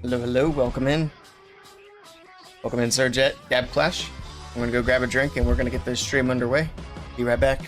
Hello, hello, welcome in. Welcome in, Sir Jet, Gab Clash. I'm gonna go grab a drink and we're gonna get this stream underway. Be right back.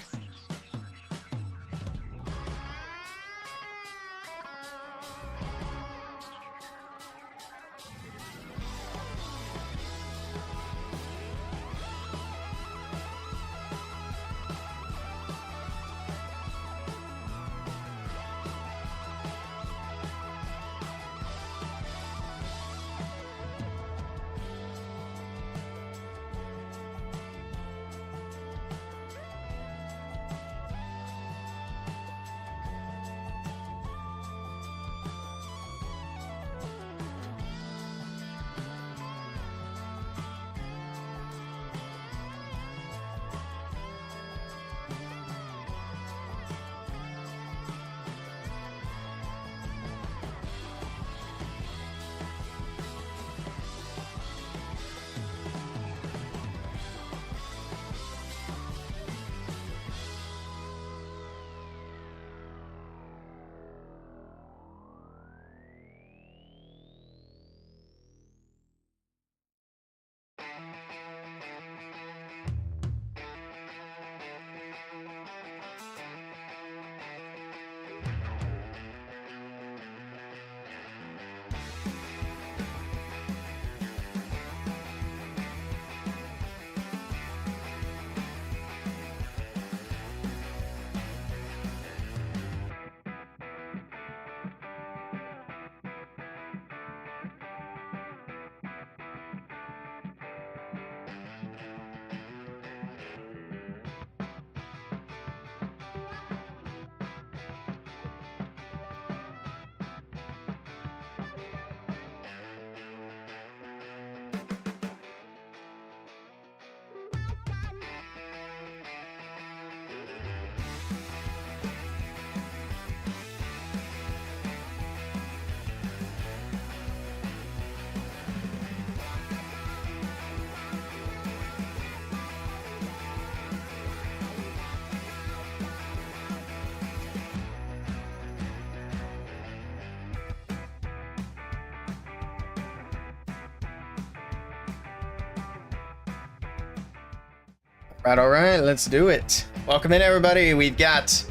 All right, let's do it. Welcome in, everybody. We've got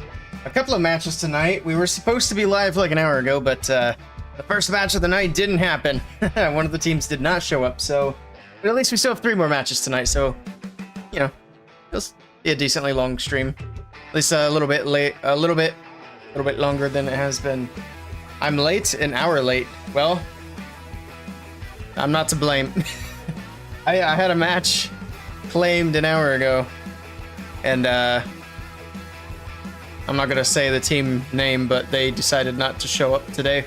a couple of matches tonight. We were supposed to be live like an hour ago, but the first match of the night didn't happen. One of the teams did not show up, but at least we still have 3 more matches tonight, so, you know, it'll be a decently long stream. At least a little bit late, a little bit longer than it has been. I'm late, an hour late. Well, I'm not to blame. I had a match claimed an hour ago, and I'm not gonna say the team name, but they decided not to show up today,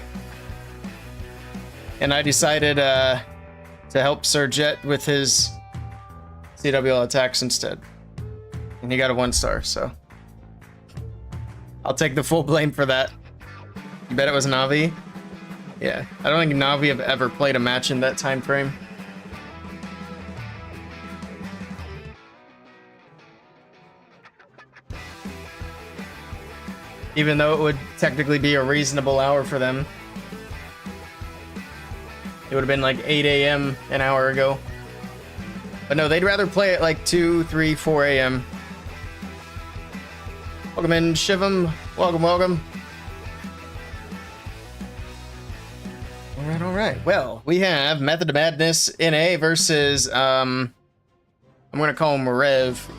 and I decided to help Sir Jet with his CWL attacks instead, and he got a 1-star, so I'll take the full blame for that. You bet it was Navi? Yeah, I don't think Navi have ever played a match in that time frame. Even though it would technically be a reasonable hour for them. It would have been like 8 a.m. an hour ago. But no, they'd rather play at like 2, 3, 4 a.m. Welcome in, Shivam. Welcome, welcome. Alright. Well, we have Method of Madness NA versus, I'm gonna call him Rev.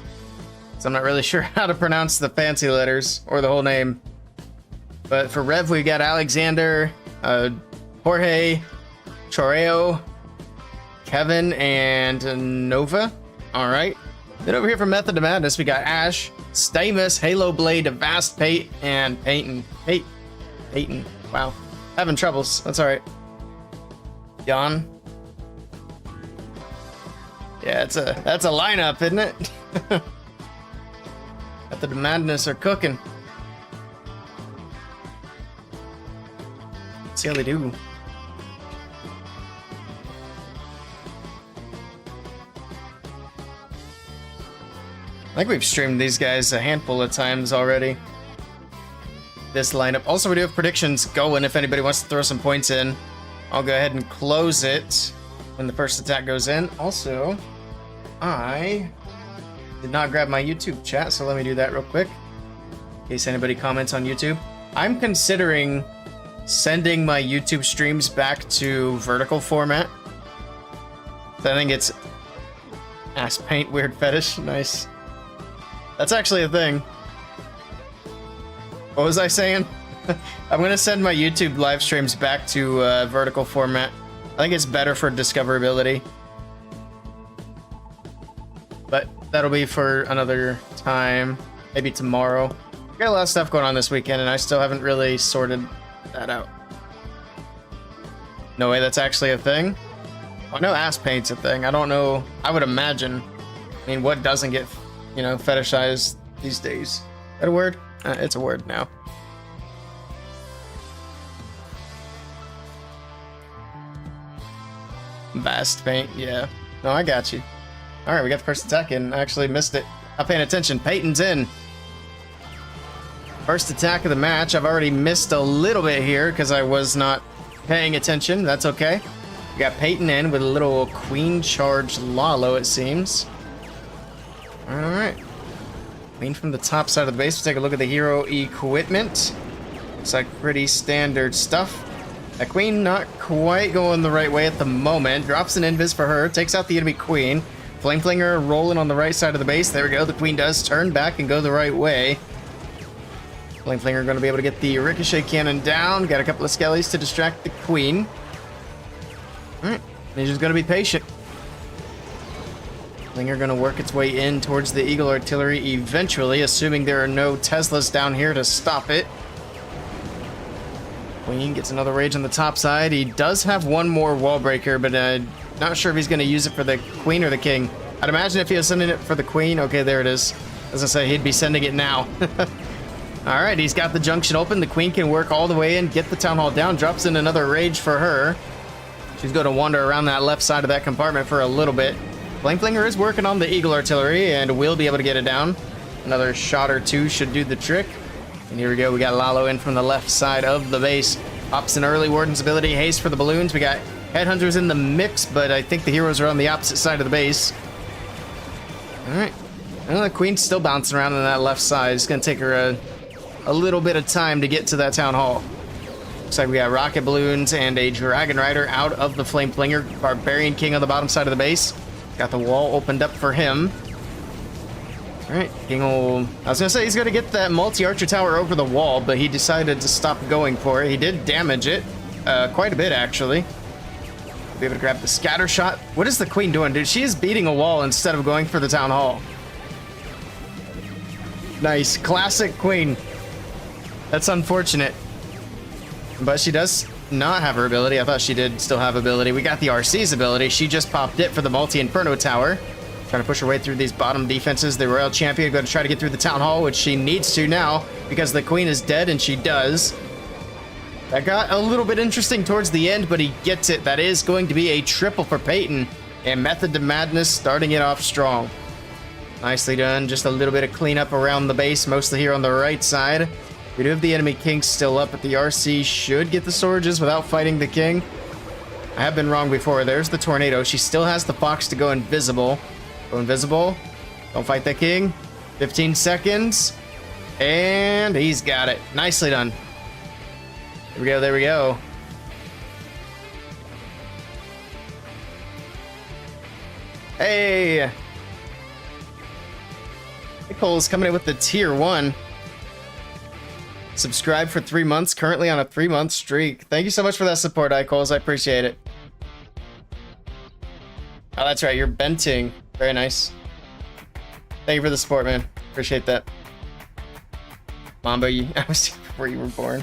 So I'm not really sure how to pronounce the fancy letters or the whole name. But for Rev, we got Alexander, Jorge, Choreo, Kevin, and Nova. All right. Then over here for Method of Madness, we got Ash, Stamus, Halo Blade, Vast Pate, and Peyton. Peyton. Wow. Having troubles. That's all right. Jan. Yeah, that's a lineup, isn't it? Method of Madness are cooking. Let's see how they do. I think we've streamed these guys a handful of times already. This lineup. Also, we do have predictions going if anybody wants to throw some points in. I'll go ahead and close it when the first attack goes in. Also, I did not grab my YouTube chat, so let me do that real quick. In case anybody comments on YouTube. I'm considering sending my YouTube streams back to vertical format. I think it's ass paint weird fetish. Nice. That's actually a thing. What was I saying? I'm gonna send my YouTube live streams back to vertical format. I think it's better for discoverability. But that'll be for another time. Maybe tomorrow. Got a lot of stuff going on this weekend, and I still haven't really sorted that out. No way that's actually a thing? I know ass paint's a thing. I don't know. I would imagine. I mean, what doesn't get, you know, fetishized these days? Is that a word? It's a word now. Vast paint, yeah. No, I got you. Alright, we got the first attack in. I actually missed it. Not paying attention. Peyton's in. First attack of the match. I've already missed a little bit here because I was not paying attention. That's okay. We got Peyton in with a little queen charge Lalo, it seems. Alright. Queen from the top side of the base. We'll take a look at the hero equipment. Looks like pretty standard stuff. That queen not quite going the right way at the moment. Drops an invis for her. Takes out the enemy queen. Flame Flinger rolling on the right side of the base. There we go. The queen does turn back and go the right way. Flame Flinger going to be able to get the ricochet cannon down. Got a couple of skellies to distract the queen. Alright. Ninja's going to be patient. Flinger going to work its way in towards the Eagle Artillery eventually, assuming there are no Teslas down here to stop it. Queen gets another rage on the top side. He does have one more wall breaker, but not sure if he's going to use it for the queen or the king. I'd imagine if he was sending it for the queen. Okay, there it is. As I say, he'd be sending it now. Alright, he's got the junction open. The queen can work all the way in, get the town hall down. Drops in another rage for her. She's going to wander around that left side of that compartment for a little bit. Flame Flinger is working on the Eagle Artillery and will be able to get it down. Another shot or two should do the trick. And here we go. We got Lalo in from the left side of the base. Pops an early Warden's ability. Haste for the balloons. We got Headhunters in the mix, but I think the heroes are on the opposite side of the base. Alright. The queen's still bouncing around on that left side. It's going to take her a little bit of time to get to that town hall. Looks like we got rocket balloons and a dragon rider out of the Flame Flinger. Barbarian King on the bottom side of the base. Got the wall opened up for him. Alright, King will... I was going to say he's going to get that multi-archer tower over the wall, but he decided to stop going for it. He did damage it. Quite a bit, actually. Be able to grab the scatter shot. What is the queen doing, dude? She is beating a wall instead of going for the town hall. Nice. Classic queen. That's unfortunate. But she does not have her ability. I thought she did still have ability. We got the RC's ability. She just popped it for the multi-inferno tower. Trying to push her way through these bottom defenses. The Royal Champion going to try to get through the town hall, which she needs to now because the queen is dead, and she does. That got a little bit interesting towards the end, but he gets it. That is going to be a triple for Peyton. And Method to Madness starting it off strong. Nicely done. Just a little bit of cleanup around the base, mostly here on the right side. We do have the enemy king still up, but the RC should get the storages without fighting the king. I have been wrong before. There's the tornado. She still has the fox to go invisible. Go invisible. Don't fight the king. 15 seconds. And he's got it. Nicely done. There we go, there we go. Hey! Nicole's coming in with the tier 1. Subscribe for 3 months, currently on a 3-month streak. Thank you so much for that support, Icoles. I appreciate it. Oh, that's right, you're Benting. Very nice. Thank you for the support, man. Appreciate that. Mamba, I was before you were born.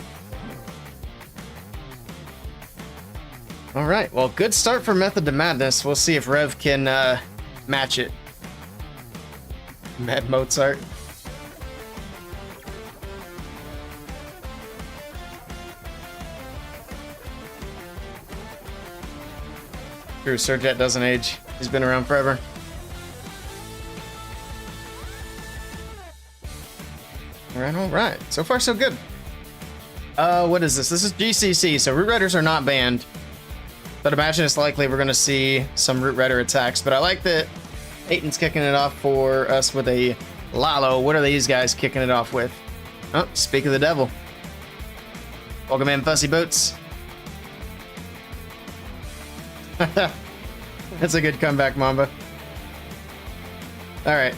Alright, well, good start for Method to Madness. We'll see if Rev can match it. Mad Mozart. True, Surjet doesn't age. He's been around forever. Alright, alright. So far, so good. What is this? This is GCC, so Root Riders are not banned. I'd imagine it's likely we're going to see some Root Rider attacks, but I like that Aiton's kicking it off for us with a Lalo. What are these guys kicking it off with? Oh, speak of the devil. Welcome in, Fussy Boots. That's a good comeback, Mamba. Alright.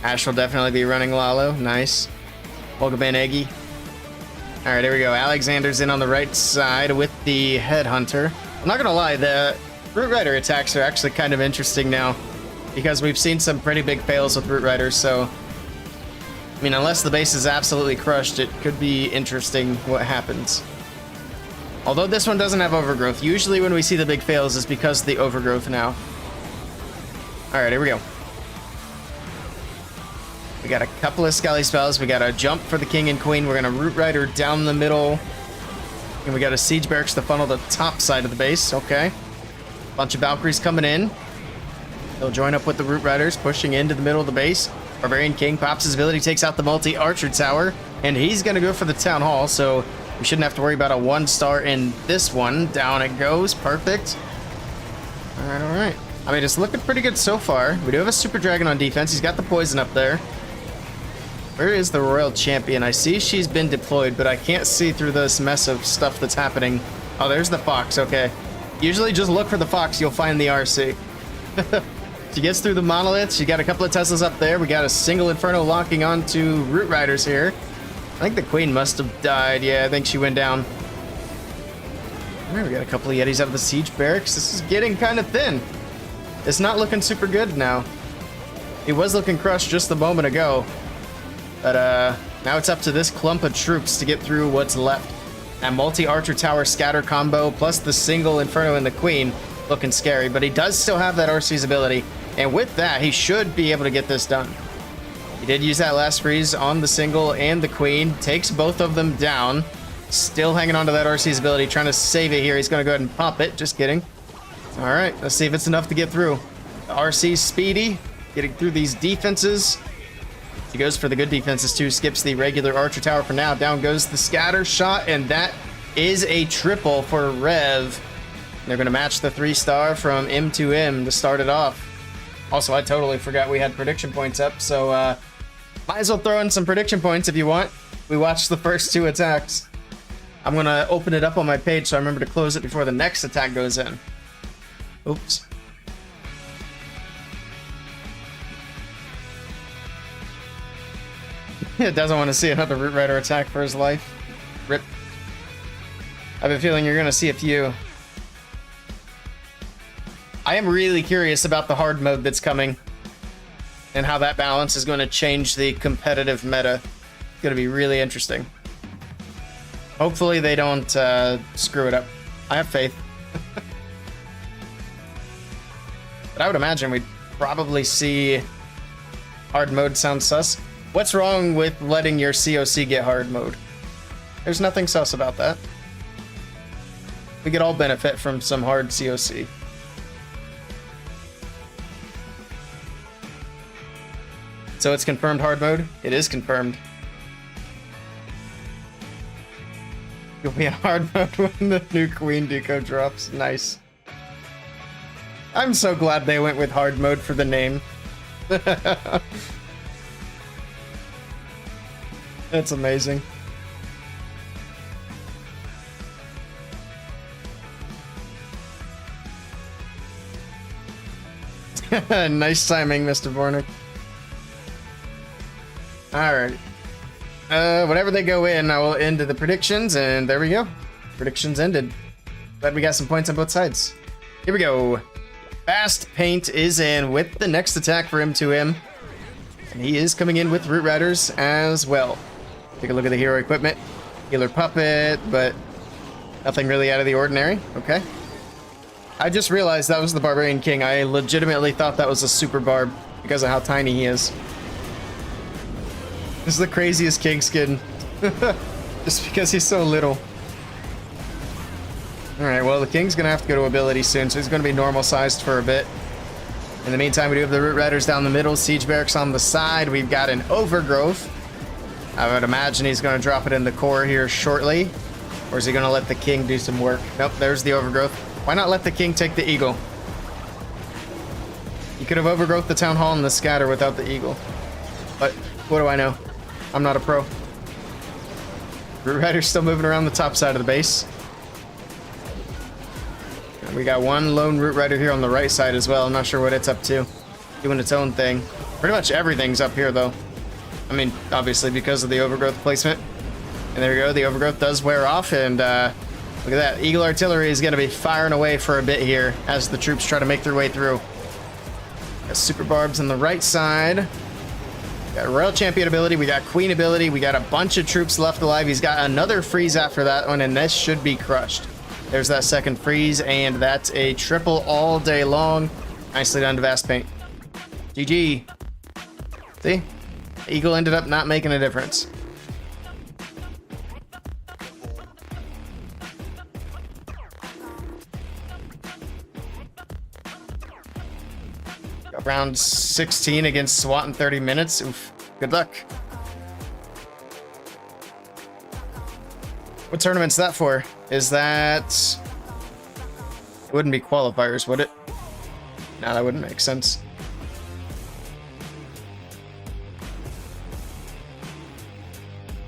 Ash will definitely be running Lalo. Nice. Welcome in, Eggy. Alright, here we go. Alexander's in on the right side with the Headhunter. I'm not gonna lie, the Root Rider attacks are actually kind of interesting now, because we've seen some pretty big fails with Root Riders, so I mean, unless the base is absolutely crushed, it could be interesting what happens. Although this one doesn't have overgrowth. Usually when we see the big fails is because of the overgrowth now. Alright, here we go. We got a couple of Skelly spells. We got a jump for the King and Queen. We're going to Root Rider down the middle. And we got a Siege Barracks to funnel the top side of the base. Okay. Bunch of Valkyries coming in. They'll join up with the Root Riders, pushing into the middle of the base. Barbarian King pops his ability, takes out the multi-archer tower, and he's going to go for the Town Hall, so we shouldn't have to worry about a 1-star in this one. Down it goes. Perfect. Alright, alright. I mean, it's looking pretty good so far. We do have a Super Dragon on defense. He's got the poison up there. Where is the Royal Champion? I see she's been deployed, but I can't see through this mess of stuff that's happening. Oh, there's the Fox. Okay. Usually just look for the Fox. You'll find the RC. She gets through the monoliths. She got a couple of Teslas up there. We got a single Inferno locking onto Root Riders here. I think the Queen must have died. Yeah, I think she went down. All right, we got a couple of Yetis out of the Siege Barracks. This is getting kind of thin. It's not looking super good now. It was looking crushed just a moment ago. But now it's up to this clump of troops to get through what's left. That multi-archer tower scatter combo plus the single Inferno and the Queen looking scary. But he does still have that RC's ability. And with that, he should be able to get this done. He did use that last freeze on the single and the Queen. Takes both of them down. Still hanging on to that RC's ability. Trying to save it here. He's going to go ahead and pop it. Just kidding. All right. Let's see if it's enough to get through. The RC's speedy. Getting through these defenses. He goes for the good defenses too. Skips the regular archer tower for now. Down goes the scatter shot. And that is a triple for Rev. They're going to match the 3-star from M2M to start it off. Also, I totally forgot we had prediction points up, so might as well throw in some prediction points if you want. We watched the first 2 attacks. I'm going to open it up on my page so I remember to close it before the next attack goes in. Oops. It doesn't want to see another Root Rider attack for his life. Rip. I have a feeling you're going to see a few. I am really curious about the hard mode that's coming and how that balance is going to change the competitive meta. It's going to be really interesting. Hopefully they don't screw it up. I have faith. But I would imagine we'd probably see hard mode sound sus. What's wrong with letting your COC get hard mode? There's nothing sus about that. We could all benefit from some hard COC. So it's confirmed hard mode? It is confirmed. You'll be in hard mode when the new Queen Deco drops. Nice. I'm so glad they went with hard mode for the name. That's amazing. Nice timing, Mr. Vornick. Alright. Whenever they go in, I will end the predictions, and there we go. Predictions ended. Glad we got some points on both sides. Here we go. Fast Paint is in with the next attack for M2M. And he is coming in with Root Riders as well. Take a look at the hero equipment. Healer Puppet, but nothing really out of the ordinary. Okay. I just realized that was the Barbarian King. I legitimately thought that was a Super Barb because of how tiny he is. This is the craziest King skin. Just because he's so little. Alright, well, the King's going to have to go to ability soon, so he's going to be normal sized for a bit. In the meantime, we do have the Root Riders down the middle, Siege Barracks on the side. We've got an Overgrowth. I would imagine he's going to drop it in the core here shortly. Or is he gonna let the king do some work? Nope, there's the overgrowth. Why not let the king take the eagle? You could have overgrowth the town hall and the scatter without the eagle. But what do I know? I'm not a pro. Root Rider's still moving around the top side of the base. And we got one lone Root Rider here on the right side as well. I'm not sure what it's up to. Doing its own thing. Pretty much everything's up here though. I mean, obviously because of the overgrowth placement. And there we go, the overgrowth does wear off, and look at that. Eagle Artillery is going to be firing away for a bit here as the troops try to make their way through. Got Super Barbs on the right side. Got Royal Champion ability, we got Queen ability, we got a bunch of troops left alive. He's got another freeze after that one, and this should be crushed. There's that second freeze, and that's a triple all day long. Nicely done to Vast Paint. GG. See? Eagle ended up not making a difference. Round 16 against SWAT in 30 minutes. Oof. Good luck. What tournament's that for? Is that... It wouldn't be qualifiers, would it? No, that wouldn't make sense.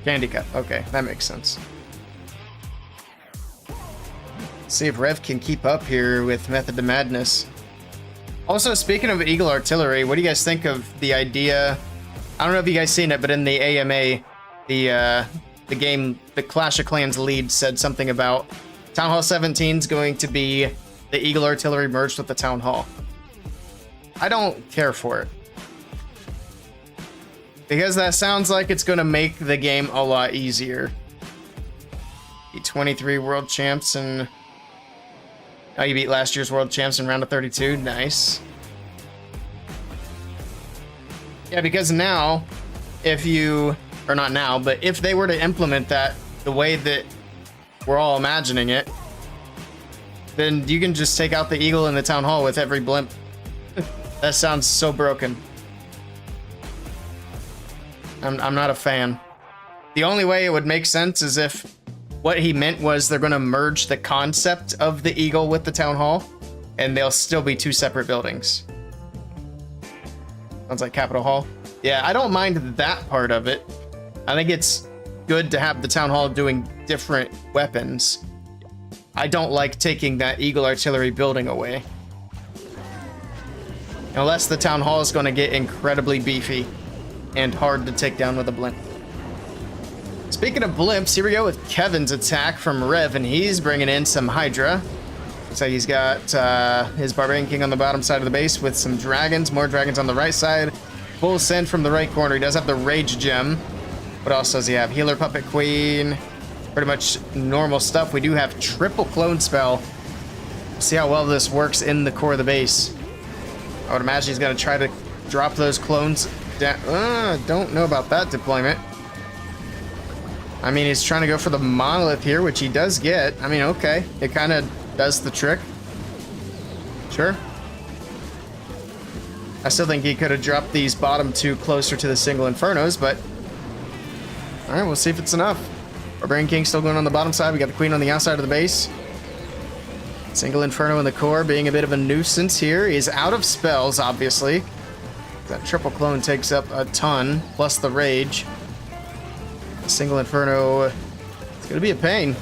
Candy Cup. Okay, that makes sense. Let's see if Rev can keep up here with Method to Madness. Also, speaking of Eagle Artillery, what do you guys think of the idea? I don't know if you guys seen it, but in the AMA, the game, the Clash of Clans lead said something about Town Hall 17 is going to be the Eagle Artillery merged with the Town Hall. I don't care for it. Because that sounds like it's going to make the game a lot easier. Beat 23 world champs and... Oh, you beat last year's world champs in round of 32. Nice. Yeah, because now, if you... Or not now, but if they were to implement that the way that we're all imagining it, then you can just take out the Eagle in the Town Hall with every blimp. That sounds so broken. I'm not a fan. The only way it would make sense is if what he meant was they're going to merge the concept of the Eagle with the Town Hall, and they'll still be two separate buildings. Sounds like Capitol Hall. Yeah, I don't mind that part of it. I think it's good to have the Town Hall doing different weapons. I don't like taking that Eagle Artillery building away. Unless the Town Hall is going to get incredibly beefy and hard to take down with a blimp. Speaking of blimps, here we go with Kevin's attack from Rev, and he's bringing in some Hydra. Looks like he's got his Barbarian King on the bottom side of the base with some dragons, more dragons on the right side. Full send from the right corner. He does have the Rage Gem. What else does he have? Healer Puppet Queen. Pretty much normal stuff. We do have triple clone spell. See how well this works in the core of the base. I would imagine he's going to try to drop those clones down. Don't know about that deployment. I mean, he's trying to go for the monolith here, which he does get. I mean, okay. It kind of does the trick. Sure. I still think he could have dropped these bottom two closer to the single Infernos, but... Alright, we'll see if it's enough. Barbarian King still going on the bottom side. We got the Queen on the outside of the base. Single Inferno in the core being a bit of a nuisance here. He's out of spells, obviously. That triple clone takes up a ton, plus the Rage. Single Inferno, it's gonna be a pain.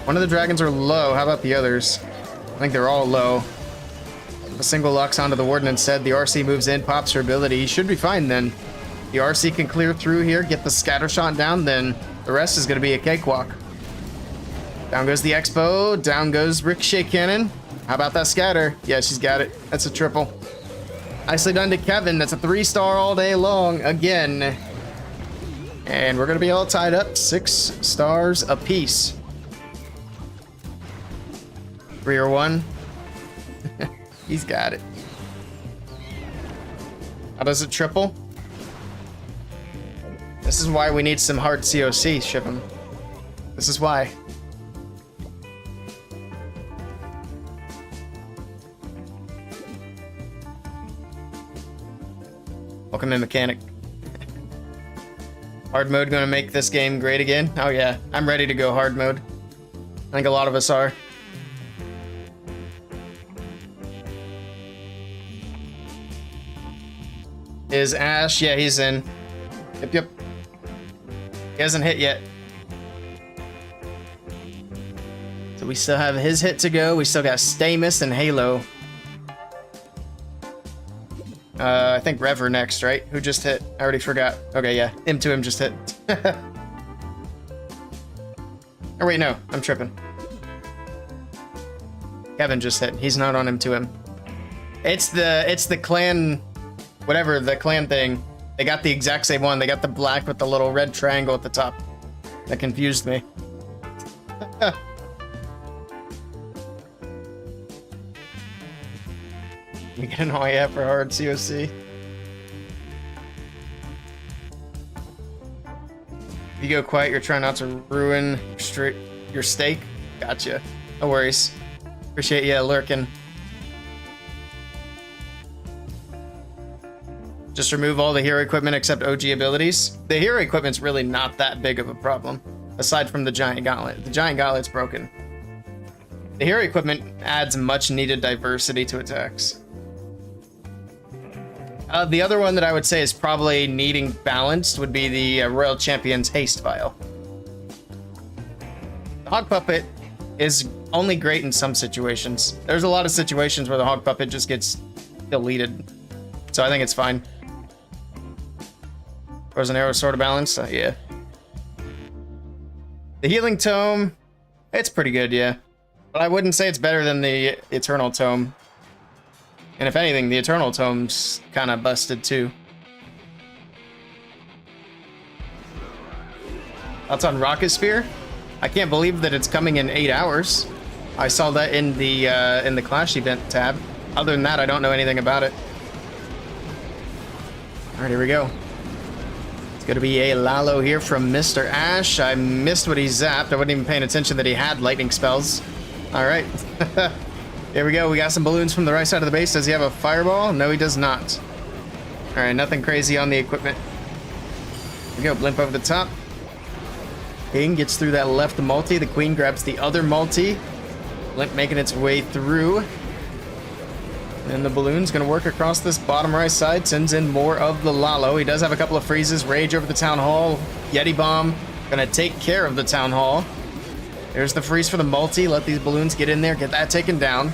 One of the dragons are low. How about the others? I think they're all low. If a single locks onto the Warden instead, the RC moves in, pops her ability. He should be fine then. The RC can clear through here, get the scatter shot down, then the rest is gonna be a cakewalk. Down goes the Expo, down goes Ricochet Cannon. How about that scatter? Yeah, she's got it. That's a triple. Nicely done to Kevin. That's a 3-star all day long again. And we're going to be all tied up, 6 stars apiece. 3 or 1. He's got it. How does it triple? This is why we need some hard COC, ship him. This is why. Welcome in, mechanic. Hard mode gonna make this game great again? Oh yeah, I'm ready to go hard mode. I think a lot of us are. Is Ash? Yeah, he's in. Yep. He hasn't hit yet. So we still have his hit to go. We still got Stamus and Halo. I think Rever next, right? Who just hit? I already forgot. Okay, yeah. M2M just hit. Oh, wait, no. I'm tripping. Kevin just hit. He's not on M2M. It's the clan... Whatever, the clan thing. They got the exact same one. They got the black with the little red triangle at the top. That confused me. We get an OIF for hard COC. If you go quiet, you're trying not to ruin your steak. Gotcha. No worries. Appreciate you lurking. Just remove all the hero equipment except OG abilities. The hero equipment's really not that big of a problem, aside from the giant gauntlet. The giant gauntlet's broken. The hero equipment adds much needed diversity to attacks. The other one that I would say is probably needing balanced would be the Royal Champion's Haste Vial. The Hog Puppet is only great in some situations. There's a lot of situations where the Hog Puppet just gets deleted. So I think it's fine. Was an arrow sort of balanced? Yeah. The Healing Tome, it's pretty good, yeah. But I wouldn't say it's better than the Eternal Tome. And if anything, the Eternal Tome's kind of busted too. Thoughts on Rocket Spear? I can't believe that it's coming in 8 hours. I saw that in the Clash event tab. Other than that, I don't know anything about it. All right, here we go. It's gonna be a Lalo here from Mr. Ash. I missed what he zapped. I wasn't even paying attention that he had lightning spells. All right. Here we go. We got some balloons from the right side of the base. Does he have a fireball? No, he does not. All right, nothing crazy on the equipment. Here we go. Blimp over the top. King gets through that left multi. The queen grabs the other multi. Blimp making its way through. And the balloon's going to work across this bottom right side. Sends in more of the Lalo. He does have a couple of freezes. Rage over the Town Hall. Yeti Bomb going to take care of the Town Hall. There's the freeze for the multi. Let these balloons get in there. Get that taken down.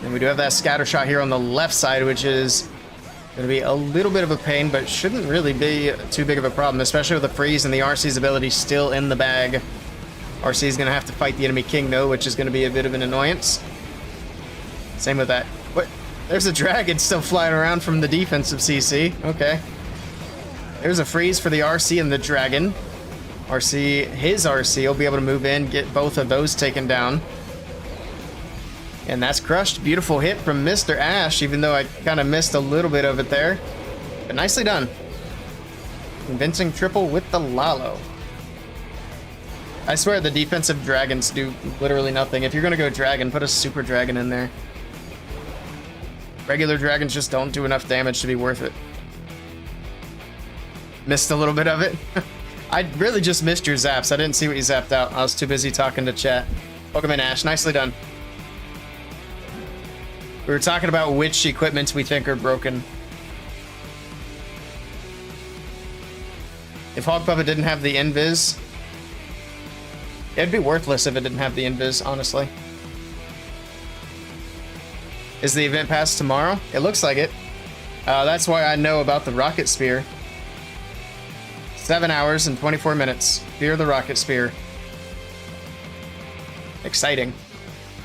And we do have that scatter shot here on the left side, which is going to be a little bit of a pain, but shouldn't really be too big of a problem, especially with the freeze and the RC's ability still in the bag. RC is going to have to fight the enemy king, though, which is going to be a bit of an annoyance. Same with that. What? There's a dragon still flying around from the defensive CC. Okay. There's a freeze for the RC and the dragon. His RC will be able to move in, get both of those taken down. And that's crushed. Beautiful hit from Mr. Ash, even though I kind of missed a little bit of it there. But nicely done. Convincing triple with the Lalo. I swear the defensive dragons do literally nothing. If you're going to go dragon, put a super dragon in there. Regular dragons just don't do enough damage to be worth it. Missed a little bit of it. I really just missed your zaps. I didn't see what you zapped out. I was too busy talking to chat. Welcome in, Ash. Nicely done. We were talking about which equipments we think are broken. If Hog Puppet didn't have the invis, it'd be worthless if it didn't have the invis, honestly. Is the event pass tomorrow? It looks like it. That's why I know about the Rocket Spear. 7 hours and 24 minutes. Fear the Rocket Spear. Exciting.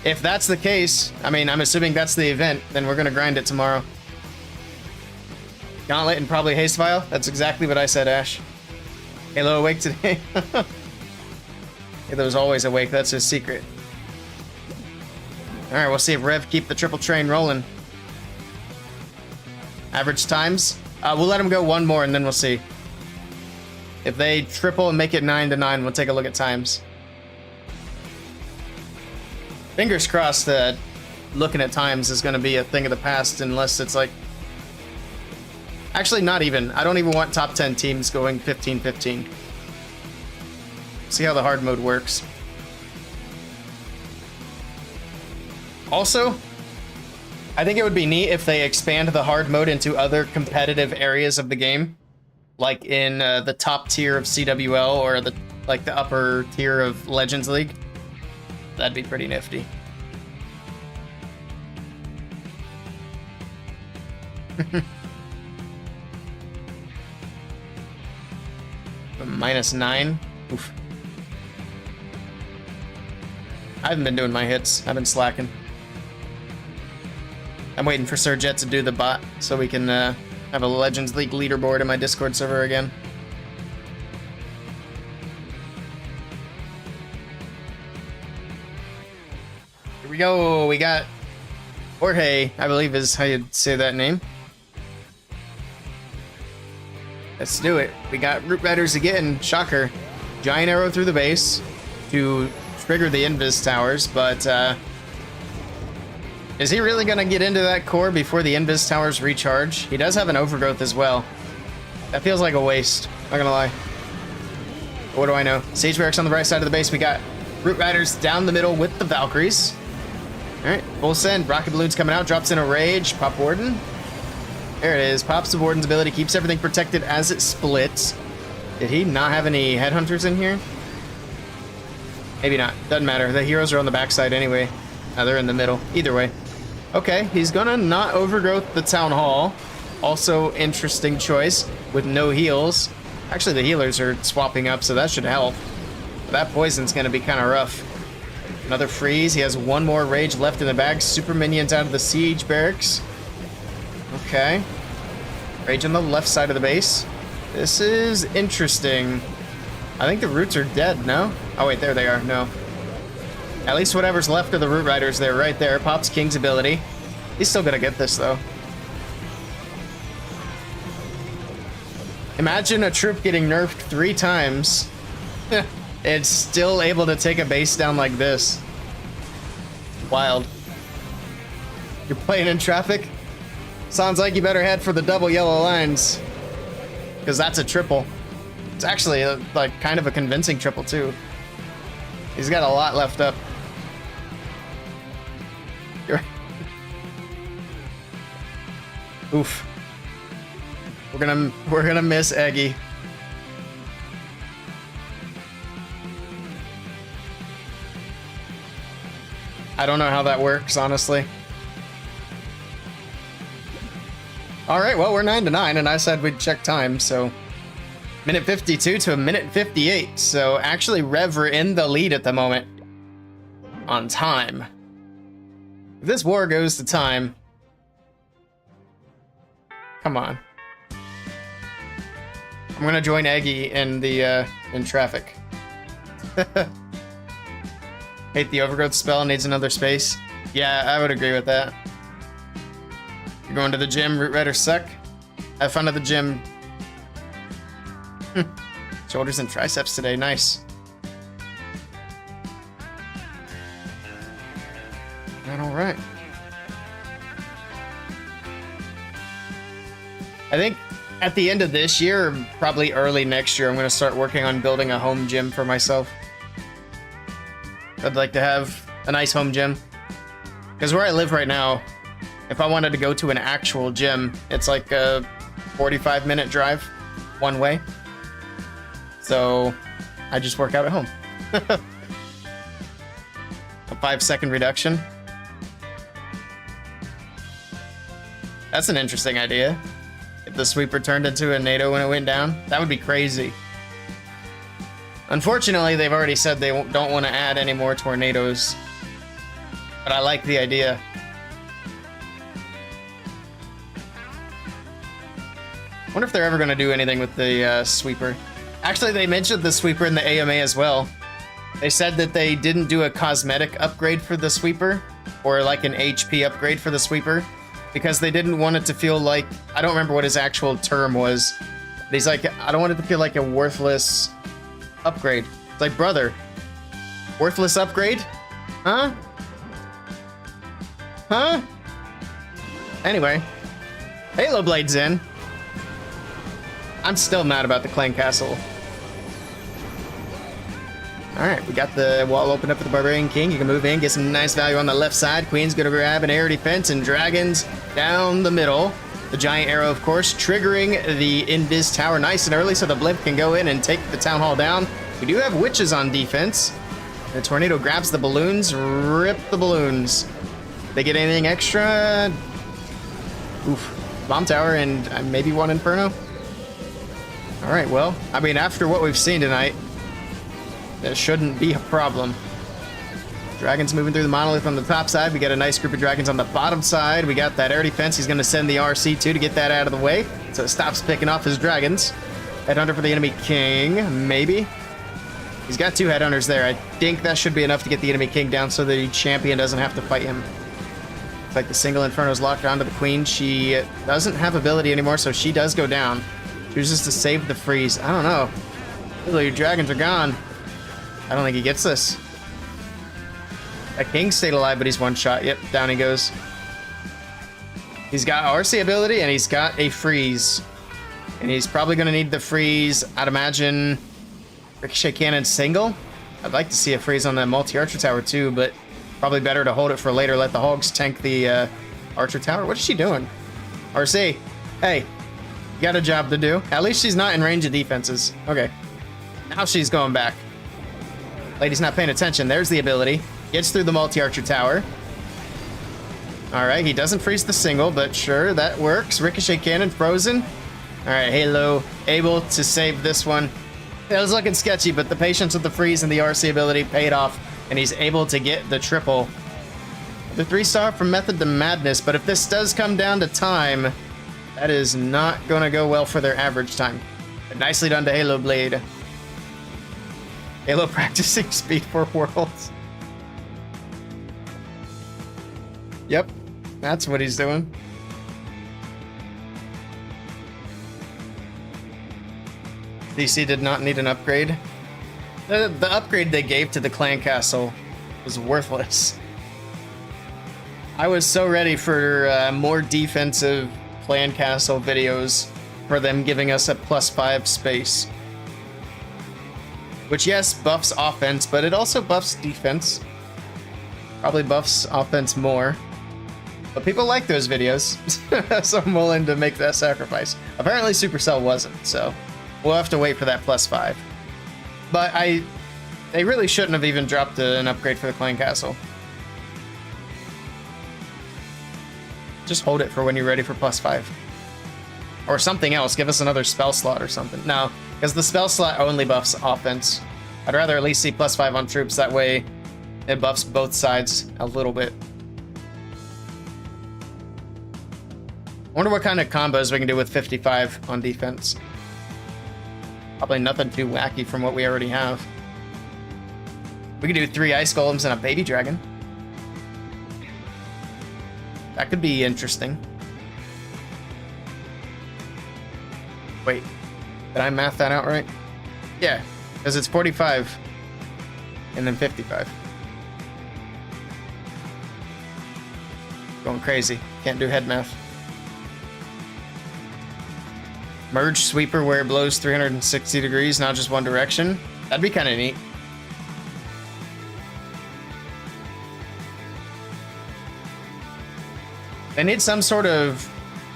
If that's the case, I mean, I'm assuming that's the event, then we're going to grind it tomorrow. Gauntlet and probably Haste Vial? That's exactly what I said, Ash. Halo awake today? Halo's always awake, that's his secret. Alright, we'll see if Rev keep the triple train rolling. Average times? We'll let him go one more and then we'll see. If they triple and make it 9-9, we'll take a look at times. Fingers crossed that looking at times is going to be a thing of the past unless it's like... Actually, not even. I don't even want top 10 teams going 15-15. See how the hard mode works. Also, I think it would be neat if they expand the hard mode into other competitive areas of the game, like in the top tier of CWL or the upper tier of Legends League. That'd be pretty nifty. -9. Oof. I haven't been doing my hits. I've been slacking. I'm waiting for Sir Jet to do the bot so we can have a Legends League leaderboard in my Discord server again. Here we go. We got Jorge, I believe is how you'd say that name. Let's do it. We got Root Riders again. Shocker. Giant arrow through the base to trigger the Invis towers, but is he really going to get into that core before the Invis towers recharge? He does have an overgrowth as well. That feels like a waste. Not gonna lie. What do I know? Sage Barracks on the right side of the base. We got Root Riders down the middle with the Valkyries. Alright, full send. Rocket Balloon's coming out. Drops in a Rage. Pop Warden. There it is. Pops the Warden's ability. Keeps everything protected as it splits. Did he not have any Headhunters in here? Maybe not. Doesn't matter. The heroes are on the backside anyway. Now they're in the middle. Either way. Okay, he's gonna not overgrowth the Town Hall. Also interesting choice with no heals. Actually, the healers are swapping up, so that should help. But that poison's gonna be kind of rough. Another freeze. He has one more rage left in the bag. Super minions out of the siege barracks. Okay. Rage on the left side of the base. This is interesting. I think the roots are dead, no? Oh wait, there they are. No. At least whatever's left of the Root Riders there, right there. Pops King's ability. He's still gonna get this, though. Imagine a troop getting nerfed 3 times. It's still able to take a base down like this. Wild. You're playing in traffic? Sounds like you better head for the double yellow lines. Because that's a triple. It's actually, like, kind of a convincing triple, too. He's got a lot left up. Oof. We're gonna miss Eggy. I don't know how that works, honestly. All right, well, we're 9-9, and I said we'd check time, so minute 52 to a minute 58. So actually, Rev are in the lead at the moment on time. If this war goes to time, come on. I'm gonna join Eggy in the in traffic. Hate the overgrowth spell, needs another space. Yeah, I would agree with that. You're going to the gym, Root Riders suck. Have fun at the gym. Shoulders and triceps today, nice. Alright. I think at the end of this year, or probably early next year, I'm going to start working on building a home gym for myself. I'd like to have a nice home gym. Because where I live right now, if I wanted to go to an actual gym, it's like a 45-minute drive one way. So I just work out at home. A 5-second reduction. That's an interesting idea. If the sweeper turned into a NATO when it went down, that would be crazy. Unfortunately, they've already said they don't want to add any more tornadoes. But I like the idea. I wonder if they're ever going to do anything with the sweeper. Actually, they mentioned the sweeper in the AMA as well. They said that they didn't do a cosmetic upgrade for the sweeper, or like an HP upgrade for the sweeper, because they didn't want it to feel like, I don't remember what his actual term was, but he's like, I don't want it to feel like a worthless upgrade. It's like, brother, worthless upgrade? Huh? Huh? Anyway, Halo Blade's in. I'm still mad about the Clan Castle. All right, we got the wall open up for the Barbarian King. You can move in, get some nice value on the left side. Queen's gonna grab an air defense and dragons down the middle. The giant arrow, of course, triggering the Invis tower nice and early so the blimp can go in and take the town hall down. We do have witches on defense. The tornado grabs the balloons, rip the balloons. They get anything extra? Oof. Bomb tower and maybe one inferno. All right, well, I mean, after what we've seen tonight, that shouldn't be a problem. Dragons moving through the monolith on the top side. We got a nice group of dragons on the bottom side. We got that air defense. He's going to send the RC2 to get that out of the way, so it stops picking off his dragons. Headhunter for the enemy king, maybe. He's got 2 headhunters there. I think that should be enough to get the enemy king down so the champion doesn't have to fight him. Looks like the single inferno's locked onto the queen. She doesn't have ability anymore, so she does go down. Chooses to save the freeze. I don't know. Your dragons are gone. I don't think he gets this. That king stayed alive, but he's one shot. Yep, down he goes. He's got RC ability, and he's got a freeze. And he's probably going to need the freeze, I'd imagine, Ricochet Cannon single. I'd like to see a freeze on that multi-archer tower, too, but probably better to hold it for later. Let the hogs tank the archer tower. What is she doing? RC, hey, you got a job to do. At least she's not in range of defenses. Okay. Now she's going back. Lady's not paying attention. There's the ability. Gets through the multi-archer tower. All right, he doesn't freeze the single, but sure, that works. Ricochet cannon frozen. All right, Halo able to save this one. It was looking sketchy, but the patience with the freeze and the RC ability paid off, and he's able to get the triple. The 3-star from Method to Madness, but if this does come down to time, that is not going to go well for their average time. But nicely done to Halo Blade. Halo practicing Speed for Worlds. Yep, that's what he's doing. DC did not need an upgrade. The upgrade they gave to the clan castle was worthless. I was so ready for more defensive clan castle videos for them giving us a +5 space. Which, yes, buffs offense, but it also buffs defense. Probably buffs offense more. But people like those videos, so I'm willing to make that sacrifice. Apparently Supercell wasn't, so we'll have to wait for that +5. But they really shouldn't have even dropped an upgrade for the clan castle. Just hold it for when you're ready for +5. Or something else, give us another spell slot or something. No, because the spell slot only buffs offense. I'd rather at least see +5 on troops, that way it buffs both sides a little bit. I wonder what kind of combos we can do with 55 on defense. Probably nothing too wacky from what we already have. We could do 3 ice golems and a baby dragon. That could be interesting. Wait, did I math that out right? Yeah, because it's 45 and then 55. Going crazy. Can't do head math. Merge sweeper where it blows 360 degrees, not just one direction. That'd be kind of neat. They need some sort of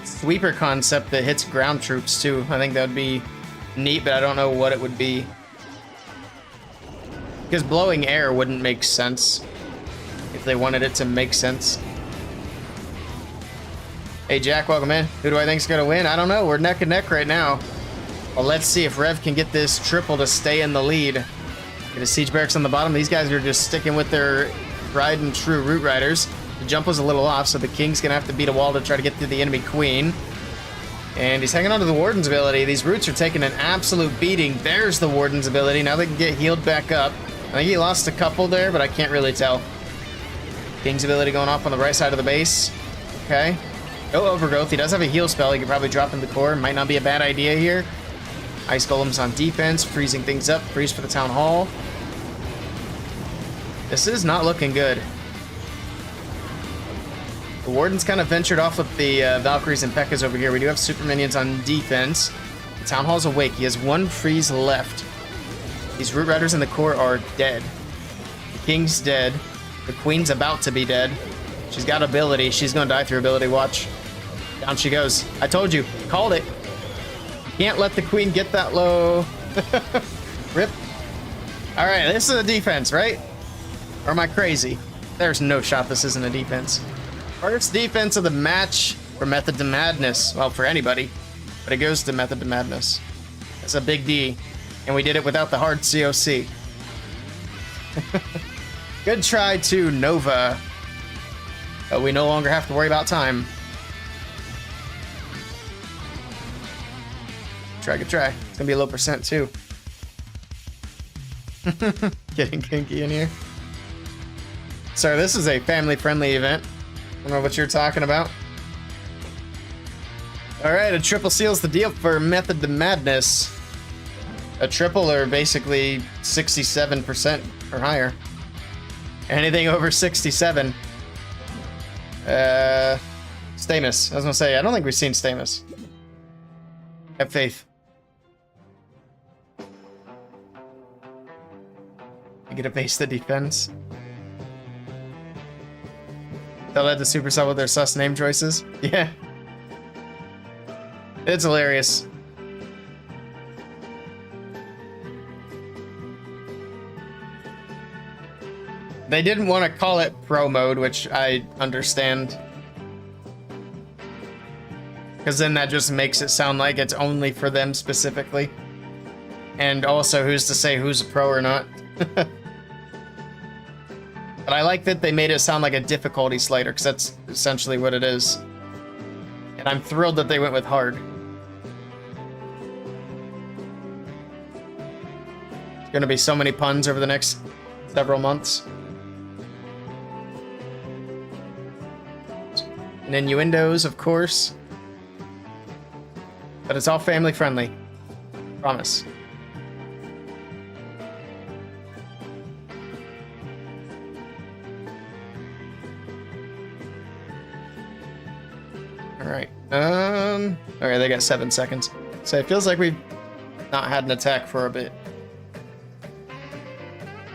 sweeper concept that hits ground troops too. I think that would be neat, but I don't know what it would be. Because blowing air wouldn't make sense if they wanted it to make sense. Hey Jack, welcome in. Who do I think's gonna win? I don't know. We're neck and neck right now. Well, let's see if Rev can get this triple to stay in the lead. Get a siege barracks on the bottom. These guys are just sticking with their tried and true root riders. The jump was a little off, so the king's gonna have to beat a wall to try to get through the enemy queen. And he's hanging on to the warden's ability. These roots are taking an absolute beating. There's the warden's ability. Now they can get healed back up. I think he lost a couple there, but I can't really tell. King's ability going off on the right side of the base. Okay. No overgrowth. He does have a heal spell. He could probably drop in the core. Might not be a bad idea here. Ice golems on defense, freezing things up. Freeze for the town hall. This is not looking good. The warden's kind of ventured off with the Valkyries and P.E.K.K.A.s over here. We do have super minions on defense. The town hall's awake. He has 1 freeze left. These Root Riders in the core are dead. The King's dead. The Queen's about to be dead. She's got ability. She's gonna die through ability. Watch. Down she goes. I told you. Called it. Can't let the Queen get that low. Rip. All right, this is a defense, right? Or am I crazy? There's no shot this isn't a defense. First defense of the match for Method to Madness. Well, for anybody. But it goes to Method to Madness. It's a big D. And we did it without the hard COC. Good try to Nova. But we no longer have to worry about time. Good try. It's gonna be a low percent too. Getting kinky in here. Sir, this is a family-friendly event. I don't know what you're talking about. Alright, a triple seals the deal for Method to Madness. A triple or basically 67% or higher. Anything over 67. Stamus. I was gonna say, I don't think we've seen Stamus. Have faith. You get a base that defends. They'll let the Supercell with their sus name choices. Yeah. It's hilarious. They didn't want to call it pro mode, which I understand. Because then that just makes it sound like it's only for them specifically. And also, who's to say who's a pro or not? But I like that they made it sound like a difficulty slider, because that's essentially what it is. And I'm thrilled that they went with hard. There's going to be so many puns over the next several months. And innuendos, of course. But it's all family friendly. Promise. Alright. Okay, they got 7 seconds. So it feels like we've not had an attack for a bit.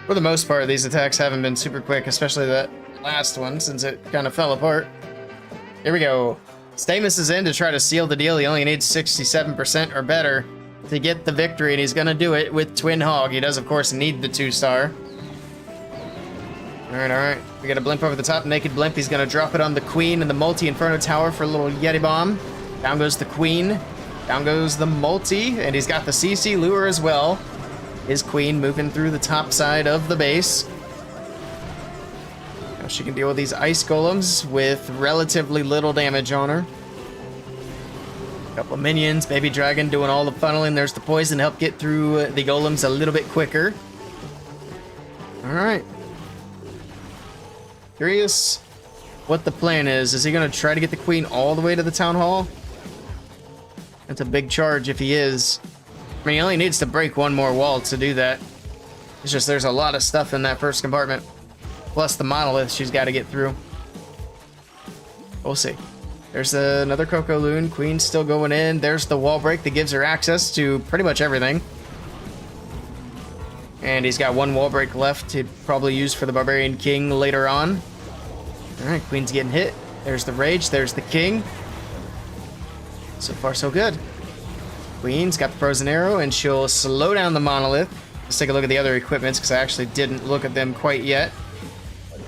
For the most part, these attacks haven't been super quick, especially that last one, since it kind of fell apart. Here we go. Stamus is in to try to seal the deal. He only needs 67% or better to get the victory, and he's going to do it with Twin Hog. He does, of course, need the 2-star. Alright. We got a blimp over the top. Naked blimp. He's going to drop it on the Queen and the multi-Inferno Tower for a little Yeti Bomb. Down goes the Queen. Down goes the multi. And he's got the CC lure as well. His Queen moving through the top side of the base. Now she can deal with these ice golems with relatively little damage on her. A couple of minions. Baby Dragon doing all the funneling. There's the poison to help get through the golems a little bit quicker. Alright. Curious what the plan is. Is he going to try to get the Queen all the way to the Town Hall? That's a big charge if he is. I mean, he only needs to break one more wall to do that. It's just there's a lot of stuff in that first compartment. Plus the monolith she's got to get through. We'll see. There's another Coco Loon. Queen's still going in. There's the wall break that gives her access to pretty much everything. And he's got one wall break left to probably use for the Barbarian King later on. Alright, Queen's getting hit. There's the Rage. There's the King. So far, so good. Queen's got the Frozen Arrow, and she'll slow down the Monolith. Let's take a look at the other equipments, because I actually didn't look at them quite yet.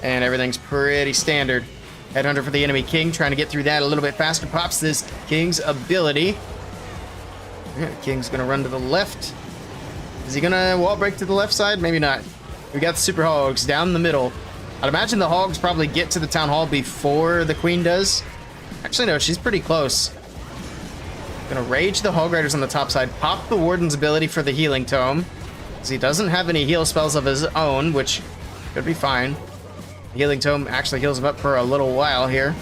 And everything's pretty standard. Headhunter for the enemy King, trying to get through that a little bit faster. Pops this King's ability. Alright, King's going to run to the left. Is he going to wall break to the left side? Maybe not. We got the Super Hogs down the middle. I'd imagine the Hogs probably get to the Town Hall before the Queen does. Actually, no, she's pretty close. Gonna rage the Hog Riders on the top side. Pop the Warden's ability for the Healing Tome, because he doesn't have any heal spells of his own, which could be fine. The Healing Tome actually heals him up for a little while here.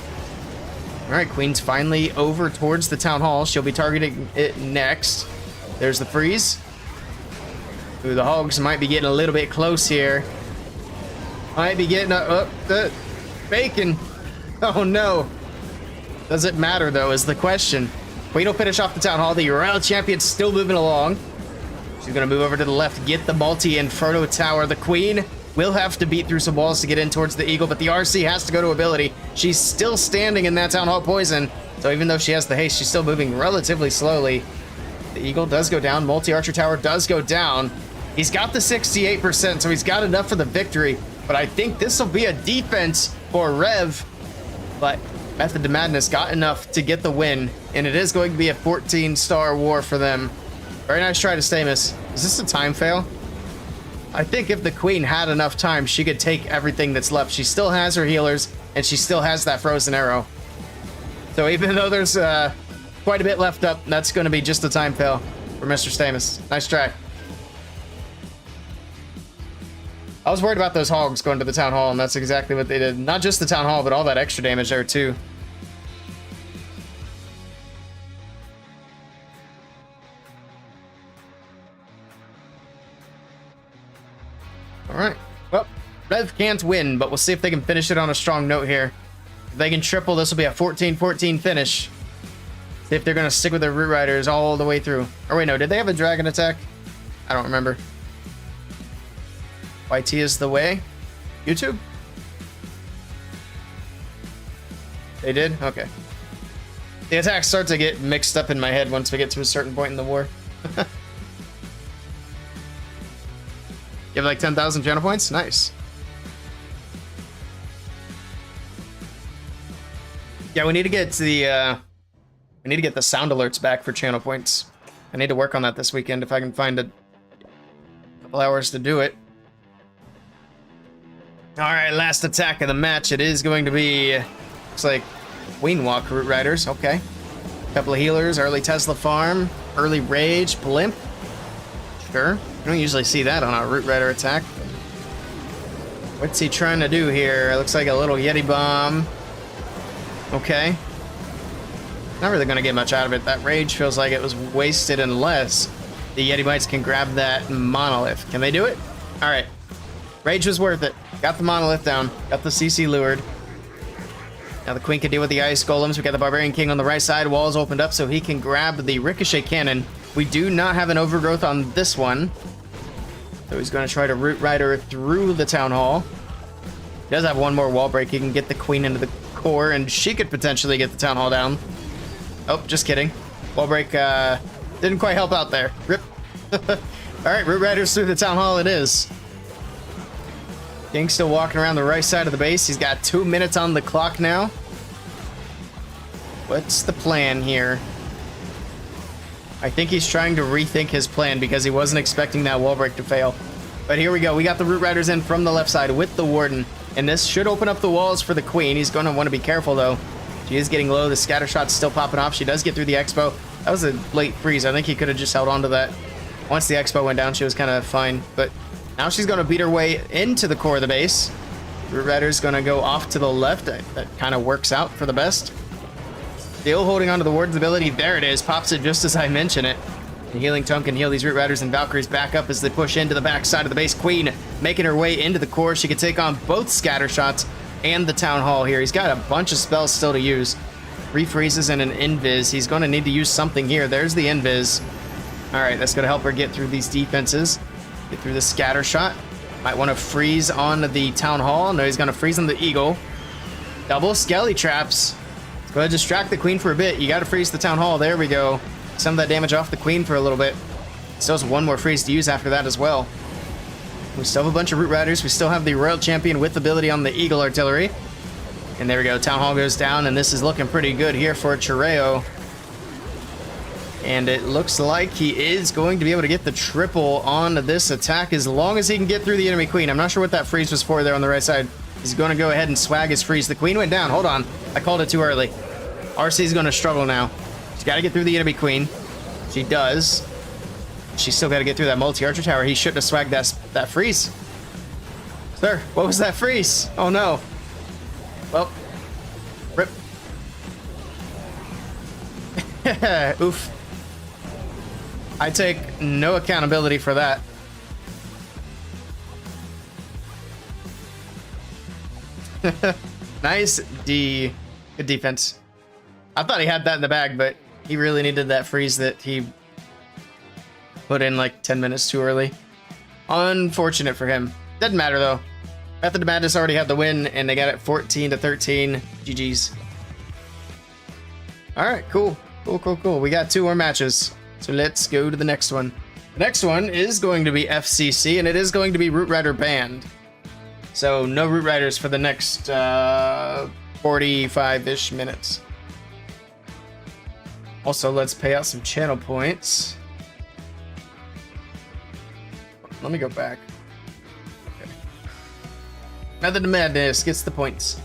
Alright, Queen's finally over towards the Town Hall. She'll be targeting it next. There's the freeze. Ooh, the Hogs might be getting a little bit close here. Might be getting up the bacon. Oh no. Does it matter though is the question. Queen will finish off the Town Hall. The Ural Champion's still moving along. She's going to move over to the left, get the multi-inferno tower. The queen will have to beat through some walls to get in towards the eagle, but the RC has to go to ability. She's still standing in that town hall poison, so even though she has the haste, she's still moving relatively slowly. The eagle does go down. Multi-archer tower does go down. He's got the 68%, so he's got enough for the victory, but I think this will be a defense for Rev, but Method to Madness got enough to get the win, and it is going to be a 14-star war for them. Very nice try to Stamus. Is this a time fail? I think if the queen had enough time, she could take everything that's left. She still has her healers, and she still has that frozen arrow. So even though there's quite a bit left up, that's going to be just a time fail for Mr. Stamus. Nice try. I was worried about those hogs going to the town hall, and that's exactly what they did. Not just the town hall, but all that extra damage there too. All right. Well, Rev can't win, but we'll see if they can finish it on a strong note here. If they can triple, this will be a 14-14 finish. See if they're going to stick with their Root Riders all the way through. Or wait, no, did they have a dragon attack? I don't remember. YT is the way. YouTube? They did? Okay. The attacks start to get mixed up in my head once we get to a certain point in the war. You have like 10,000 channel points? Nice. Yeah, we need to get to the sound alerts back for channel points. I need to work on that this weekend if I can find a couple hours to do it. All right, last attack of the match. It is going to be, looks like Queen Walk Root Riders. Okay. Couple of healers, early Tesla farm, early Rage, Blimp. Sure. You don't usually see that on a Root Rider attack. What's he trying to do here? It looks like a little Yeti Bomb. Okay. Not really going to get much out of it. That Rage feels like it was wasted unless the Yeti Bites can grab that Monolith. Can they do it? All right. Rage was worth it. Got the Monolith down. Got the CC lured. Now the Queen can deal with the Ice Golems. We got the Barbarian King on the right side. Walls opened up so he can grab the Ricochet Cannon. We do not have an overgrowth on this one. So he's going to try to Root Rider through the Town Hall. He does have one more wall break. He can get the Queen into the core, and she could potentially get the Town Hall down. Oh, just kidding. Wall break didn't quite help out there. Rip. Alright, Root Riders through the Town Hall it is. King's still walking around the right side of the base. He's got 2 minutes on the clock now. What's the plan here? I think he's trying to rethink his plan because he wasn't expecting that wall break to fail. But here we go. We got the Root Riders in from the left side with the Warden. And this should open up the walls for the Queen. He's going to want to be careful, though. She is getting low. The scatter shot's still popping off. She does get through the Expo. That was a late freeze. I think he could have just held on to that. Once the Expo went down, she was kind of fine. But now she's going to beat her way into the core of the base. Root Rider's going to go off to the left. That kind of works out for the best. Still holding on to the Warden's ability. There it is. Pops it just as I mention it. The Healing Tome can heal these Root Riders and Valkyries back up as they push into the back side of the base. Queen making her way into the core. She can take on both scatter shots and the Town Hall here. He's got a bunch of spells still to use. 3 freezes and an invis. He's going to need to use something here. There's the invis. All right, that's going to help her get through these defenses. Get through the scatter shot. Might want to freeze on the Town Hall. No, he's going to freeze on the Eagle. Double Skelly Traps. Let's go ahead and distract the Queen for a bit. You got to freeze the Town Hall. There we go. Some of that damage off the Queen for a little bit. Still has one more freeze to use after that as well. We still have a bunch of Root Riders. We still have the Royal Champion with ability on the Eagle Artillery. And there we go. Town Hall goes down, and this is looking pretty good here for Chireo. And it looks like he is going to be able to get the triple on this attack as long as he can get through the enemy Queen. I'm not sure what that freeze was for there on the right side. He's going to go ahead and swag his freeze. The Queen went down. Hold on. I called it too early. RC's going to struggle now. She's got to get through the enemy Queen. She does. She's still got to get through that multi-archer tower. He shouldn't have swagged that freeze. Sir, what was that freeze? Oh, no. Well, rip. Oof. I take no accountability for that. Nice D. Good defense. I thought he had that in the bag, but he really needed that freeze that he put in like 10 minutes too early. Unfortunate for him. Doesn't matter though. Method to Madness already had the win, and they got it 14-13. GG's. All right, cool. Cool. We got 2 more matches, so let's go to the next one. The next one is going to be FCC, and it is going to be Root Rider banned. So no Root Riders for the next 45-ish minutes. Also, let's pay out some channel points. Let me go back. Okay. Method to Madness gets the points.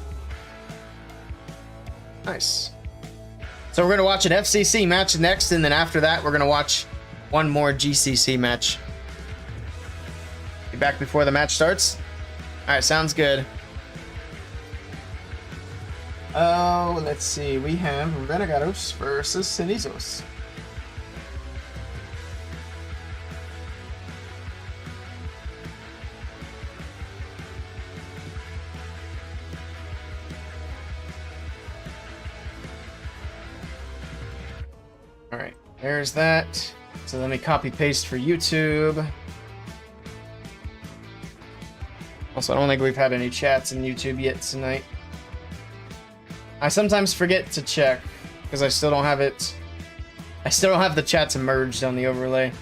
Nice. So we're going to watch an FCC match next, and then after that, we're going to watch one more GCC match. Be back before the match starts. All right, sounds good. Oh, let's see. We have Renegados versus Cenizos. All right, there's that. So let me copy paste for YouTube. Also, I don't think we've had any chats in YouTube yet tonight. I sometimes forget to check because I still don't have it. I still don't have the chats merged on the overlay.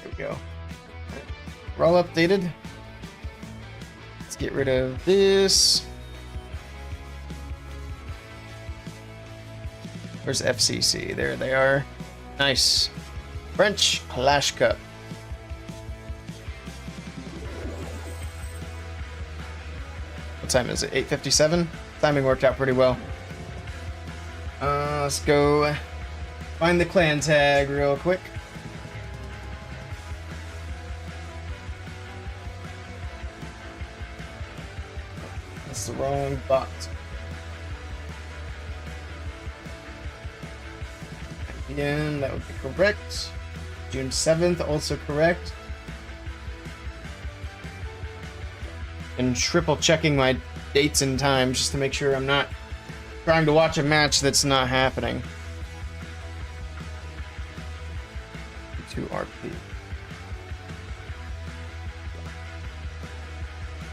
There we go. We're all updated. Let's get rid of this. Where's FCC? There they are. Nice. French Clash Cup. What time is it? 8:57? Timing worked out pretty well. Let's go find the clan tag real quick. That's the wrong bot. Again, that would be correct. June 7th, also correct. And triple checking my dates and times just to make sure I'm not trying to watch a match that's not happening. 2RP.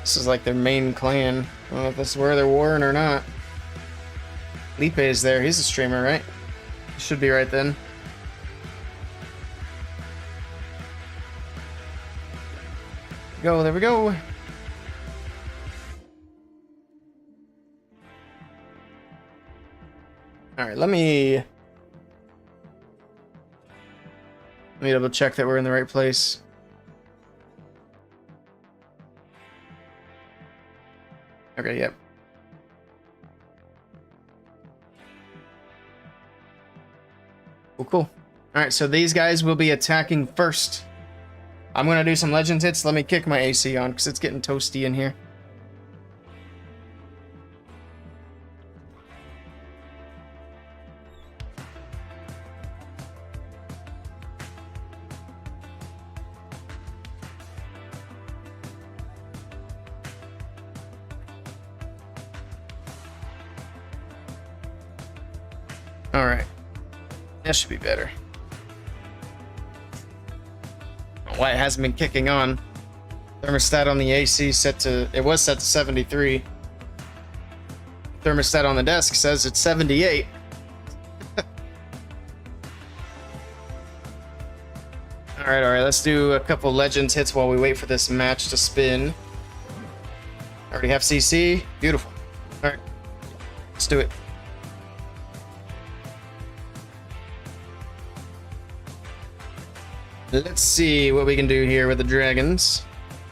This is like their main clan. I don't know if this is where they're warring or not. Lipe is there. He's a streamer, right? He should be right then. There we go. All right, let me double check that we're in the right place. Okay, yep. Cool. All right, so these guys will be attacking first. I'm gonna do some legend hits. Let me kick my AC on because it's getting toasty in here. All right, that should be better. Why it hasn't been kicking on. Thermostat on the AC was set to 73. Thermostat on the desk says it's 78. All right, let's do a couple legends hits while we wait for this match to spin. Already have CC. Beautiful. All right, let's do it. Let's see what we can do here with the dragons.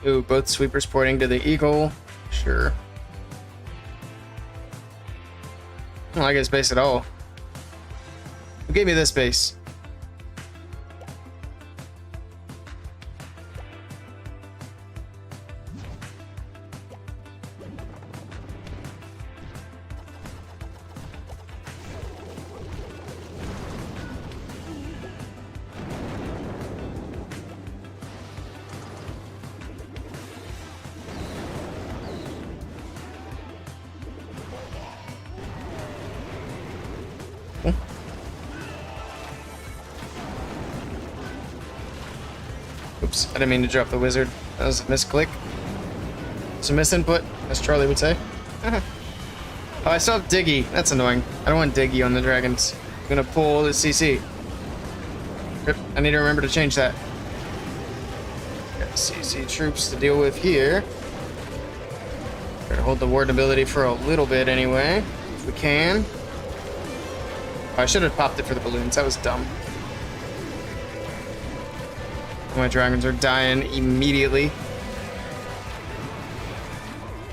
Ooh, both sweepers pointing to the eagle. Sure. I don't like his base at all. Who gave me this base? Oops, I didn't mean to drop the wizard. That was a misclick. It's a misinput, as Charlie would say. Oh, I still have Diggy. That's annoying. I don't want Diggy on the dragons. I'm gonna pull the CC. Yep, I need to remember to change that. Got CC troops to deal with here. Try to hold the warden ability for a little bit anyway, if we can. Oh, I should have popped it for the balloons. That was dumb. My dragons are dying immediately.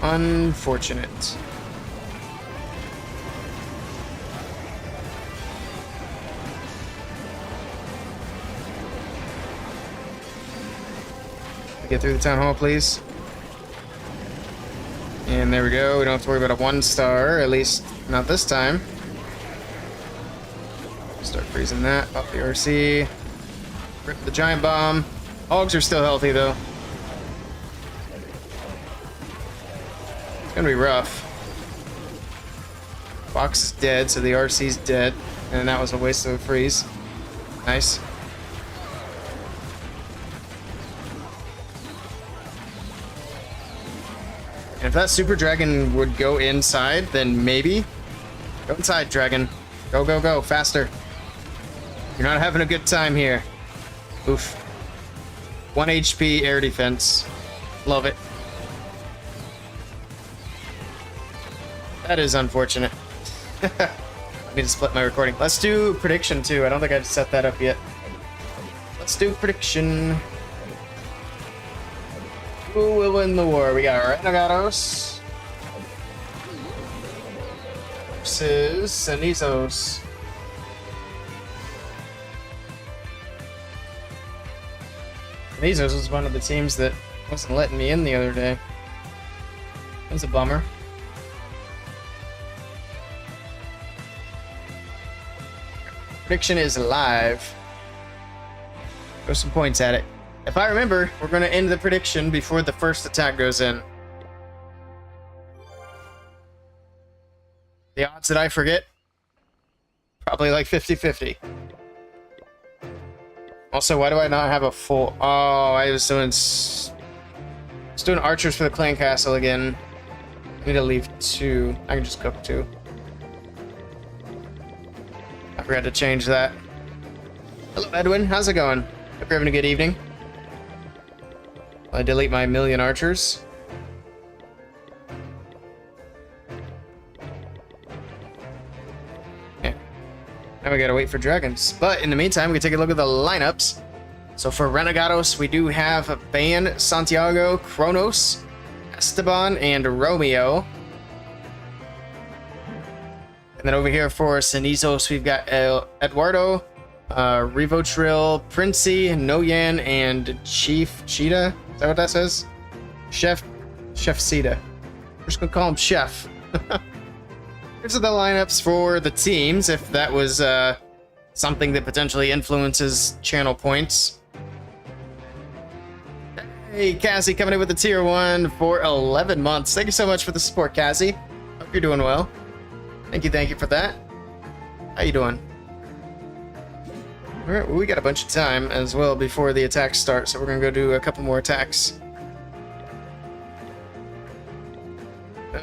Unfortunate. Get through the town hall, please. And there we go. We don't have to worry about a 1-star, at least not this time. Start freezing that. Pop the RC. Rip the giant bomb. Hogs are still healthy though. It's gonna be rough. Fox is dead, so the RC's dead. And that was a waste of a freeze. Nice. And if that super dragon would go inside, then maybe. Go inside, dragon. Go, go, go. Faster. You're not having a good time here. Oof. 1 HP air defense. Love it. That is unfortunate. I need to split my recording. Let's do prediction too. I don't think I've set that up yet. Let's do prediction. Who will win the war? We got Renegados versus Cenizos. Cenizos was one of the teams that wasn't letting me in the other day. That was a bummer. Prediction is live. Throw some points at it. If I remember, we're going to end the prediction before the first attack goes in. The odds that I forget? Probably like 50-50. Also, why do I not have a full... Oh, I was doing archers for the clan castle again. I need to leave 2. I can just cook 2. I forgot to change that. Hello, Edwin. How's it going? Hope you're having a good evening. I delete my 1,000,000 archers. Yeah. Now we gotta wait for dragons. But in the meantime, we can take a look at the lineups. So for Renegados, we do have Ban, Santiago, Kronos, Esteban, and Romeo. And then over here for Cenizos, we've got Eduardo, Rivotril, Princey, Noyan, and Chief Cheetah. Is that what that says? Chef Sita. We're just gonna call him Chef. Here's the lineups for the teams, if that was something that potentially influences channel points. Hey, Cassie, coming in with the tier 1 for 11 months. Thank you so much for the support, Cassie. Hope you're doing well. Thank you for that. How you doing? Alright, well, we got a bunch of time as well before the attacks start, so we're gonna go do a couple more attacks.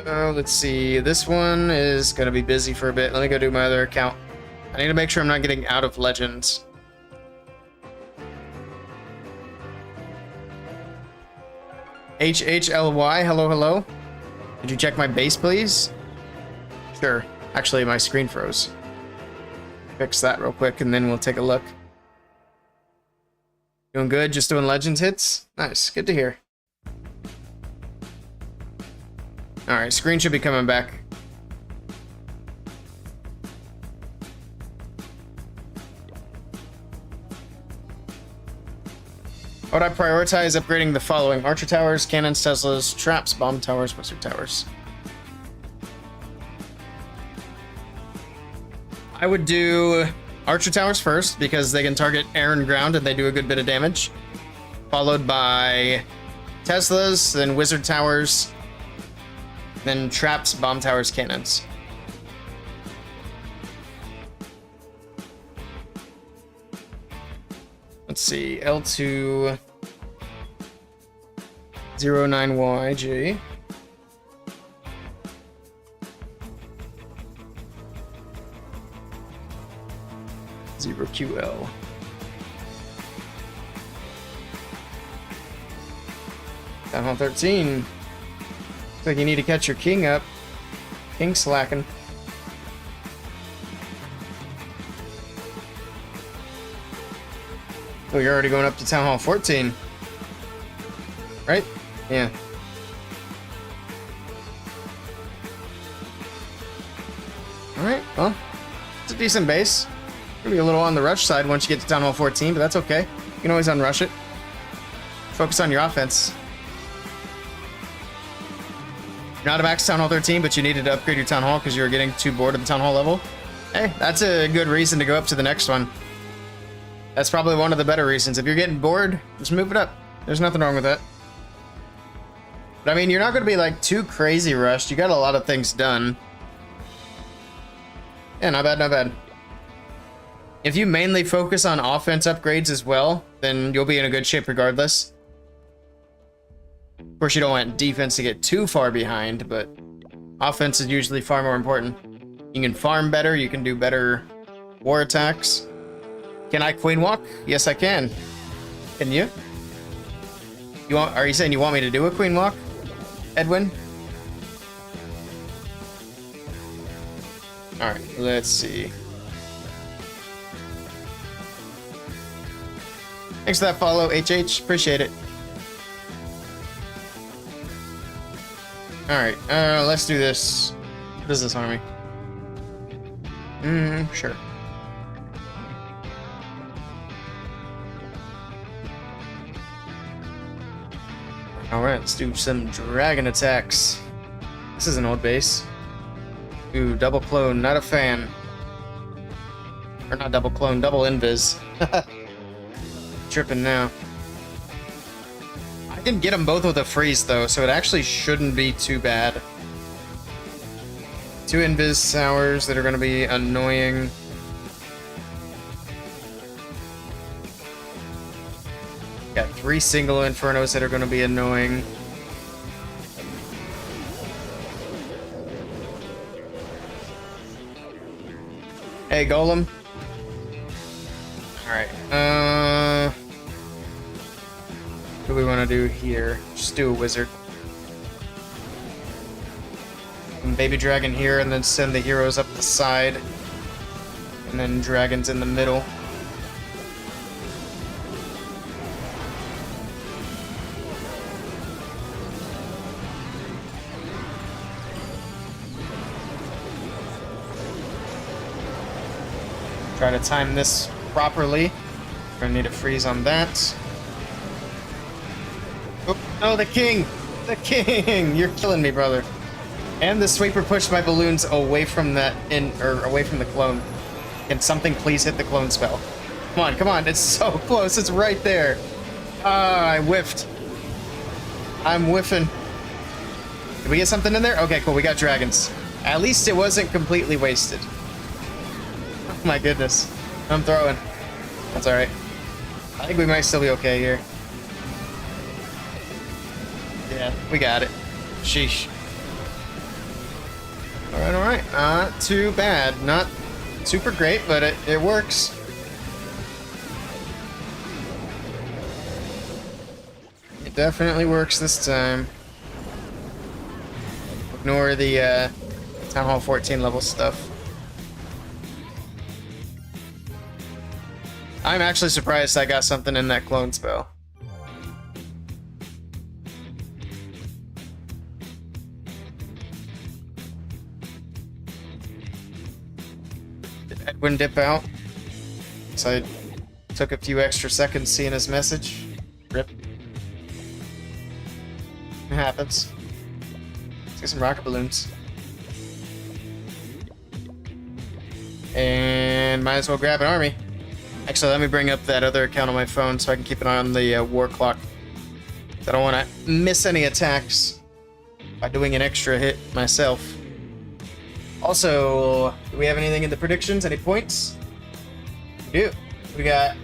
Let's see. This one is gonna be busy for a bit. Let me go do my other account. I need to make sure I'm not getting out of Legends. HHLY, hello, hello. Did you check my base, please? Sure. Actually, my screen froze. Fix that real quick, and then we'll take a look. Doing good? Just doing Legends hits? Nice. Good to hear. Alright, screen should be coming back. Would I prioritize upgrading the following? Archer towers, cannons, Teslas, traps, bomb towers, wizard towers. I would do archer towers first because they can target air and ground and they do a good bit of damage. Followed by Teslas, then wizard towers, then traps, bomb towers, cannons. Let's see, L2. 09YG. Zero QL. Town Hall 13. Looks like you need to catch your king up. King slacking. Oh, you're already going up to Town Hall 14. Right? Yeah. Alright, well, it's a decent base. Gonna be a little on the rush side once you get to Town Hall 14, but that's okay. You can always unrush it. Focus on your offense. You're not a max Town Hall 13, but you needed to upgrade your Town Hall because you were getting too bored of the Town Hall level. Hey, that's a good reason to go up to the next one. That's probably one of the better reasons. If you're getting bored, just move it up. There's nothing wrong with that. But I mean, you're not going to be like too crazy rushed. You got a lot of things done. Yeah, not bad, not bad. If you mainly focus on offense upgrades as well, then you'll be in a good shape regardless. Of course, you don't want defense to get too far behind, but offense is usually far more important. You can farm better, you can do better war attacks. Can I queen walk? Yes, I can. Can you? Are you saying you want me to do a queen walk, Edwin? Alright, let's see. Thanks for that follow, HH. Appreciate it. Alright, let's do this. What is this army? Sure. Alright, let's do some dragon attacks. This is an old base. Ooh, double clone, not a fan. Or not double clone, double invis. Tripping now. I can get them both with a freeze though, so it actually shouldn't be too bad. 2 invis towers that are going to be annoying. Got 3 single infernos that are going to be annoying. Hey, Golem. Alright, what do we want to do here? Just do a wizard. And baby dragon here, and then send the heroes up the side. And then dragons in the middle. Try to time this properly. We're gonna need a freeze on that. Oh, no, the king! The king! You're killing me, brother. And the sweeper pushed my balloons away from that away from the clone. Can something please hit the clone spell? Come on, it's so close, it's right there. Ah, I whiffed. I'm whiffing. Did we get something in there? Okay, cool, we got dragons. At least it wasn't completely wasted. Oh my goodness. I'm throwing. That's alright. I think we might still be okay here. Yeah, we got it. Sheesh. Alright. Not too bad. Not super great, but it works. It definitely works this time. Ignore the Town Hall 14 level stuff. I'm actually surprised I got something in that clone spell. Did Edwin dip out? So I took a few extra seconds seeing his message. Rip. It happens. Let's get some rocket balloons. And might as well grab an army. Actually, let me bring up that other account on my phone so I can keep an eye on the war clock. I don't want to miss any attacks by doing an extra hit myself. Also, do we have anything in the predictions? Any points? We do. We got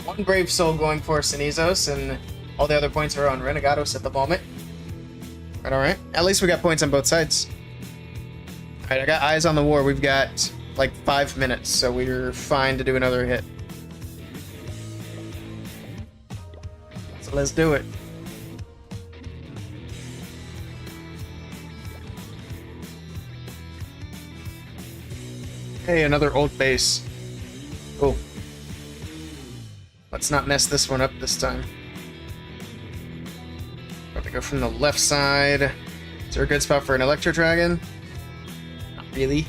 1 Brave Soul going for Sinizos and All the other points are on Renegados at the moment. Alright. At least we got points on both sides. Alright, I got eyes on the war. We've got like 5 minutes, so we're fine to do another hit. So let's do it. Hey, another old base. Cool. Let's not mess this one up this time. Got to go from the left side. Is there a good spot for an Electro Dragon? Not really.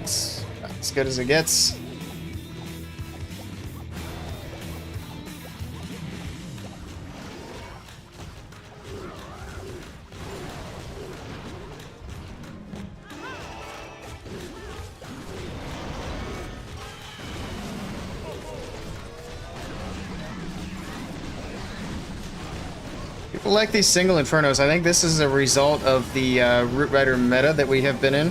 It's as good as it gets. People like these single Infernos. I think this is a result of the Root Rider meta that we have been in.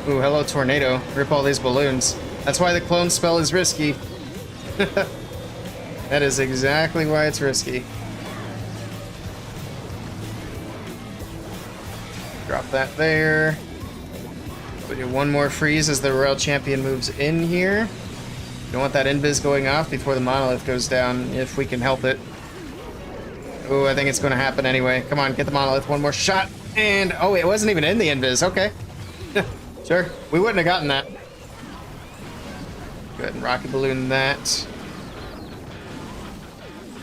Ooh, hello Tornado. Rip all these balloons. That's why the clone spell is risky. That is exactly why it's risky. Drop that there. We do one more freeze as the Royal Champion moves in here. Don't want that invis going off before the monolith goes down, if we can help it. Oh, I think it's going to happen anyway. Come on, get the monolith. One more shot. And, oh, it wasn't even in the invis. Okay. Sure. We wouldn't have gotten that. Go ahead and rocket balloon that.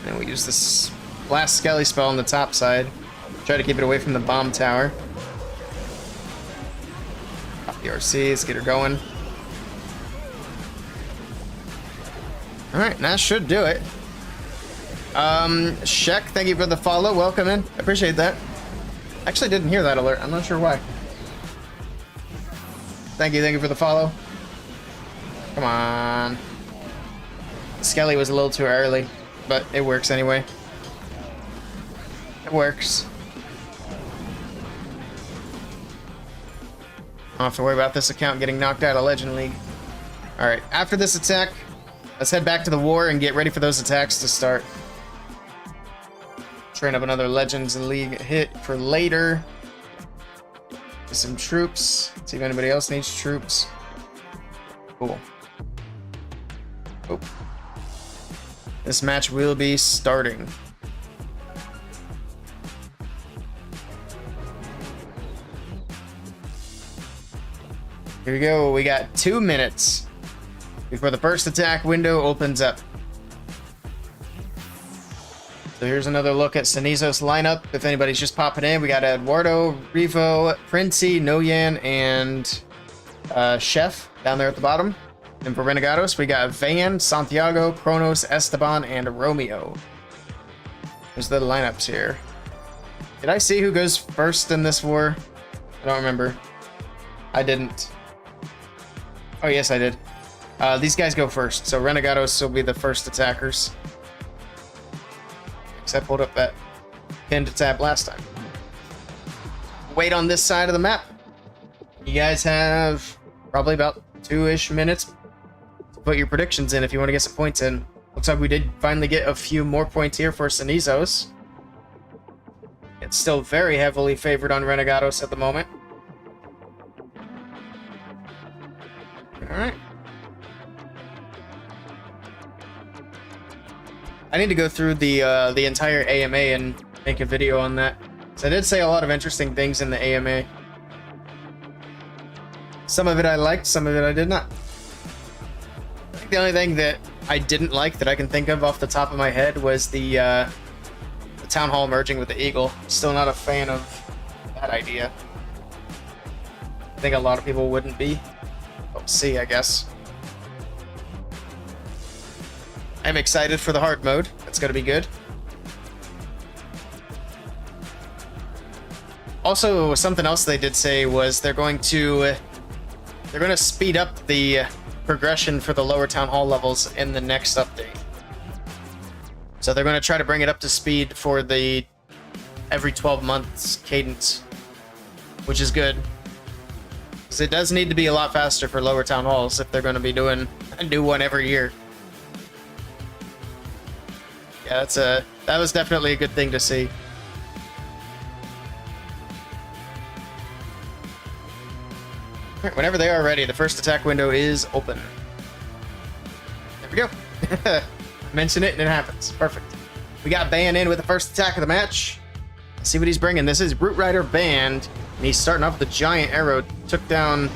And we use this last Skelly spell on the top side. Try to keep it away from the bomb tower. The RC, let's get her going. Alright, that should do it. Shek, thank you for the follow. Welcome in. I appreciate that. Actually didn't hear that alert. I'm not sure why. Thank you for the follow. Come on. Skelly was a little too early, but it works anyway. It works. I don't have to worry about this account getting knocked out of Legend League. Alright, after this attack, let's head back to the war and get ready for those attacks to start. Train up another Legends League hit for later. Get some troops. See if anybody else needs troops. Cool. Oh. This match will be starting. Here we go. We got 2 minutes before the first attack window opens up. So here's another look at Sinizos lineup. If anybody's just popping in, we got Eduardo, Revo, Princey, Noyan, and Chef down there at the bottom. And for Renegados, we got Van, Santiago, Kronos, Esteban, and Romeo. There's the lineups here. Did I see who goes first in this war? I don't remember. I didn't. Oh, yes, I did. These guys go first, so Renegados will be the first attackers. Except pulled up that pinned tab last time. Wait on this side of the map. You guys have probably about 2-ish minutes to put your predictions in if you want to get some points in. Looks like we did finally get a few more points here for Sinizos. It's still very heavily favored on Renegados at the moment. Alright. I need to go through the entire AMA and make a video on that. So I did say a lot of interesting things in the AMA. Some of it I liked, some of it I did not. I think the only thing that I didn't like that I can think of off the top of my head was the Town Hall merging with the Eagle. Still not a fan of that idea. I think a lot of people wouldn't be. We'll see, I guess. I'm excited for the hard mode. It's going to be good. Also, something else they did say was they're going to speed up the progression for the lower town hall levels in the next update. So they're going to try to bring it up to speed for the every 12 months cadence. which is good. Because it does need to be a lot faster for lower town halls if they're going to be doing a new one every year. Yeah, that was definitely a good thing to see. All right, whenever they are ready, the first attack window is open. There we go. Mention it and it happens. Perfect. We got Ban in with the first attack of the match. Let's see what he's bringing. This is Root Rider Band, and he's starting off with the giant arrow. Took down...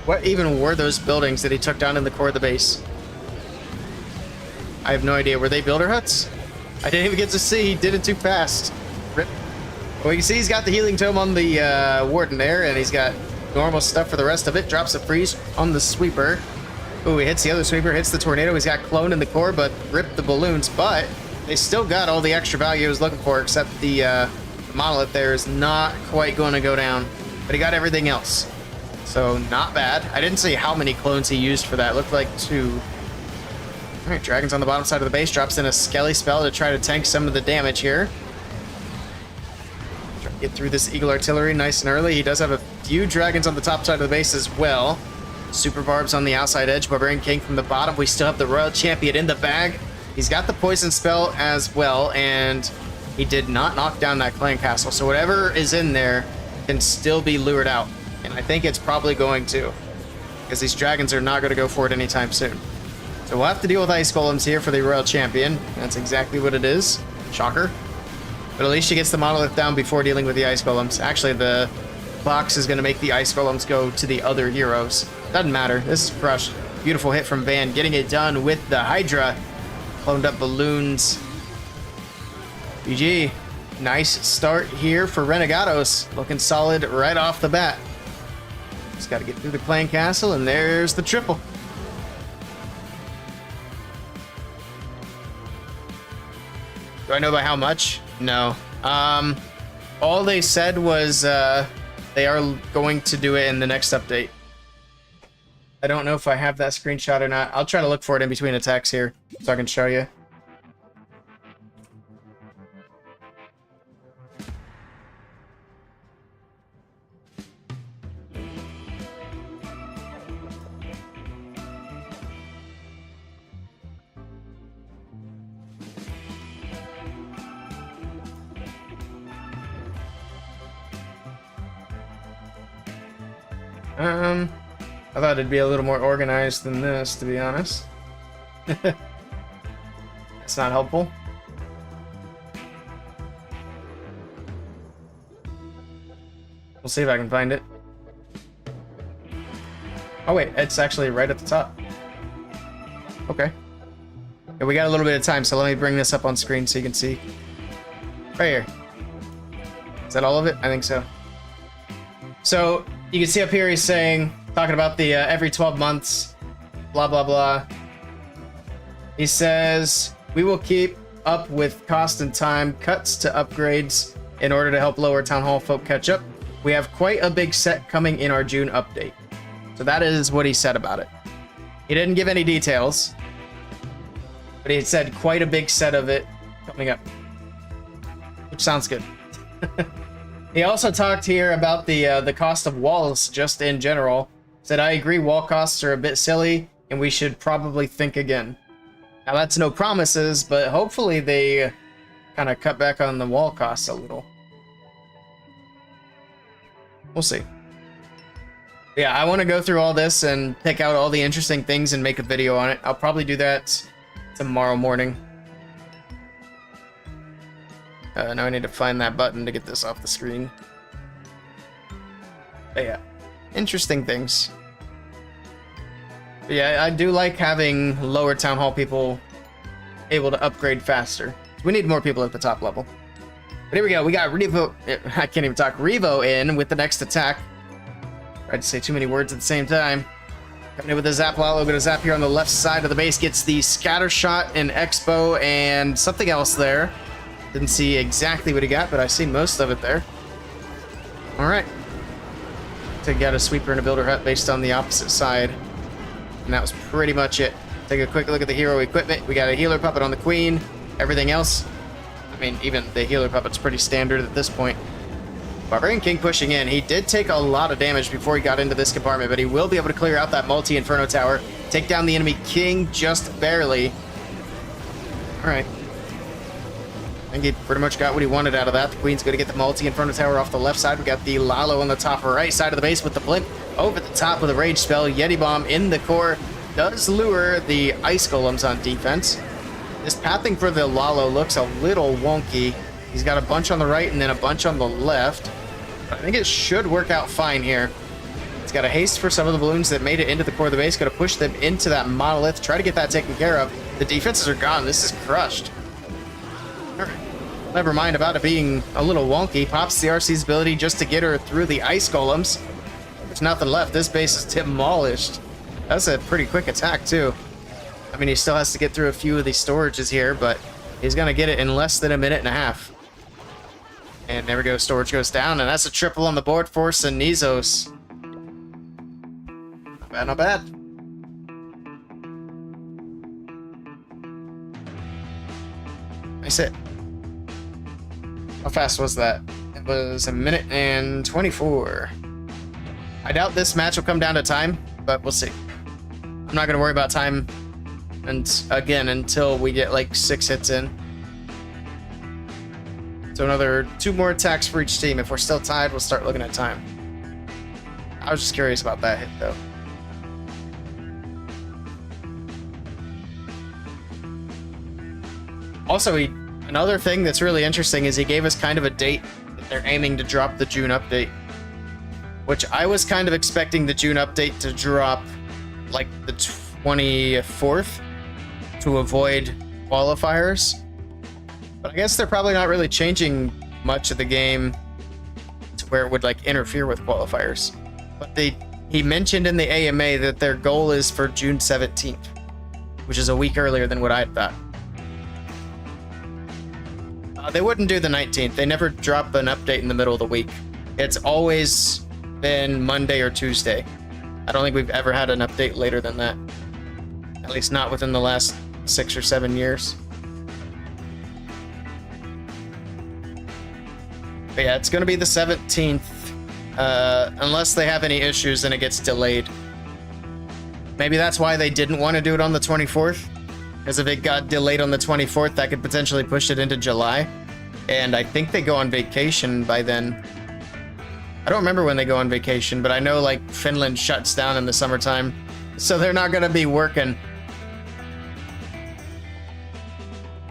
What even were those buildings that he took down in the core of the base? I have no idea. Were they builder huts? I didn't even get to see. He did it too fast. Rip. Well, you can see he's got the healing tome on the warden there, and he's got normal stuff for the rest of it. Drops a freeze on the sweeper. Ooh, he hits the other sweeper, hits the tornado. He's got clone in the core, but ripped the balloons. But they still got all the extra value he was looking for, except the monolith there is not quite going to go down. But he got everything else. So, not bad. I didn't see how many clones he used for that. It looked like 2. Alright, Dragon's on the bottom side of the base. Drops in a Skelly spell to try to tank some of the damage here. Try to get through this Eagle Artillery nice and early. He does have a few Dragons on the top side of the base as well. Super Barbs on the outside edge. Barbarian King from the bottom. We still have the Royal Champion in the bag. He's got the Poison spell as well, and he did not knock down that Clan Castle. So whatever is in there can still be lured out. And I think it's probably going to, because these Dragons are not going to go for it anytime soon. So we'll have to deal with Ice Golems here for the Royal Champion. That's exactly what it is. Shocker. But at least she gets the Monolith down before dealing with the Ice Golems. Actually, the box is going to make the Ice Golems go to the other heroes. Doesn't matter. This is crushed. Beautiful hit from Van, getting it done with the Hydra. Cloned up balloons. GG. Nice start here for Renegados. Looking solid right off the bat. Just got to get through the Clan Castle, and there's the triple. Do I know by how much? No. All they said was they are going to do it in the next update. I don't know if I have that screenshot or not. I'll try to look for it in between attacks here so I can show you. I thought it'd be a little more organized than this, to be honest. That's not helpful. We'll see if I can find it. Oh wait, it's actually right at the top. Okay. Yeah, we got a little bit of time, so let me bring this up on screen so you can see. Right here. Is that all of it? I think so. So, you can see up here he's saying, talking about the every 12 months, blah, blah, blah. He says, we will keep up with cost and time cuts to upgrades in order to help lower Town Hall folk catch up. We have quite a big set coming in our June update. So that is what he said about it. He didn't give any details, but he said quite a big set of it coming up, which sounds good. He also talked here about the cost of walls just in general. Said, I agree, wall costs are a bit silly, and we should probably think again. Now, that's no promises, but hopefully they kind of cut back on the wall costs a little. We'll see. Yeah, I want to go through all this and pick out all the interesting things and make a video on it. I'll probably do that tomorrow morning. Now I need to find that button to get this off the screen. But yeah, interesting things. But yeah, I do like having lower Town Hall people able to upgrade faster. We need more people at the top level. But here we go. We got Revo. I can't even talk. Revo in with the next attack. Tried to say too many words at the same time. Coming in with a zap while we're going to zap here on the left side of the base. Gets the scatter shot and expo and something else there. Didn't see exactly what he got, but I see most of it there. All right. So got a sweeper and a builder hut based on the opposite side. And that was pretty much it. Take a quick look at the hero equipment. We got a healer puppet on the queen. Everything else, I mean, even the healer puppet's pretty standard at this point. Barbarian King pushing in. He did take a lot of damage before he got into this compartment, but he will be able to clear out that multi-Inferno tower, take down the enemy King just barely. All right. I think he pretty much got what he wanted out of that. The Queen's going to get the multi-Inferno tower off the left side. We got the Lalo on the top right side of the base with the Blimp over the top with a Rage spell. Yeti Bomb in the core does lure the Ice Golems on defense. This pathing for the Lalo looks a little wonky. He's got a bunch on the right and then a bunch on the left. I think it should work out fine here. It's got a haste for some of the balloons that made it into the core of the base. Going to push them into that monolith. Try to get that taken care of. The defenses are gone. This is crushed. All right. Never mind about it being a little wonky. Pops the RC's ability just to get her through the Ice Golems. There's nothing left. This base is demolished. That's a pretty quick attack, too. I mean, he still has to get through a few of these storages here, but he's going to get it in less than a minute and a half. And there we go. Storage goes down, and that's a triple on the board for Sinizos. Not bad, not bad. Nice hit. How fast was that? It was 1 minute and 24. I doubt this match will come down to time, but we'll see. I'm not going to worry about time until we get like 6 hits in. So another 2 more attacks for each team. If we're still tied, we'll start looking at time. I was just curious about that hit, though. Also, another thing that's really interesting is he gave us kind of a date that they're aiming to drop the June update. Which I was kind of expecting the June update to drop like the 24th to avoid qualifiers. But I guess they're probably not really changing much of the game to where it would like interfere with qualifiers. But he mentioned in the AMA that their goal is for June 17th, which is a week earlier than what I had thought. They wouldn't do the 19th. They never drop an update in the middle of the week. It's always been Monday or Tuesday. I don't think we've ever had an update later than that. At least not within the last 6 or 7 years. But yeah, it's going to be the 17th, unless they have any issues and it gets delayed. Maybe that's why they didn't want to do it on the 24th, because if it got delayed on the 24th, that could potentially push it into July. And I think they go on vacation by then. I don't remember when they go on vacation, but I know like Finland shuts down in the summertime, so they're not going to be working.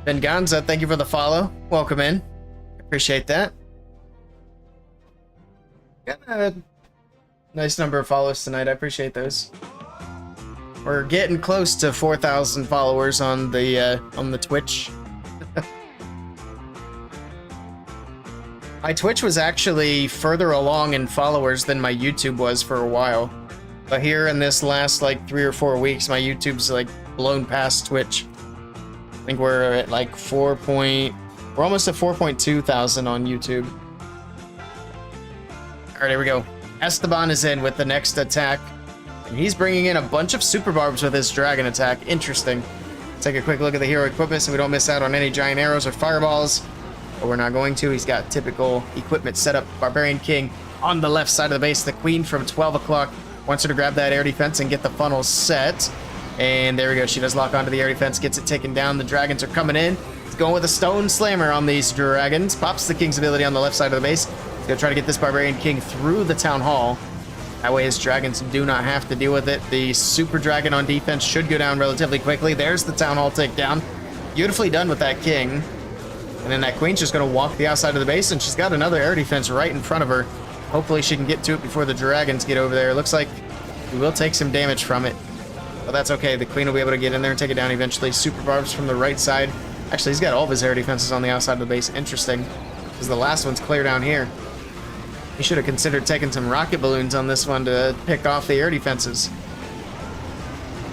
Venganza, thank you for the follow. Welcome in. Appreciate that. Got a nice number of follows tonight. I appreciate those. We're getting close to 4,000 followers on the Twitch. My Twitch was actually further along in followers than my YouTube was for a while. But here in this last like 3 or 4 weeks, my YouTube's like blown past Twitch. I think we're at like we're almost at 4.2 thousand on YouTube. All right, here we go. Esteban is in with the next attack. And he's bringing in a bunch of super barbs with his dragon attack. Interesting. Take a quick look at the hero equipment so we don't miss out on any giant arrows or fireballs. But we're not going to. He's got typical equipment set up. Barbarian King on the left side of the base. The Queen from 12 o'clock wants her to grab that air defense and get the funnel set. And there we go. She does lock onto the air defense, gets it taken down. The dragons are coming in. He's going with a stone slammer on these dragons. Pops the King's ability on the left side of the base. He's going to try to get this Barbarian King through the town hall. That way his dragons do not have to deal with it. The super dragon on defense should go down relatively quickly. There's the town hall takedown. Beautifully done with that King. And then that Queen's just going to walk the outside of the base, and she's got another air defense right in front of her. Hopefully she can get to it before the dragons get over there. It looks like we will take some damage from it. But that's okay. The Queen will be able to get in there and take it down eventually. Super barbs from the right side. Actually, he's got all of his air defenses on the outside of the base. Interesting. Because the last one's clear down here. He should have considered taking some rocket balloons on this one to pick off the air defenses.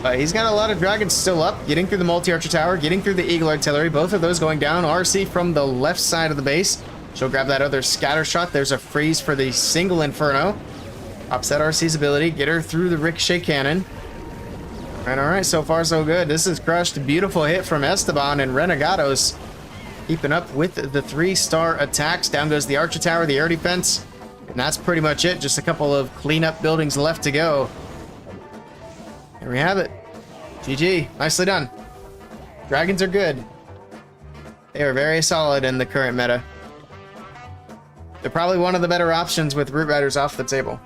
But he's got a lot of dragons still up, getting through the multi-archer tower, getting through the eagle artillery. Both of those going down. RC from the left side of the base. She'll grab that other scatter shot. There's a freeze for the single inferno. Upset RC's ability. Get her through the ricochet cannon. All right. So far, so good. This is crushed. Beautiful hit from Esteban and Renegados. Keeping up with the 3-star attacks. Down goes the archer tower, the air defense. And that's pretty much it. Just a couple of cleanup buildings left to go. There we have it. GG. Nicely done. Dragons are good. They are very solid in the current meta. They're probably one of the better options with Root Riders off the table.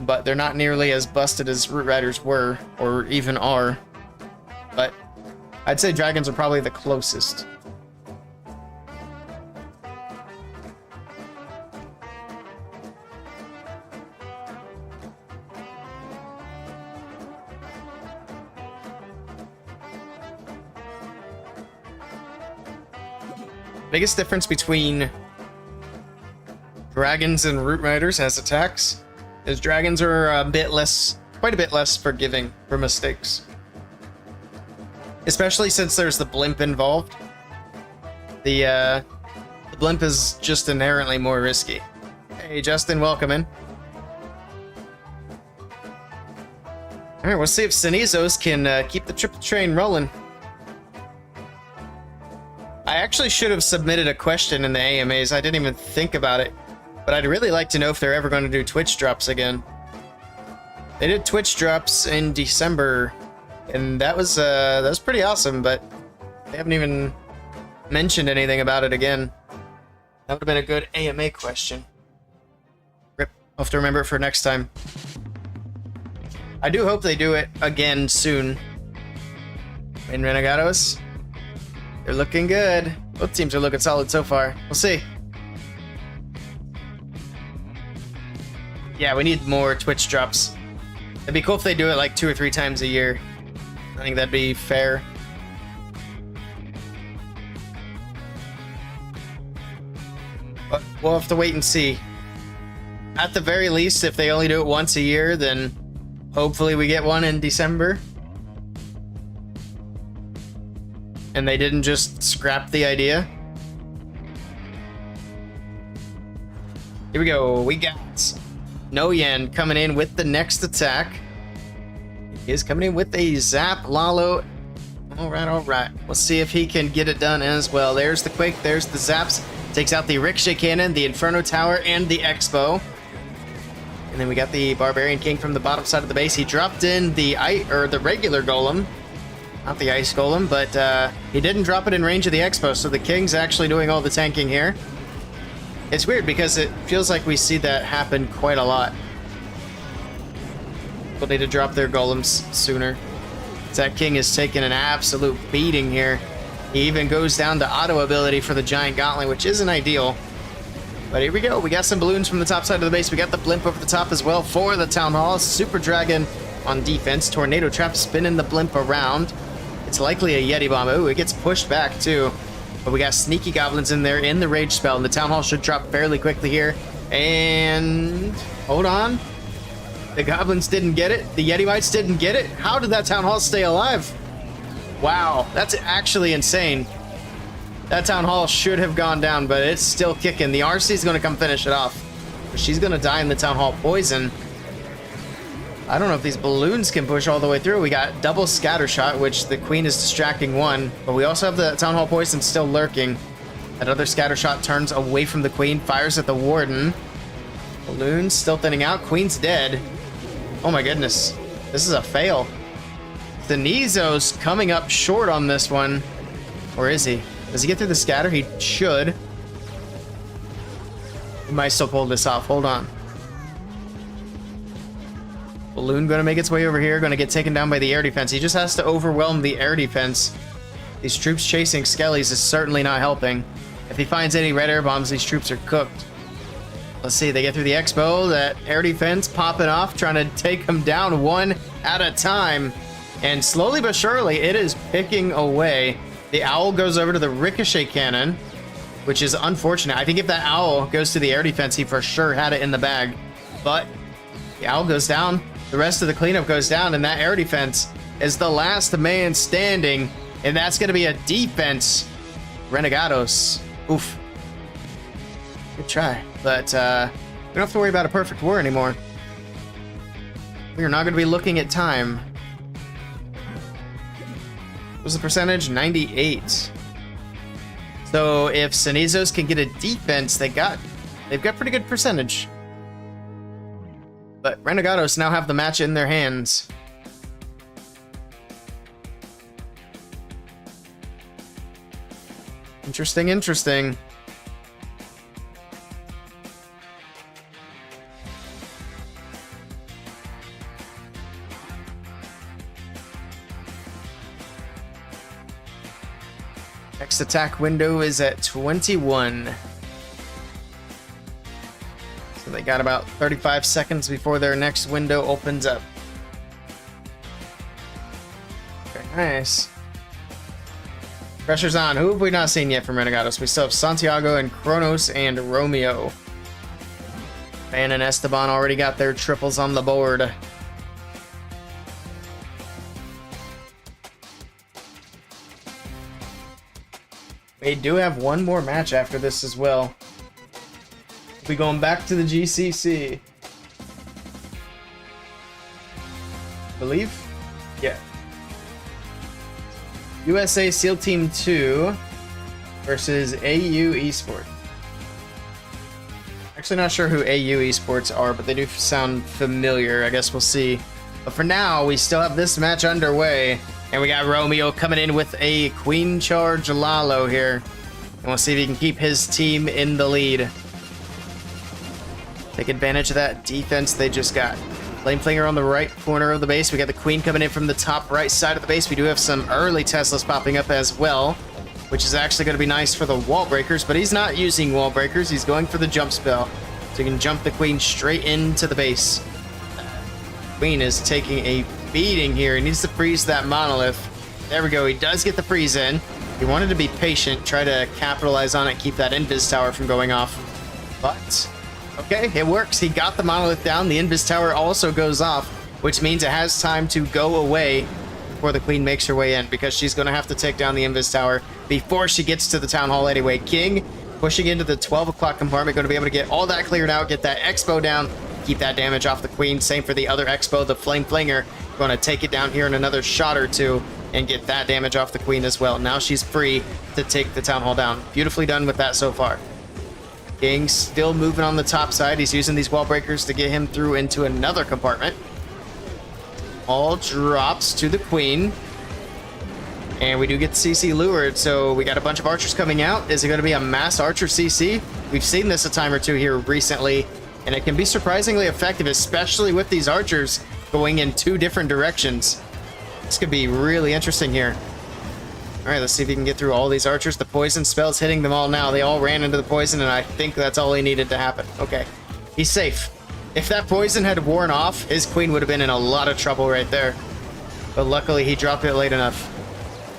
But they're not nearly as busted as Root Riders were, or even are. But I'd say Dragons are probably the closest. Biggest difference between Dragons and Root Riders as attacks is Dragons are a bit less, quite a bit less forgiving for mistakes. Especially since there's the blimp involved. The blimp is just inherently more risky. Hey Justin, welcome in. Alright, we'll see if Sinizos can keep the triple train rolling. I actually should have submitted a question in the AMAs. I didn't even think about it. But I'd really like to know if they're ever going to do Twitch drops again. They did Twitch drops in December, and that was pretty awesome, but they haven't even mentioned anything about it again. That would have been a good AMA question. Rip. I'll have to remember it for next time. I do hope they do it again soon. In Renegados. They're looking good. Both teams are looking solid so far. We'll see. Yeah, we need more Twitch drops. It'd be cool if they do it like 2 or 3 times a year. I think that'd be fair. But we'll have to wait and see. At the very least, if they only do it once a year, then hopefully we get one in December. And they didn't just scrap the idea. Here we go. We got Noyen coming in with the next attack. He is coming in with a Zap Lalo. Alright. We'll see if he can get it done as well. There's the Quake, there's the Zaps. Takes out the Ricochet Cannon, the Inferno Tower, and the Expo. And then we got the Barbarian King from the bottom side of the base. He dropped in the regular Golem. Not the Ice Golem, but he didn't drop it in range of the Expo, so the King's actually doing all the tanking here. It's weird because it feels like we see that happen quite a lot. People need to drop their Golems sooner. That King is taking an absolute beating here. He even goes down to auto ability for the Giant Gauntlet, which isn't ideal. But here we go. We got some balloons from the top side of the base. We got the blimp over the top as well for the Town Hall. Super Dragon on defense. Tornado Trap spinning the blimp around. It's likely a Yeti Bomb. Ooh, it gets pushed back too. But we got Sneaky Goblins in there in the Rage Spell, and the Town Hall should drop fairly quickly here. And hold on. The Goblins didn't get it. The Yeti Mites didn't get it. How did that Town Hall stay alive? Wow, that's actually insane. That Town Hall should have gone down, but it's still kicking. The RC is going to come finish it off. She's going to die in the Town Hall poison. I don't know if these balloons can push all the way through. We got double scatter shot, which the Queen is distracting one, but we also have the Town Hall poison still lurking. That other scatter shot turns away from the Queen, fires at the Warden. Balloons still thinning out. Queen's dead. Oh my goodness. This is a fail. Sinizos coming up short on this one. Or is he? Does he get through the scatter? He should. He might still pull this off. Hold on. Balloon going to make its way over here. Going to get taken down by the air defense. He just has to overwhelm the air defense. These troops chasing Skellies is certainly not helping. If he finds any red air bombs, these troops are cooked. Let's see. They get through the Expo. That air defense popping off. Trying to take them down one at a time. And slowly but surely, it is picking away. The Owl goes over to the Ricochet Cannon, which is unfortunate. I think if that Owl goes to the air defense, he for sure had it in the bag. But the Owl goes down. The rest of the cleanup goes down, and that air defense is the last man standing, and that's going to be a defense. Renegados. Oof. Good try. But we don't have to worry about a perfect war anymore. We are not going to be looking at time. What was the percentage? 98. So if Sinizos can get a defense, they they've got pretty good percentage. But Renegados now have the match in their hands. Interesting, interesting. Next attack window is at 21. So they got about 35 seconds before their next window opens up. Very nice. Pressure's on. Who have we not seen yet from Renegados? We still have Santiago and Kronos and Romeo. Fan and Esteban already got their triples on the board. We do have one more match after this as well. We'll be going back to the GCC. I believe? Yeah. USA SEAL Team 2 versus AU Esports. Actually not sure who AU Esports are, but they do sound familiar. I guess we'll see. But for now, we still have this match underway. And we got Romeo coming in with a Queen Charge Lalo here. And we'll see if he can keep his team in the lead. Take advantage of that defense they just got. Flame Flinger on the right corner of the base. We got the Queen coming in from the top right side of the base. We do have some early Teslas popping up as well, which is actually going to be nice for the wall breakers, but he's not using wall breakers. He's going for the jump spell. So you can jump the Queen straight into the base. Queen is taking a beating here. He needs to freeze that monolith. There we go. He does get the freeze in. He wanted to be patient, try to capitalize on it, keep that invis tower from going off. But, okay, it works. He got the monolith down. The invis tower also goes off, which means it has time to go away before the Queen makes her way in, because she's going to have to take down the invis tower before she gets to the town hall anyway. King pushing into the 12 o'clock compartment, going to be able to get all that cleared out, get that expo down, keep that damage off the Queen. Same for the other expo, the Flame Flinger. Going to take it down here in another shot or two and get that damage off the Queen as well. Now she's free to take the town hall down. Beautifully done with that so far. King still moving on the top side. He's using these wall breakers to get him through into another compartment. All drops to the Queen. And we do get the CC lured, so we got a bunch of archers coming out. Is it going to be a mass archer CC? We've seen this a time or two here recently, and it can be surprisingly effective, especially with these archers going in two different directions. This could be really interesting here. All right, let's see if he can get through all these archers. The poison spell's hitting them all now. They all ran into the poison, and I think that's all he needed to happen. Okay, he's safe. If that poison had worn off, his Queen would have been in a lot of trouble right there. But luckily, he dropped it late enough.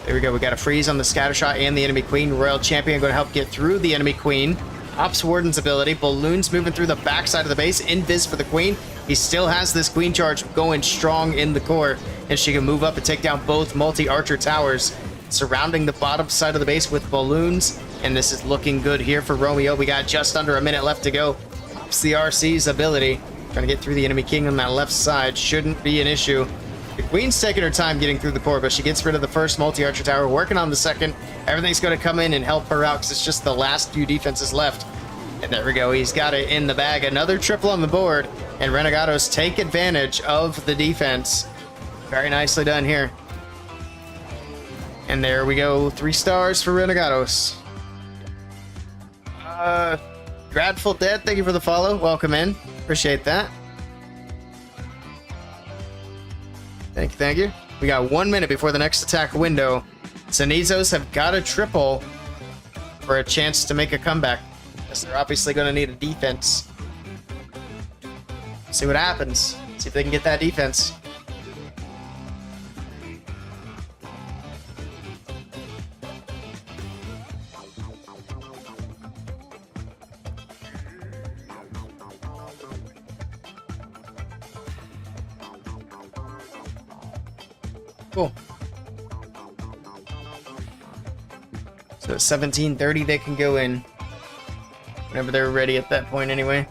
There we go. We got a freeze on the Scattershot and the enemy Queen. Royal Champion going to help get through the enemy Queen. Ops Warden's ability. Balloons moving through the backside of the base. Invis for the Queen. He still has this Queen Charge going strong in the core, and she can move up and take down both multi-archer towers, surrounding the bottom side of the base with balloons. And this is looking good here for Romeo. We got just under a minute left to go. Ops the RC's ability. Trying to get through the enemy King on that left side. Shouldn't be an issue. The Queen's taking her time getting through the core, but she gets rid of the first multi-archer tower, working on the second. Everything's going to come in and help her out because it's just the last few defenses left. And there we go. He's got it in the bag. Another triple on the board. And Renegados take advantage of the defense. Very nicely done here. And there we go. 3 stars for Renegados. Gradful Dead, thank you for the follow. Welcome in. Appreciate that. Thank you, thank you. We got 1 minute before the next attack window. Cenizos have got a triple for a chance to make a comeback. Guess they're obviously going to need a defense. See what happens. See if they can get that defense. Cool. So at 17:30 they can go in. Whenever they're ready at that point anyway.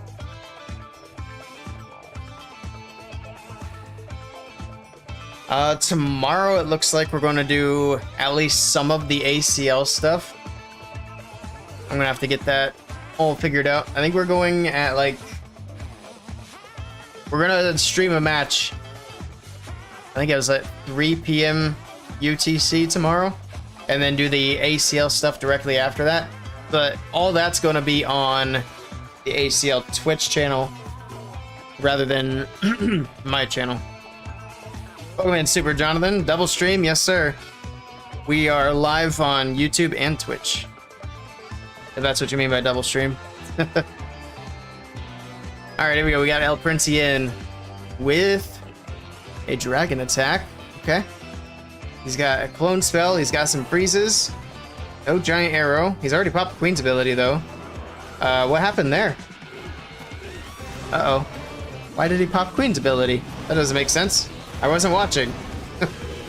Tomorrow it looks like we're going to do at least some of the ACL stuff. I'm going to have to get that all figured out. I think we're going at like... We're gonna stream a match. I think it was at 3 p.m. UTC tomorrow. And then do the ACL stuff directly after that. But all that's gonna be on the ACL Twitch channel rather than my channel. Welcome in, Super Jonathan. Double stream, yes sir. We are live on YouTube and Twitch. If that's what you mean by double stream. Alright, here we go. We got El Princey in with a dragon attack. Okay. He's got a clone spell. He's got some freezes. No giant arrow. He's already popped the Queen's ability, though. What happened there? Uh-oh. Why did he pop Queen's ability? That doesn't make sense. I wasn't watching.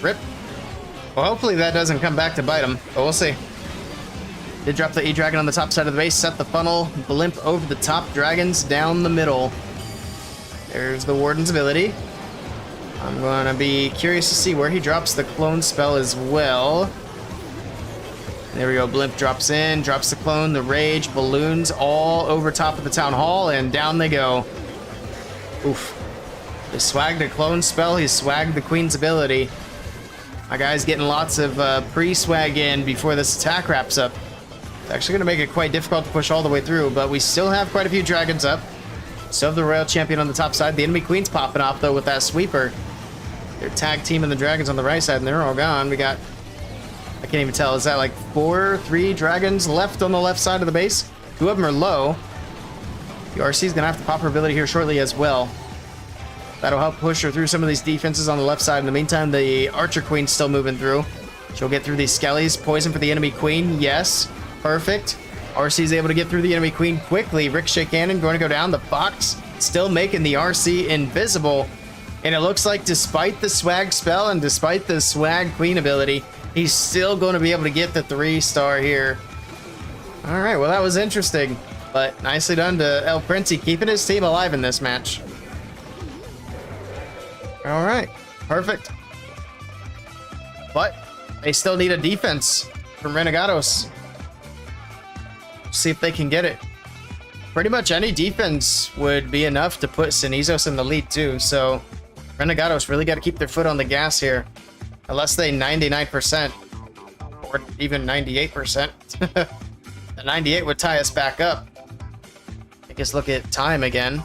Rip. Well, hopefully that doesn't come back to bite him, but we'll see. Did drop the E-Dragon on the top side of the base, set the funnel, blimp over the top, dragons down the middle. There's the Warden's ability. I'm going to be curious to see where he drops the clone spell as well. There we go, blimp drops in, drops the clone, the rage, balloons all over top of the town hall, and down they go. Oof. He swagged a clone spell, he swagged the Queen's ability. My guy's getting lots of pre-swag in before this attack wraps up. It's actually going to make it quite difficult to push all the way through, but we still have quite a few dragons up. Still have the Royal Champion on the top side. The enemy Queen's popping off, though, with that sweeper. They're tag teaming the dragons on the right side, and they're all gone. We got... I can't even tell. Is that like 3 dragons left on the left side of the base? 2 of them are low. The RC is going to have to pop her ability here shortly as well. That'll help push her through some of these defenses on the left side. In the meantime, the Archer Queen's still moving through. She'll get through these skellies. Poison for the enemy Queen. Yes. Perfect. RC's able to get through the enemy Queen quickly. Ricochet Cannon going to go down. The Fox still making the RC invisible. And it looks like despite the swag spell and despite the swag Queen ability, he's still going to be able to get the 3-star here. All right, well, that was interesting. But nicely done to El Princey, keeping his team alive in this match. All right, perfect. But they still need a defense from Renegados. See if they can get it. Pretty much any defense would be enough to put Sinizos in the lead too, so Renegados really got to keep their foot on the gas here. Unless they 99%, or even 98%. The 98 would tie us back up. I guess look at time again.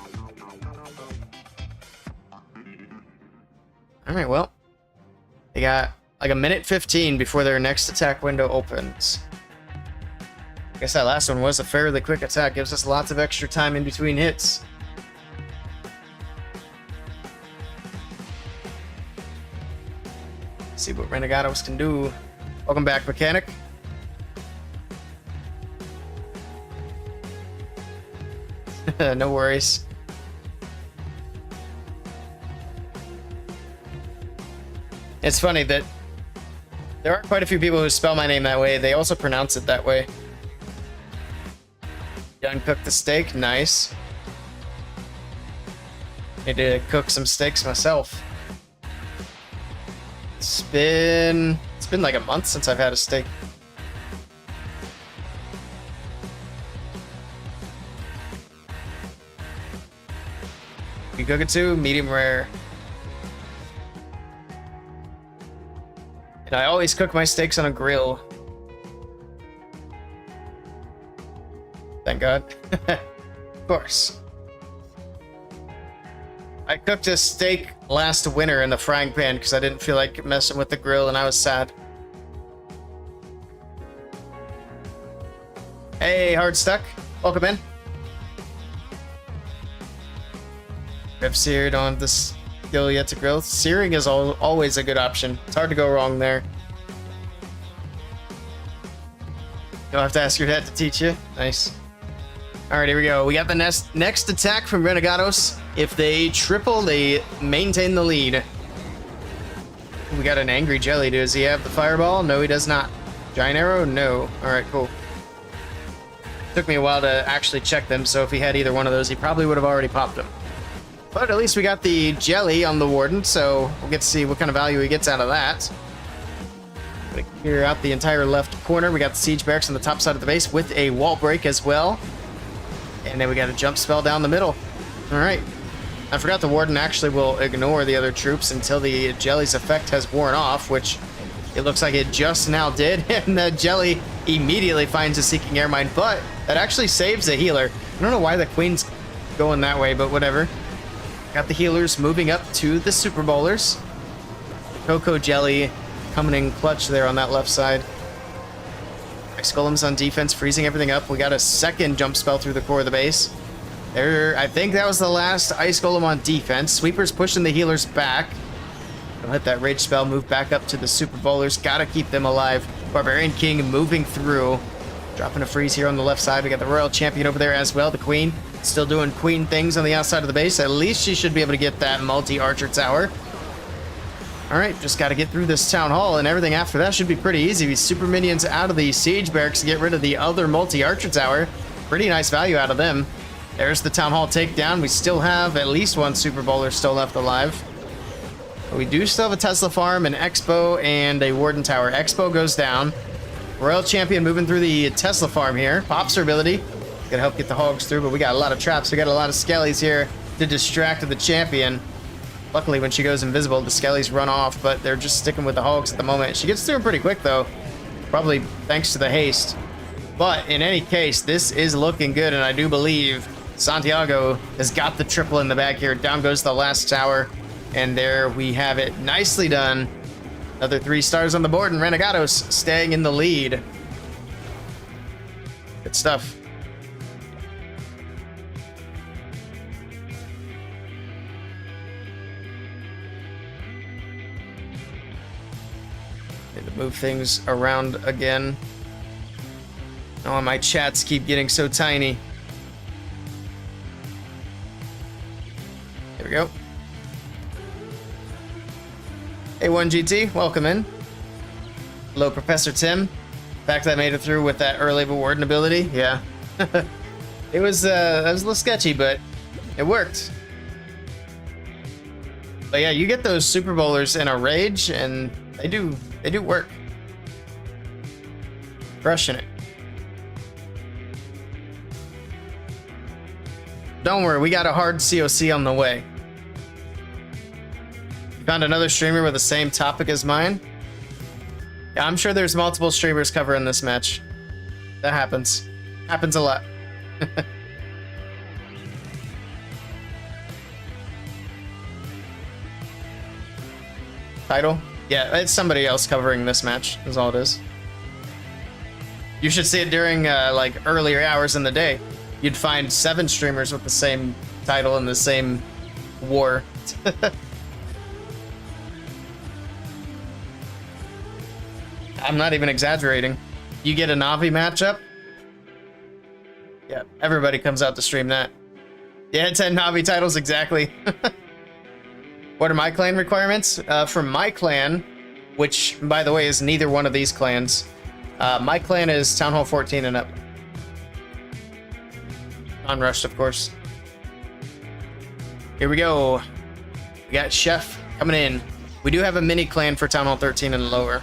Alright, well, they got like 1:15 before their next attack window opens. I guess that last one was a fairly quick attack. Gives us lots of extra time in between hits. See what Renegados can do. Welcome back, Mechanic. No worries. It's funny that there are quite a few people who spell my name that way. They also pronounce it that way. Done cooked the steak. Nice. Need to cook some steaks myself. It's been like a month since I've had a steak. You cook it too? Medium rare. And I always cook my steaks on a grill. Thank God. Of course. I cooked a steak last winter in the frying pan because I didn't feel like messing with the grill and I was sad. Hey, Hard Stuck. Welcome in. Rib seared on this skill yet to grill. Searing is always a good option. It's hard to go wrong there. You'll have to ask your dad to teach you. Nice. Alright, here we go. We got the next attack from Renegados. If they triple, they maintain the lead. We got an Angry Jelly. Does he have the Fireball? No, he does not. Giant Arrow? No. Alright, cool. Took me a while to actually check them, so if he had either one of those, he probably would have already popped them. But at least we got the Jelly on the Warden, so we'll get to see what kind of value he gets out of that. Gonna clear out the entire left corner. We got the Siege Barracks on the top side of the base with a wall break as well. And then we got a jump spell down the middle. All right. I forgot the Warden actually will ignore the other troops until the Jelly's effect has worn off, which it looks like it just now did. And the Jelly immediately finds a Seeking Air Mine, but that actually saves a healer. I don't know why the Queen's going that way, but whatever. Got the healers moving up to the Super Bowlers. Coco Jelly coming in clutch there on that left side. Ice Golem's on defense, freezing everything up. We got a second jump spell through the core of the base. There, I think that was the last Ice Golem on defense. Sweeper's pushing the healers back. They'll hit that rage spell, move back up to the Super Bowlers. Gotta keep them alive. Barbarian King moving through. Dropping a freeze here on the left side. We got the Royal Champion over there as well. The Queen still doing Queen things on the outside of the base. At least she should be able to get that multi-archer tower. Alright, just gotta get through this Town Hall, and everything after that should be pretty easy. Super minions out of the Siege Barracks to get rid of the other multi-archer tower. Pretty nice value out of them. There's the Town Hall takedown. We still have at least one Super Bowler still left alive. We do still have a Tesla farm, an Expo, and a Warden tower. Expo goes down. Royal Champion moving through the Tesla farm here. Pops her ability. Gonna help get the hogs through, but we got a lot of traps. We got a lot of skellies here to distract the champion. Luckily, when she goes invisible, the skellies run off, but they're just sticking with the hogs at the moment. She gets through them pretty quick, though. Probably thanks to the haste. But in any case, this is looking good, and I do believe Santiago has got the triple in the bag here. Down goes the last tower, and there we have it. Nicely done. Another 3 stars on the board, and Renegados staying in the lead. Good stuff. Need to move things around again. Oh, my chats keep getting so tiny. There we go. A1GT, welcome in. Hello, Professor Tim. The fact that I made it through with that early of a Warden ability, yeah. It was a little sketchy, but it worked. But yeah, you get those Super Bowlers in a rage, and they do work. Crushing it. Don't worry, we got a hard COC on the way. Found another streamer with the same topic as mine. Yeah, I'm sure there's multiple streamers covering this match. That happens. Happens a lot. Title? Yeah, it's somebody else covering this match, is all it is. You should see it during like earlier hours in the day. You'd find 7 streamers with the same title and the same war. I'm not even exaggerating. You get a Na'Vi matchup? Yeah, everybody comes out to stream that. Yeah, 10 Na'Vi titles, exactly. What are my clan requirements? For my clan, which, by the way, is neither one of these clans, my clan is Town Hall 14 and up. Non-rushed, of course. Here we go. We got Chef coming in. We do have a mini clan for Town Hall 13 and lower.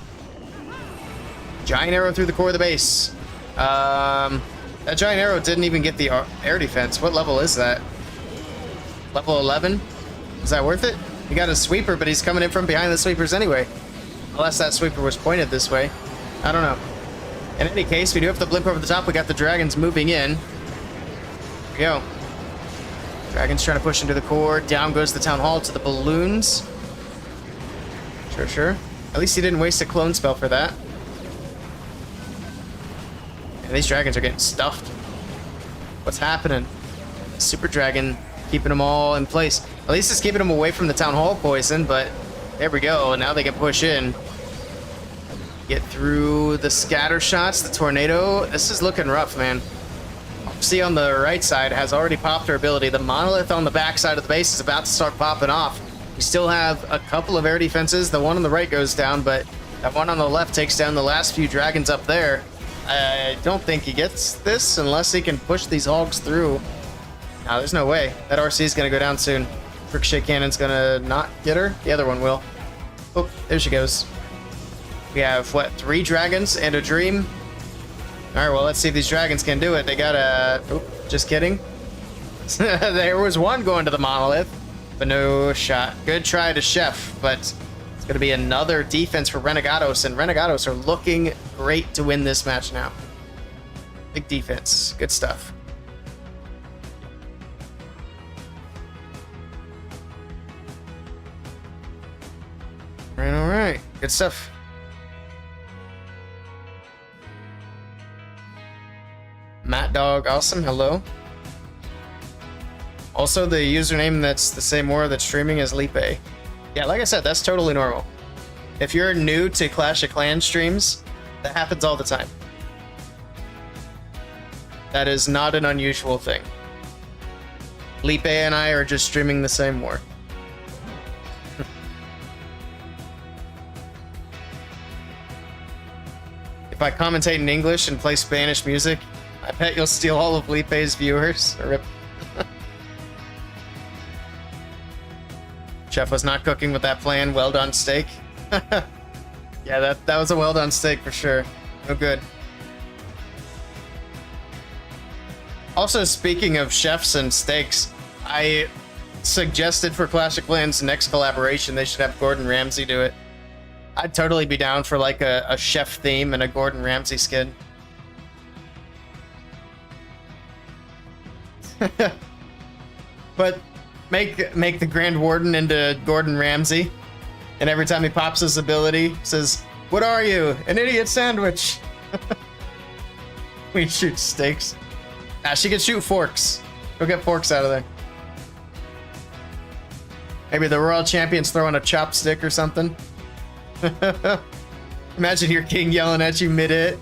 Giant arrow through the core of the base. That giant arrow didn't even get the air defense. What level is that? Level 11? Is that worth it? He got a sweeper, but he's coming in from behind the sweepers anyway. Unless that sweeper was pointed this way. I don't know. In any case, we do have to blimp over the top. We got the dragons moving in. Here we go. Dragons trying to push into the core. Down goes the Town Hall to the balloons. Sure. At least he didn't waste a clone spell for that. And these dragons are getting stuffed. What's happening? Super Dragon keeping them all in place. At least it's keeping them away from the Town Hall poison, but there we go. Now they can push in. Get through the scatter shots, the tornado. This is looking rough, man. See on the right side has already popped her ability. The monolith on the back side of the base is about to start popping off. We still have a couple of air defenses. The one on the right goes down, but that one on the left takes down the last few dragons up there. I don't think he gets this unless he can push these hogs through. No, there's no way. That RC is going to go down soon. Ricochet Cannon's going to not get her. The other one will. Oh, there she goes. We have, what, 3 dragons and a dream? Alright, well, let's see if these dragons can do it. They got a... Oop, just kidding. There was one going to the monolith, but no shot. Good try to Chef, but it's going to be another defense for Renegados, and Renegados are looking great to win this match now. Big defense. Good stuff. All right. Good stuff. Matt Dog, awesome. Hello. Also, the username that's the same war that's streaming is Lipe. Yeah, like I said, that's totally normal. If you're new to Clash of Clans streams, that happens all the time. That is not an unusual thing. Lipe and I are just streaming the same war. If I commentate in English and play Spanish music, I bet you'll steal all of Lipe's viewers. Chef was not cooking with that plan. Well done steak. Yeah, that was a well done steak for sure. No good. Also, speaking of chefs and steaks, I suggested for Clash of Clans' next collaboration they should have Gordon Ramsay do it. I'd totally be down for like a chef theme and a Gordon Ramsay skin. But make the Grand Warden into Gordon Ramsay, and every time he pops his ability, says, "What are you? An idiot sandwich?" We shoot steaks. Ah, she can shoot forks. Go get forks out of there. Maybe the Royal Champion's throwing a chopstick or something. Imagine your king yelling at you mid-hit.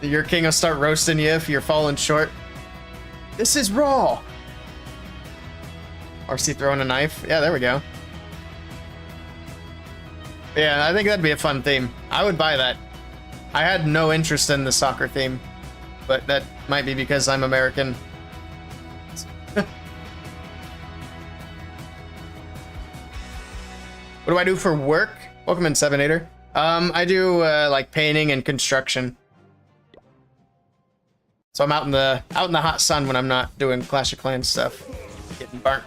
Your king will start roasting you if you're falling short. This is raw. RC throwing a knife. Yeah, there we go. Yeah, I think that'd be a fun theme. I would buy that. I had no interest in the soccer theme, but that might be because I'm American. What do I do for work? Welcome in, 7-8er. I do like painting and construction. So I'm out in the hot sun when I'm not doing Clash of Clans stuff. Getting burnt.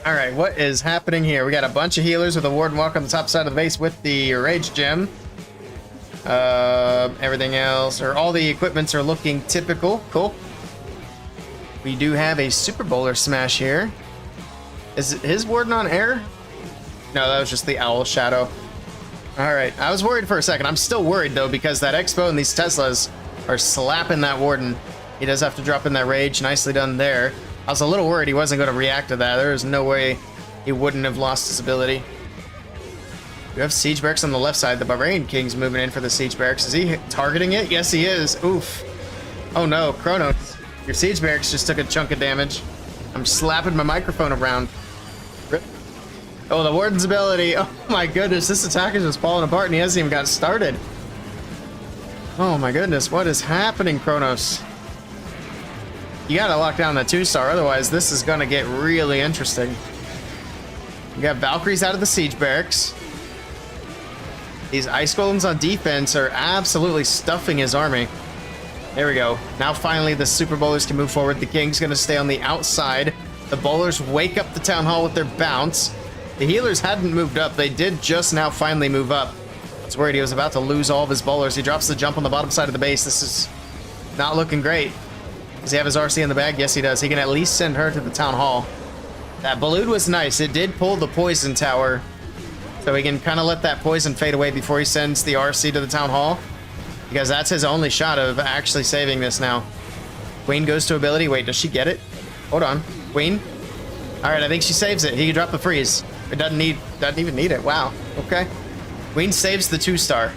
All right, what is happening here? We got a bunch of healers with a Warden Walk on the top side of the base with the Rage Gem. Everything else, or all the equipments are looking typical. Cool. We do have a Super Bowler smash here. Is his Warden on air? No, that was just the Owl Shadow. All right, I was worried for a second. I'm still worried though, because that Expo and these Teslas are slapping that Warden. He does have to drop in that Rage. Nicely done there. I was a little worried he wasn't going to react to that. There was no way he wouldn't have lost his ability. We have Siege Barracks on the left side. The Barbarian King's moving in for the Siege Barracks. Is he targeting it? Yes, he is. Oof. Oh no, Chronos. Your Siege Barracks just took a chunk of damage. I'm slapping my microphone around. Rip. Oh, the Warden's ability. Oh my goodness, this attack is just falling apart and he hasn't even got started. Oh my goodness, what is happening, Chronos? You gotta lock down the 2-star, otherwise this is gonna get really interesting. We got Valkyries out of the Siege Barracks. These Ice Golems on defense are absolutely stuffing his army. There we go. Now finally the Super Bowlers can move forward. The King's gonna stay on the outside. The Bowlers wake up the Town Hall with their bounce. The healers hadn't moved up. They did just now finally move up. I was worried he was about to lose all of his bowlers. He drops the jump on the bottom side of the base. This is not looking great. Does he have his RC in the bag? Yes, he does. He can at least send her to the Town Hall. That balloon was nice. It did pull the poison tower, so he can kind of let that poison fade away before he sends the RC to the Town Hall, because that's his only shot of actually saving this now. Queen goes to ability. Wait, does she get it? Hold on. Queen. All right, I think she saves it. He can drop the freeze. It doesn't even need it. Wow. Okay. Queen saves the 2-star,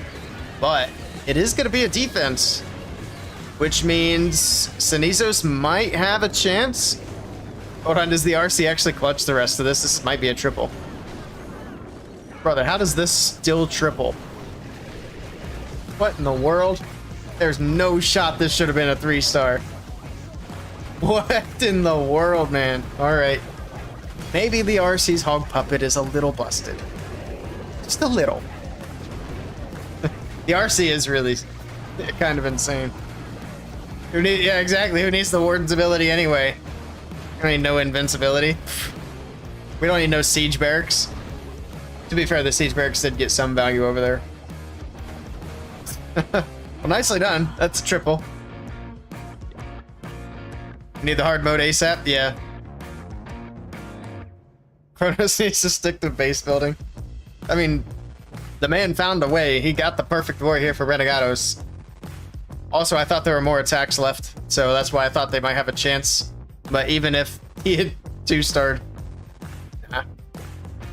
but it is going to be a defense, which means Sinizos might have a chance. Hold on, does the RC actually clutch the rest of this? This might be a triple. Brother, how does this still triple? What in the world? There's no shot this should have been a 3-star. What in the world, man? All right. Maybe the RC's Hog Puppet is a little busted. Just a little. The RC is really kind of insane. Yeah, exactly. Who needs the Warden's ability anyway? We don't need no invincibility. We don't need no siege barracks. To be fair, the siege barracks did get some value over there. Well, nicely done. That's a triple. Need the hard mode ASAP? Yeah. Kronos needs to stick to base building. I mean, the man found a way. He got the perfect war here for Renegados. Also, I thought there were more attacks left, so that's why I thought they might have a chance. But even if he had 2-starred.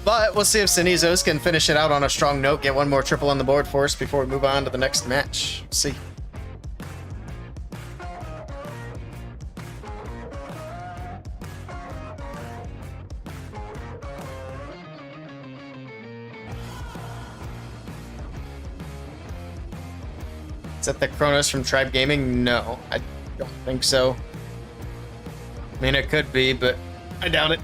But we'll see if Sinizos can finish it out on a strong note, get one more triple on the board for us before we move on to the next match. We'll see. Is that the Kronos from Tribe Gaming? No, I don't think so. I mean, it could be, but I doubt it.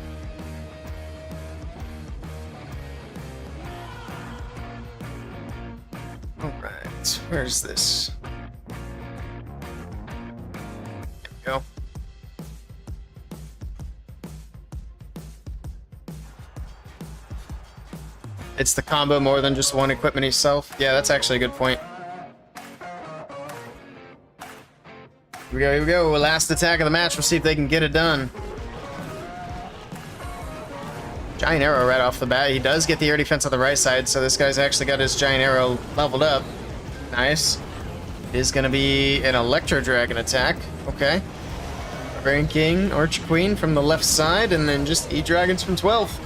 Alright, where's this? There we go. It's the combo more than just one equipment itself. Yeah, that's actually a good point. Here we go. Last attack of the match. We'll see if they can get it done. Giant arrow right off the bat. He does get the air defense on the right side, so this guy's actually got his giant arrow leveled up. Nice. It is going to be an Electro Dragon attack. Okay. Barbarian King, Archer Queen from the left side, and then just E-Dragons from 12.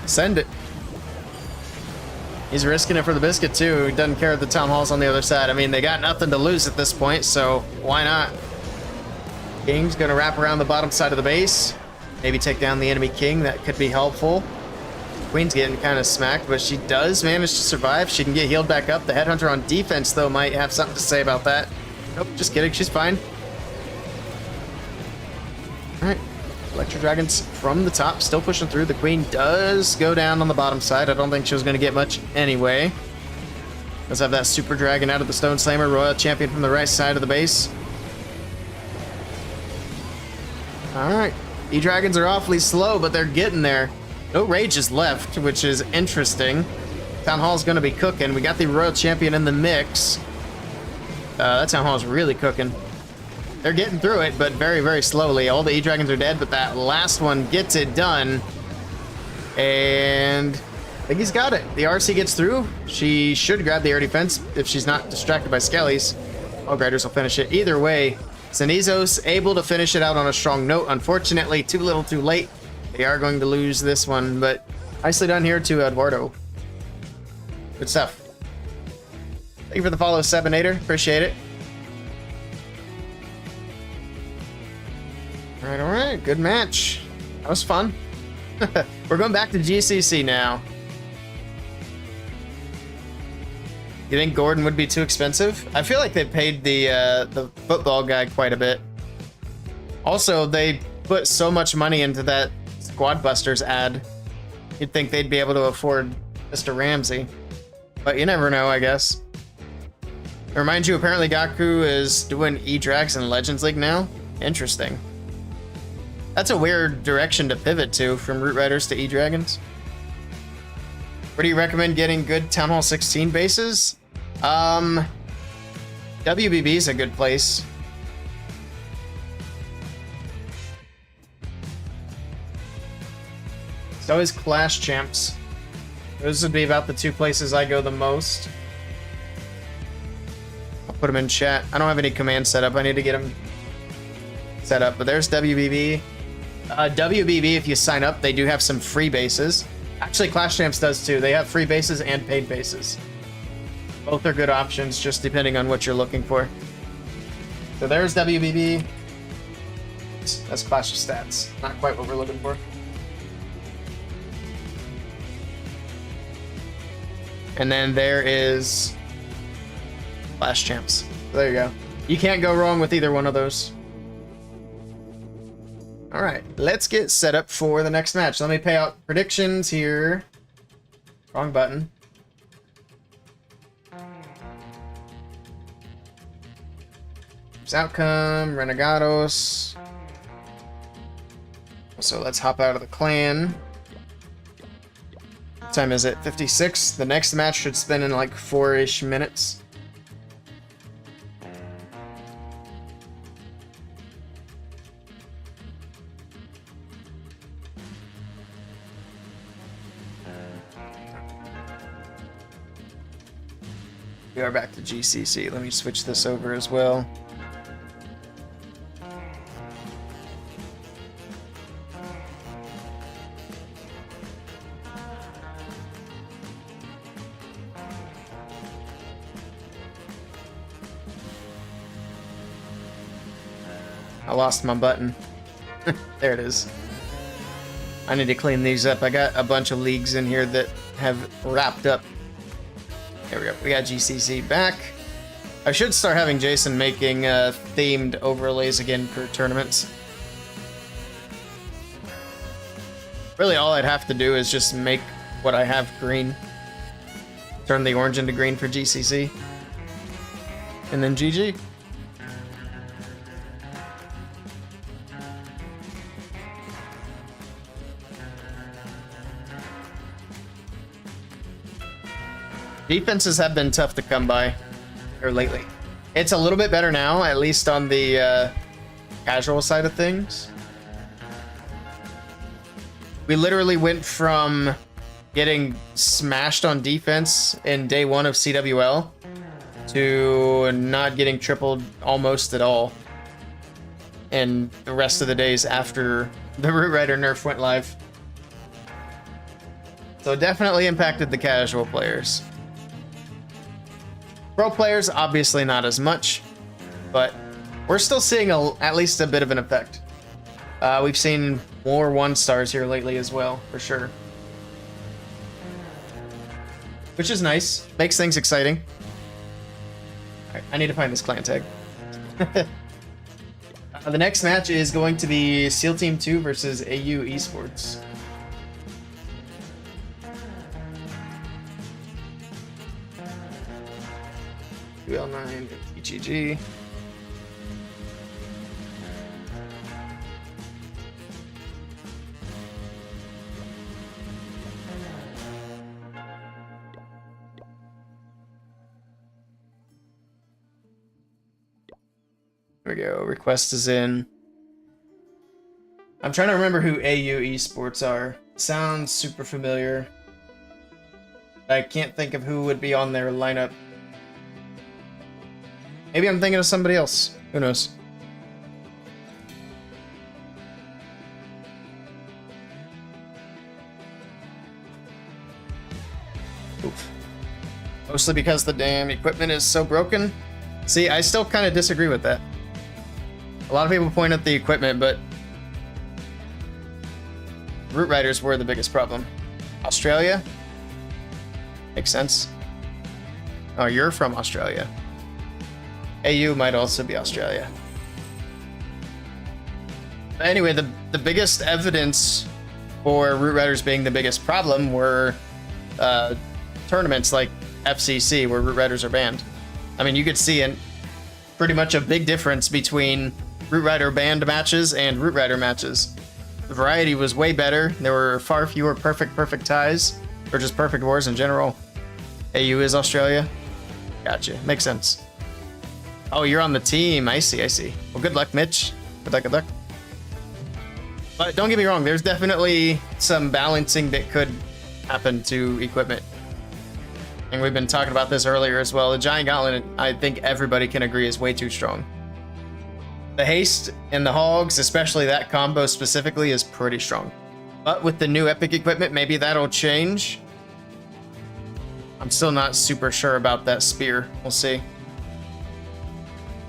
Send it. He's risking it for the biscuit, too. He doesn't care if the Town Hall's on the other side. I mean, they got nothing to lose at this point, so why not? King's going to wrap around the bottom side of the base. Maybe take down the enemy king. That could be helpful. Queen's getting kind of smacked, but she does manage to survive. She can get healed back up. The Headhunter on defense, though, might have something to say about that. Nope, just kidding. She's fine. All right. Electro Dragons from the top, still pushing through. The Queen does go down on the bottom side. I don't think she was going to get much anyway. Let's have that Super Dragon out of the Stone Slammer. Royal Champion from the right side of the base. Alright. E-Dragons are awfully slow, but they're getting there. No rages left, which is interesting. Town Hall's going to be cooking. We got the Royal Champion in the mix. That Town Hall's really cooking. They're getting through it, but very, very slowly. All the E-Dragons are dead, but that last one gets it done. And I think he's got it. The RC gets through. She should grab the air defense if she's not distracted by Skellies. All Griders will finish it. Either way, Sinizos able to finish it out on a strong note. Unfortunately, too little too late. They are going to lose this one, but nicely done here to Eduardo. Good stuff. Thank you for the follow, Sebinator. Appreciate it. All right, good match. That was fun. We're going back to GCC now. You think Gordon would be too expensive? I feel like they paid the football guy quite a bit. Also, they put so much money into that Squad Busters ad. You'd think they'd be able to afford Mr. Ramsey. But you never know, I guess. It reminds you, apparently Gaku is doing E-Drags in Legends League now. Interesting. That's a weird direction to pivot to, from Root Riders to E-Dragons. Where do you recommend getting good Town Hall 16 bases? WBB is a good place. It's always Clash Champs. Those would be about the two places I go the most. I'll put them in chat. I don't have any commands set up. I need to get them set up, but there's WBB. WBB, if you sign up, they do have some free bases. Actually, Clash Champs does too. They have free bases and paid bases. Both are good options, just depending on what you're looking for. So there's WBB. That's Clash of Stats. Not quite what we're looking for. And then there is Clash Champs. There you go. You can't go wrong with either one of those. All right, let's get set up for the next match. Let me pay out predictions here. Wrong button. There's outcome, Renegados. So let's hop out of the clan. What time is it? 56. The next match should spin in like 4-ish minutes. We are back to GCC. Let me switch this over as well. I lost my button. There it is. I need to clean these up. I got a bunch of leagues in here that have wrapped up. There we go. We got GCC back. I should start having Jason making themed overlays again for tournaments. Really, all I'd have to do is just make what I have green. Turn the orange into green for GCC. And then GG. Defenses have been tough to come by, or lately. It's a little bit better now, at least on the casual side of things. We literally went from getting smashed on defense in day 1 of CWL to not getting tripled almost at all. And the rest of the days after the Root Rider nerf went live. So it definitely impacted the casual players. Pro players, obviously not as much, but we're still seeing at least a bit of an effect. We've seen more 1-stars here lately as well, for sure. Which is nice. Makes things exciting. Alright, I need to find this clan tag. The next match is going to be SEAL Team 2 versus AU Esports. L9, EGG. There we go. Request is in. I'm trying to remember who AU Esports are. Sounds super familiar. I can't think of who would be on their lineup. Maybe I'm thinking of somebody else. Who knows? Oof. Mostly because the damn equipment is so broken. See, I still kind of disagree with that. A lot of people point at the equipment, but Root Riders were the biggest problem. Australia? Makes sense. Oh, you're from Australia. AU might also be Australia. But anyway, the biggest evidence for Root Riders being the biggest problem were tournaments like FCC, where Root Riders are banned. I mean, you could see pretty much a big difference between Root Rider banned matches and Root Rider matches. The variety was way better. There were far fewer perfect ties, or just perfect wars in general. AU is Australia. Gotcha. Makes sense. Oh, you're on the team. I see. Well, good luck, Mitch. Good luck. But don't get me wrong, there's definitely some balancing that could happen to equipment. And we've been talking about this earlier as well. The Giant Gauntlet, I think everybody can agree, is way too strong. The Haste and the Hogs, especially that combo specifically, is pretty strong. But with the new epic equipment, maybe that'll change. I'm still not super sure about that spear. We'll see.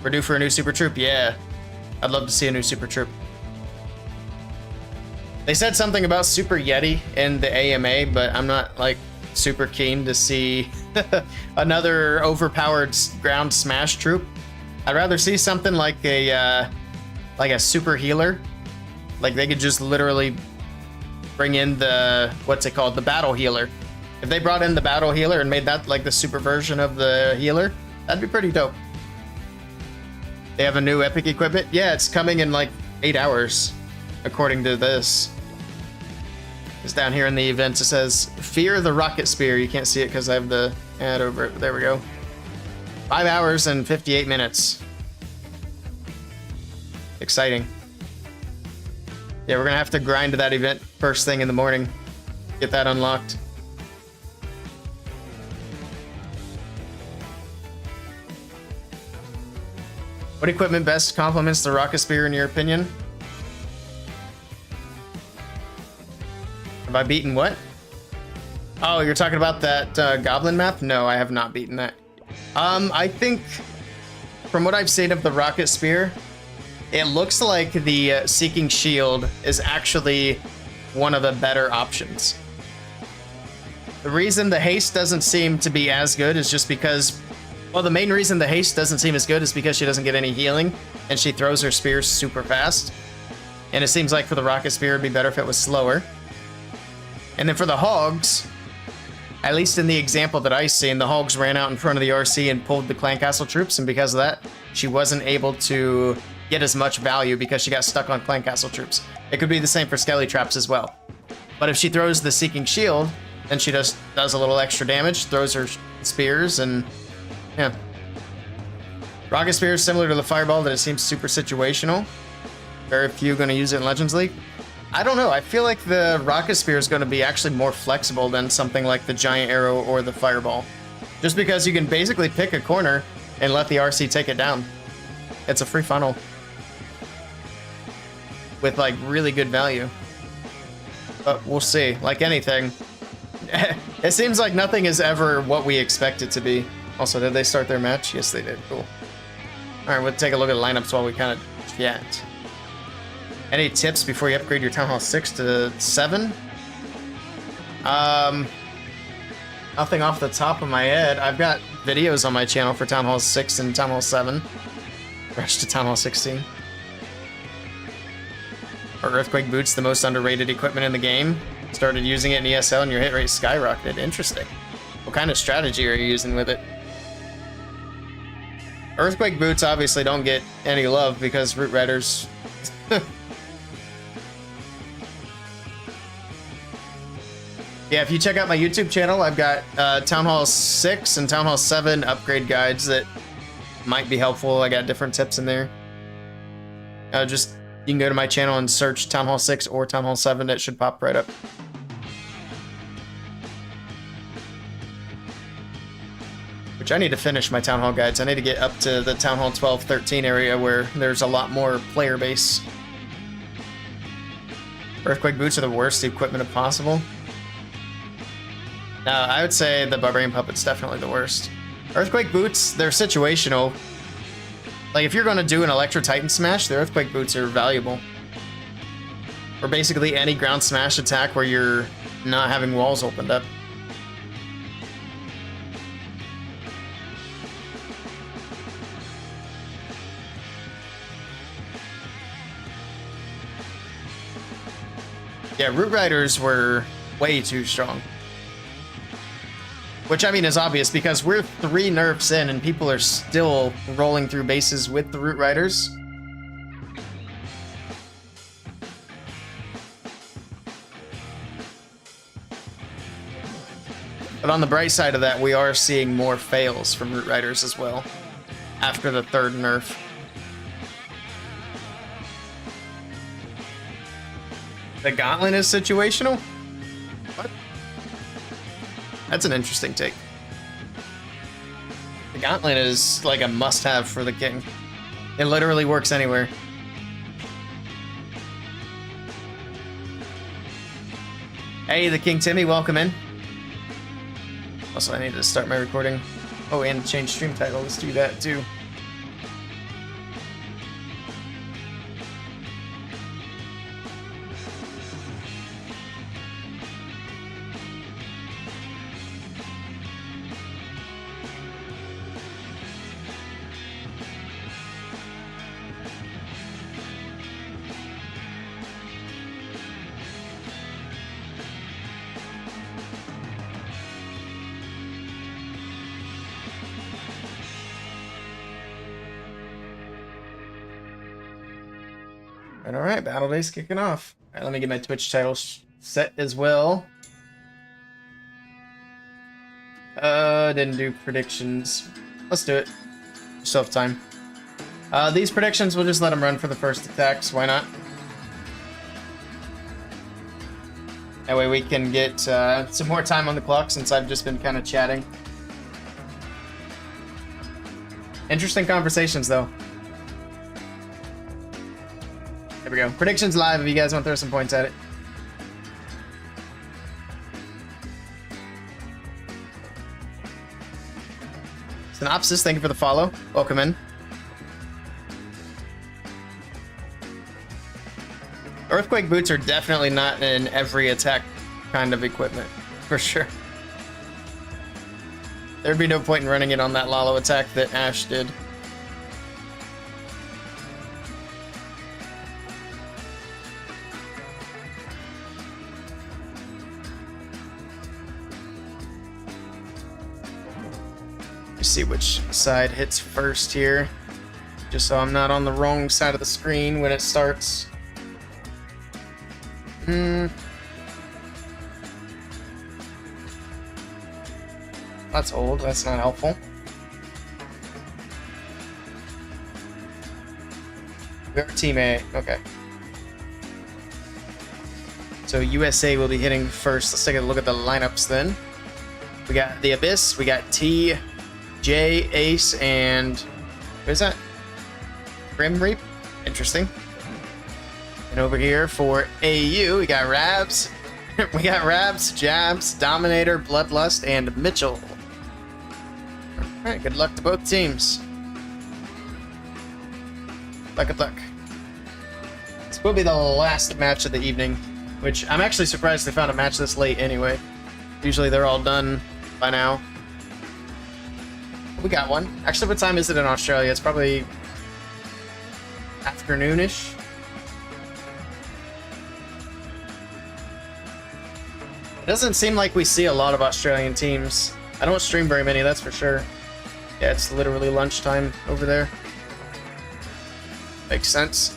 We're due for a new Super Troop? Yeah. I'd love to see a new Super Troop. They said something about Super Yeti in the AMA, but I'm not, like, super keen to see another overpowered ground smash troop. I'd rather see something like a super healer, Like, they could just literally bring in the, what's it called? The battle healer. If they brought in the battle healer and made that like the super version of the healer, that'd be pretty dope. They have a new epic equipment. Yeah, it's coming in like 8 hours, according to this. It's down here in the events. It says, Fear the Rocket Spear. You can't see it because I have the ad over it. There we go. 5 hours and 58 minutes. Exciting. Yeah, we're gonna have to grind to that event first thing in the morning. Get that unlocked. What equipment best complements the Rocket Spear in your opinion? Have I beaten what? Oh, you're talking about that Goblin map? No, I have not beaten that. I think from what I've seen of the Rocket Spear, it looks like the Seeking Shield is actually one of the better options. The reason the haste doesn't seem to be as good is just because, well, the main reason the haste doesn't seem as good is because she doesn't get any healing and she throws her spears super fast. And it seems like for the Rocket Spear, it'd be better if it was slower. And then for the Hogs, at least in the example that I seen, the Hogs ran out in front of the RC and pulled the Clan Castle troops, and because of that, she wasn't able to get as much value because she got stuck on Clan Castle troops. It could be the same for Skelly Traps as well. But if she throws the Seeking Shield, then she just does a little extra damage, throws her spears, and yeah. Rocket Spear is similar to the Fireball, that it seems super situational. Very few going to use it in Legends League. I don't know. I feel like the Rocket Spear is going to be actually more flexible than something like the Giant Arrow or the Fireball. Just because you can basically pick a corner and let the RC take it down. It's a free funnel. With like really good value. But we'll see. Like anything. It seems like nothing is ever what we expect it to be. Also, did they start their match? Yes, they did. Cool. Alright, we'll take a look at lineups while we kind of chat. Any tips before you upgrade your Town Hall 6 to 7? Nothing off the top of my head. I've got videos on my channel for Town Hall 6 and Town Hall 7. Rush to Town Hall 16. Are Earthquake Boots the most underrated equipment in the game? Started using it in ESL and your hit rate skyrocketed. Interesting. What kind of strategy are you using with it? Earthquake Boots obviously don't get any love because Root Riders... Yeah, if you check out my YouTube channel, I've got Town Hall 6 and Town Hall 7 upgrade guides that might be helpful. I got different tips in there. You can go to my channel and search Town Hall 6 or Town Hall 7. It should pop right up. Which I need to finish my Town Hall guides. I need to get up to the Town Hall 12, 13 area where there's a lot more player base. Earthquake Boots are the worst equipment possible. No, I would say the Barbarian Puppet's definitely the worst. Earthquake Boots, they're situational. Like, if you're going to do an Electro Titan smash, the Earthquake Boots are valuable. Or basically any ground smash attack where you're not having walls opened up. Yeah, Root Riders were way too strong. Which, I mean, is obvious because we're 3 nerfs in and people are still rolling through bases with the Root Riders. But on the bright side of that, we are seeing more fails from Root Riders as well after the 3rd nerf. The Gauntlet is situational? What? That's an interesting take. The Gauntlet is like a must-have for the king. It literally works anywhere. Hey, the King Timmy, welcome in. Also, I need to start my recording. Oh, and change stream title. Let's do that too. Alright, Battle Day's kicking off. Alright, let me get my Twitch title set as well. Didn't do predictions. Let's do it. Still have time. These predictions, we'll just let them run for the first attacks. Why not? That way we can get some more time on the clock since I've just been kind of chatting. Interesting conversations, though. There we go. Predictions live if you guys want to throw some points at it. Synopsis, thank you for the follow. Welcome in. Earthquake boots are definitely not in every attack kind of equipment, for sure. There'd be no point in running it on that Lalo attack that Ash did. Let's see which side hits first here, just so I'm not on the wrong side of the screen when it starts. That's old. That's not helpful. We are Team A. Okay. So USA will be hitting first. Let's take a look at the lineups then. We got the Abyss. We got T, J, Ace, and what is that? Grim Reap. Interesting. And over here for AU, we got Rabs. We got Rabs, Jabs, Dominator, Bloodlust, and Mitchell. Alright, good luck to both teams. Good luck. This will be the last match of the evening, which I'm actually surprised they found a match this late anyway. Usually they're all done by now. We got one. Actually, what time is it in Australia? It's probably afternoonish. It doesn't seem like we see a lot of Australian teams. I don't stream very many, that's for sure. Yeah, it's literally lunchtime over there. Makes sense.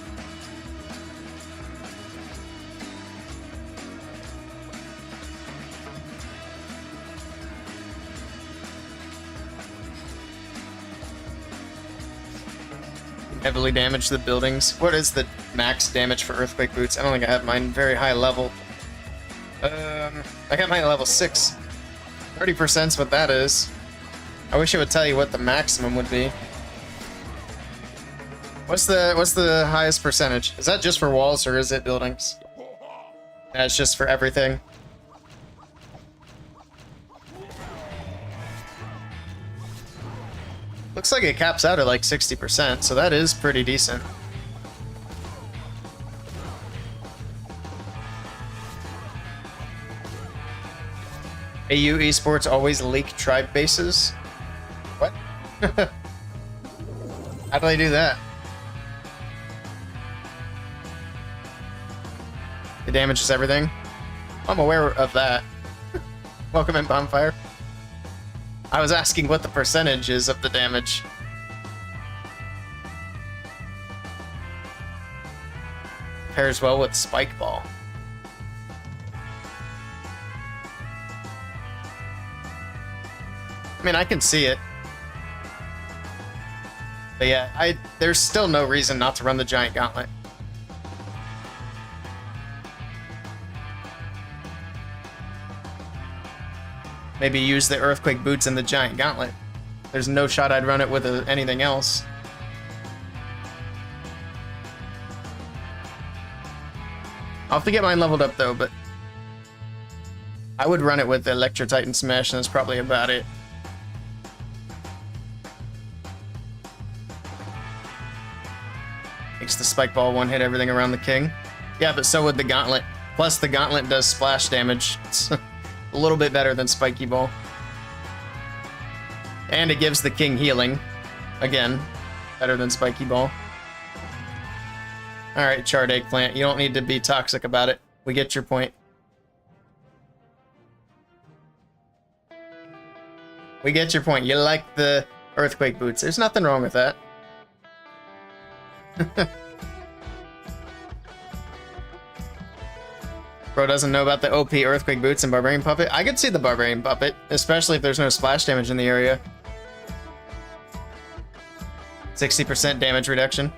Heavily damage the buildings. What is the max damage for earthquake boots? I don't think I have mine very high level. I got mine at level 6. 30% is what that is. I wish it would tell you what the maximum would be. What's the highest percentage? Is that just for walls or is it buildings? That's just for everything. Looks like it caps out at like 60%, so that is pretty decent. AU Esports always leak tribe bases? What? How do they do that? It damages everything? I'm aware of that. Welcome in, Bonfire. I was asking what the percentage is of the damage. Pairs well with Spike Ball. I mean, I can see it. But yeah, there's still no reason not to run the Giant Gauntlet. Maybe use the Earthquake Boots and the Giant Gauntlet. There's no shot I'd run it with anything else. I'll have to get mine leveled up though, but I would run it with the Electro Titan Smash, and that's probably about it. Makes the Spike Ball one-hit everything around the king. Yeah, but so would the Gauntlet. Plus, the Gauntlet does splash damage. It's a little bit better than Spiky Ball. And it gives the king healing. Again, better than Spiky Ball. Alright, Charred Eggplant, you don't need to be toxic about it. We get your point. We get your point. You like the Earthquake Boots. There's nothing wrong with that. Bro doesn't know about the OP Earthquake Boots and Barbarian Puppet. I could see the Barbarian Puppet, especially if there's no splash damage in the area. 60% damage reduction.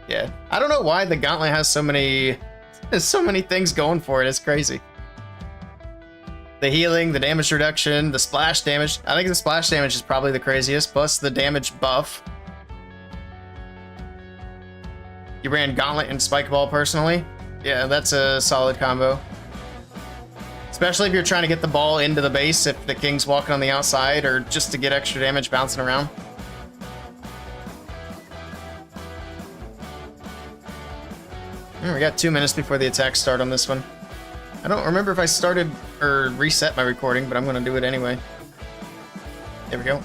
Yeah. I don't know why the Gauntlet has so many things going for it. It's crazy. The healing, the damage reduction, the splash damage. I think the splash damage is probably the craziest, plus the damage buff. You ran Gauntlet and Spike Ball personally. Yeah, that's a solid combo. Especially if you're trying to get the ball into the base if the king's walking on the outside, or just to get extra damage bouncing around. We got 2 minutes before the attacks start on this one. I don't remember if I started or reset my recording, but I'm going to do it anyway. There we go.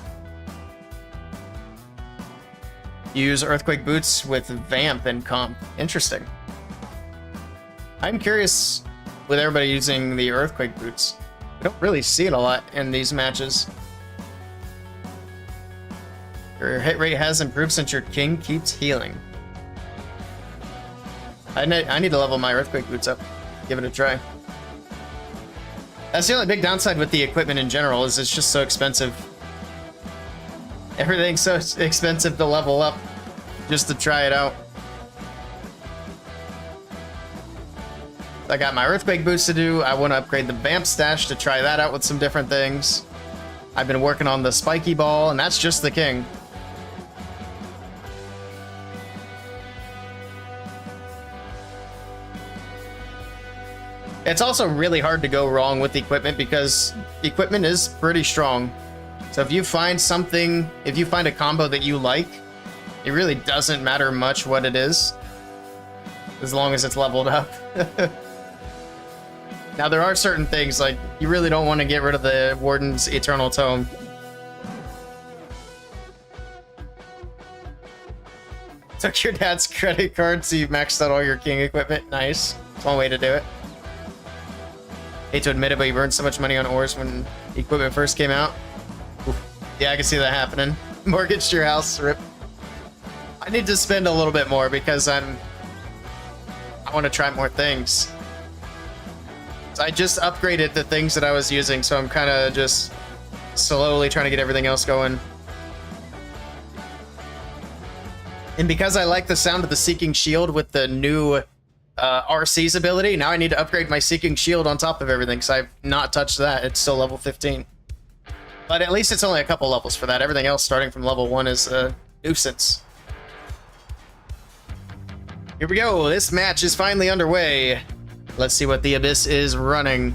Use Earthquake Boots with Vamp and Comp. Interesting. I'm curious with everybody using the Earthquake Boots. We don't really see it a lot in these matches. Your hit rate has improved since your king keeps healing. I need to level my Earthquake Boots up. Give it a try. That's the only big downside with the equipment in general, is it's just so expensive. Everything's so expensive to level up just to try it out. I got my Earthquake Boots to do. I want to upgrade the Vamp stash to try that out with some different things. I've been working on the Spiky Ball, and that's just the king. It's also really hard to go wrong with the equipment because the equipment is pretty strong. So if you find something, if you find a combo that you like, it really doesn't matter much what it is, as long as it's leveled up. Now, there are certain things, like, you really don't want to get rid of the Warden's Eternal Tome. Took your dad's credit card, so you've maxed out all your king equipment. Nice. That's one way to do it. Hate to admit it, but you burned so much money on ores when equipment first came out. Oof. Yeah, I can see that happening. Mortgaged your house, rip. I need to spend a little bit more because I want to try more things. I just upgraded the things that I was using, so I'm kind of just slowly trying to get everything else going. And because I like the sound of the Seeking Shield with the new RC's ability, now I need to upgrade my Seeking Shield on top of everything, because I've not touched that. It's still level 15. But at least it's only a couple levels for that. Everything else starting from level 1 is a nuisance. Here we go. This match is finally underway. Let's see what the Abyss is running.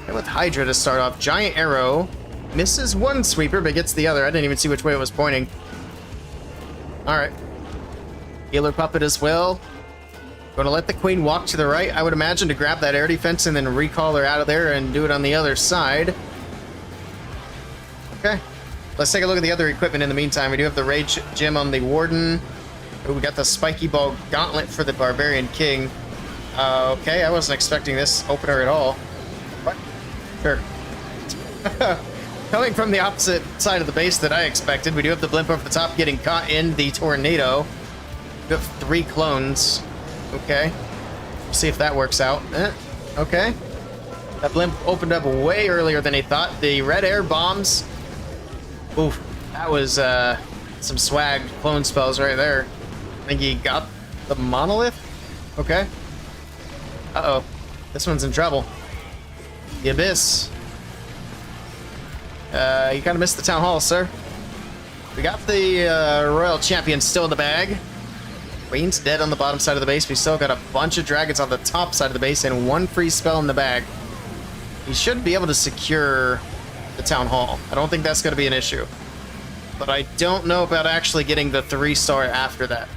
And with Hydra to start off, Giant Arrow misses one sweeper but gets the other. I didn't even see which way it was pointing. Alright. Healer Puppet as well. Going to let the Queen walk to the right, I would imagine, to grab that air defense and then recall her out of there and do it on the other side. Okay. Let's take a look at the other equipment in the meantime. We do have the Rage Gem on the Warden. Ooh, we got the Spiky Ball Gauntlet for the Barbarian King. Okay, I wasn't expecting this opener at all. What? Sure. Coming from the opposite side of the base that I expected, we do have the Blimp over the top getting caught in the Tornado. We have 3 clones. Okay. We'll see if that works out. Okay. That Blimp opened up way earlier than he thought. The red air bombs. Oof. That was some swag clone spells right there. I think he got the Monolith? Okay. Uh-oh. This one's in trouble. The Abyss. You kind of missed the Town Hall, sir. We got the Royal Champion still in the bag. Queen's dead on the bottom side of the base. We still got a bunch of dragons on the top side of the base and 1 free spell in the bag. He should be able to secure the Town Hall. I don't think that's going to be an issue. But I don't know about actually getting the 3-star after that.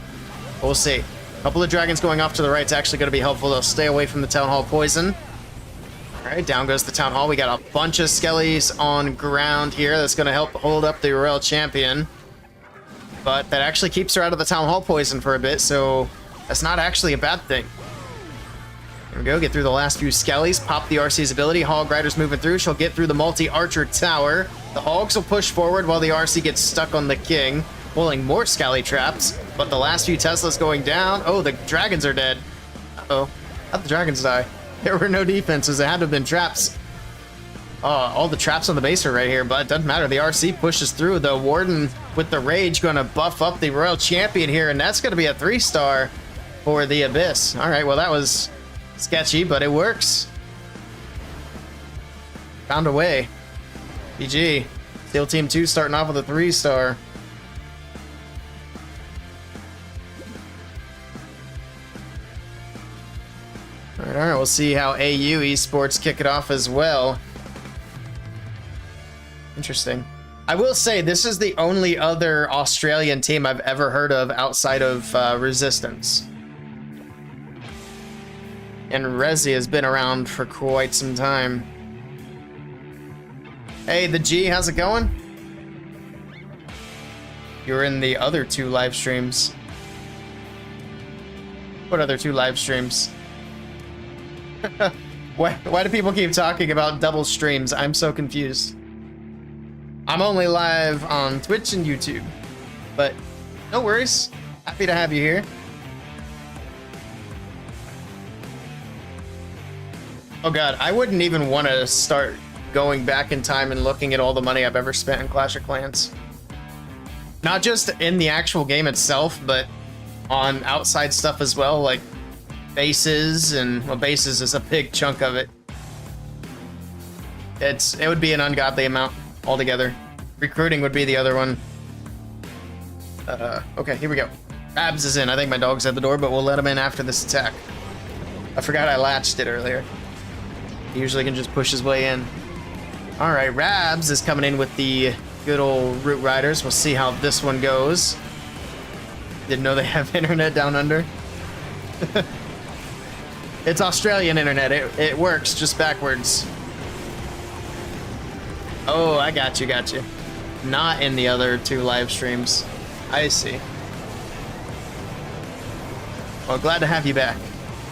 We'll see. A couple of dragons going off to the right is actually going to be helpful. They'll stay away from the Town Hall poison. Alright, down goes the Town Hall. We got a bunch of skellies on ground here. That's going to help hold up the Royal Champion. But that actually keeps her out of the Town Hall poison for a bit, so that's not actually a bad thing. There we go. Get through the last few skellies. Pop the RC's ability. Hog Rider's moving through. She'll get through the multi-archer tower. The Hogs will push forward while the RC gets stuck on the King, pulling more skelly traps. But the last few Teslas going down. Oh, the dragons are dead. Uh-oh. How'd the dragons die? There were no defenses. It had to have been traps. All the traps on the base are right here, but it doesn't matter. The RC pushes through. The Warden with the Rage going to buff up the Royal Champion here, and that's going to be a 3-star for the Abyss. All right, well, that was sketchy, but it works. Found a way. GG. Steel Team 2 starting off with a 3-star. All right, we'll see how AU Esports kick it off as well. Interesting. I will say this is the only other Australian team I've ever heard of outside of Resistance. And Resi has been around for quite some time. Hey, the G, how's it going? You're in the other 2 live streams. What other 2 live streams? Why do people keep talking about double streams? I'm so confused. I'm only live on Twitch and YouTube, but no worries. Happy to have you here. Oh god, I wouldn't even want to start going back in time and looking at all the money I've ever spent in Clash of Clans. Not just in the actual game itself, but on outside stuff as well, like bases, and well, bases is a big chunk of it. It would be an ungodly amount altogether. Recruiting would be the other one. Okay, here we go. Abs is in. I think my dog's at the door, but we'll let him in after this attack. I forgot I latched it earlier. He usually can just push his way in. All right, Rabs is coming in with the good old Root Riders. We'll see how this one goes. Didn't know they have internet down under. It's Australian internet. It works, just backwards. Oh, I got you. Not in the other 2 live streams. I see. Well, glad to have you back.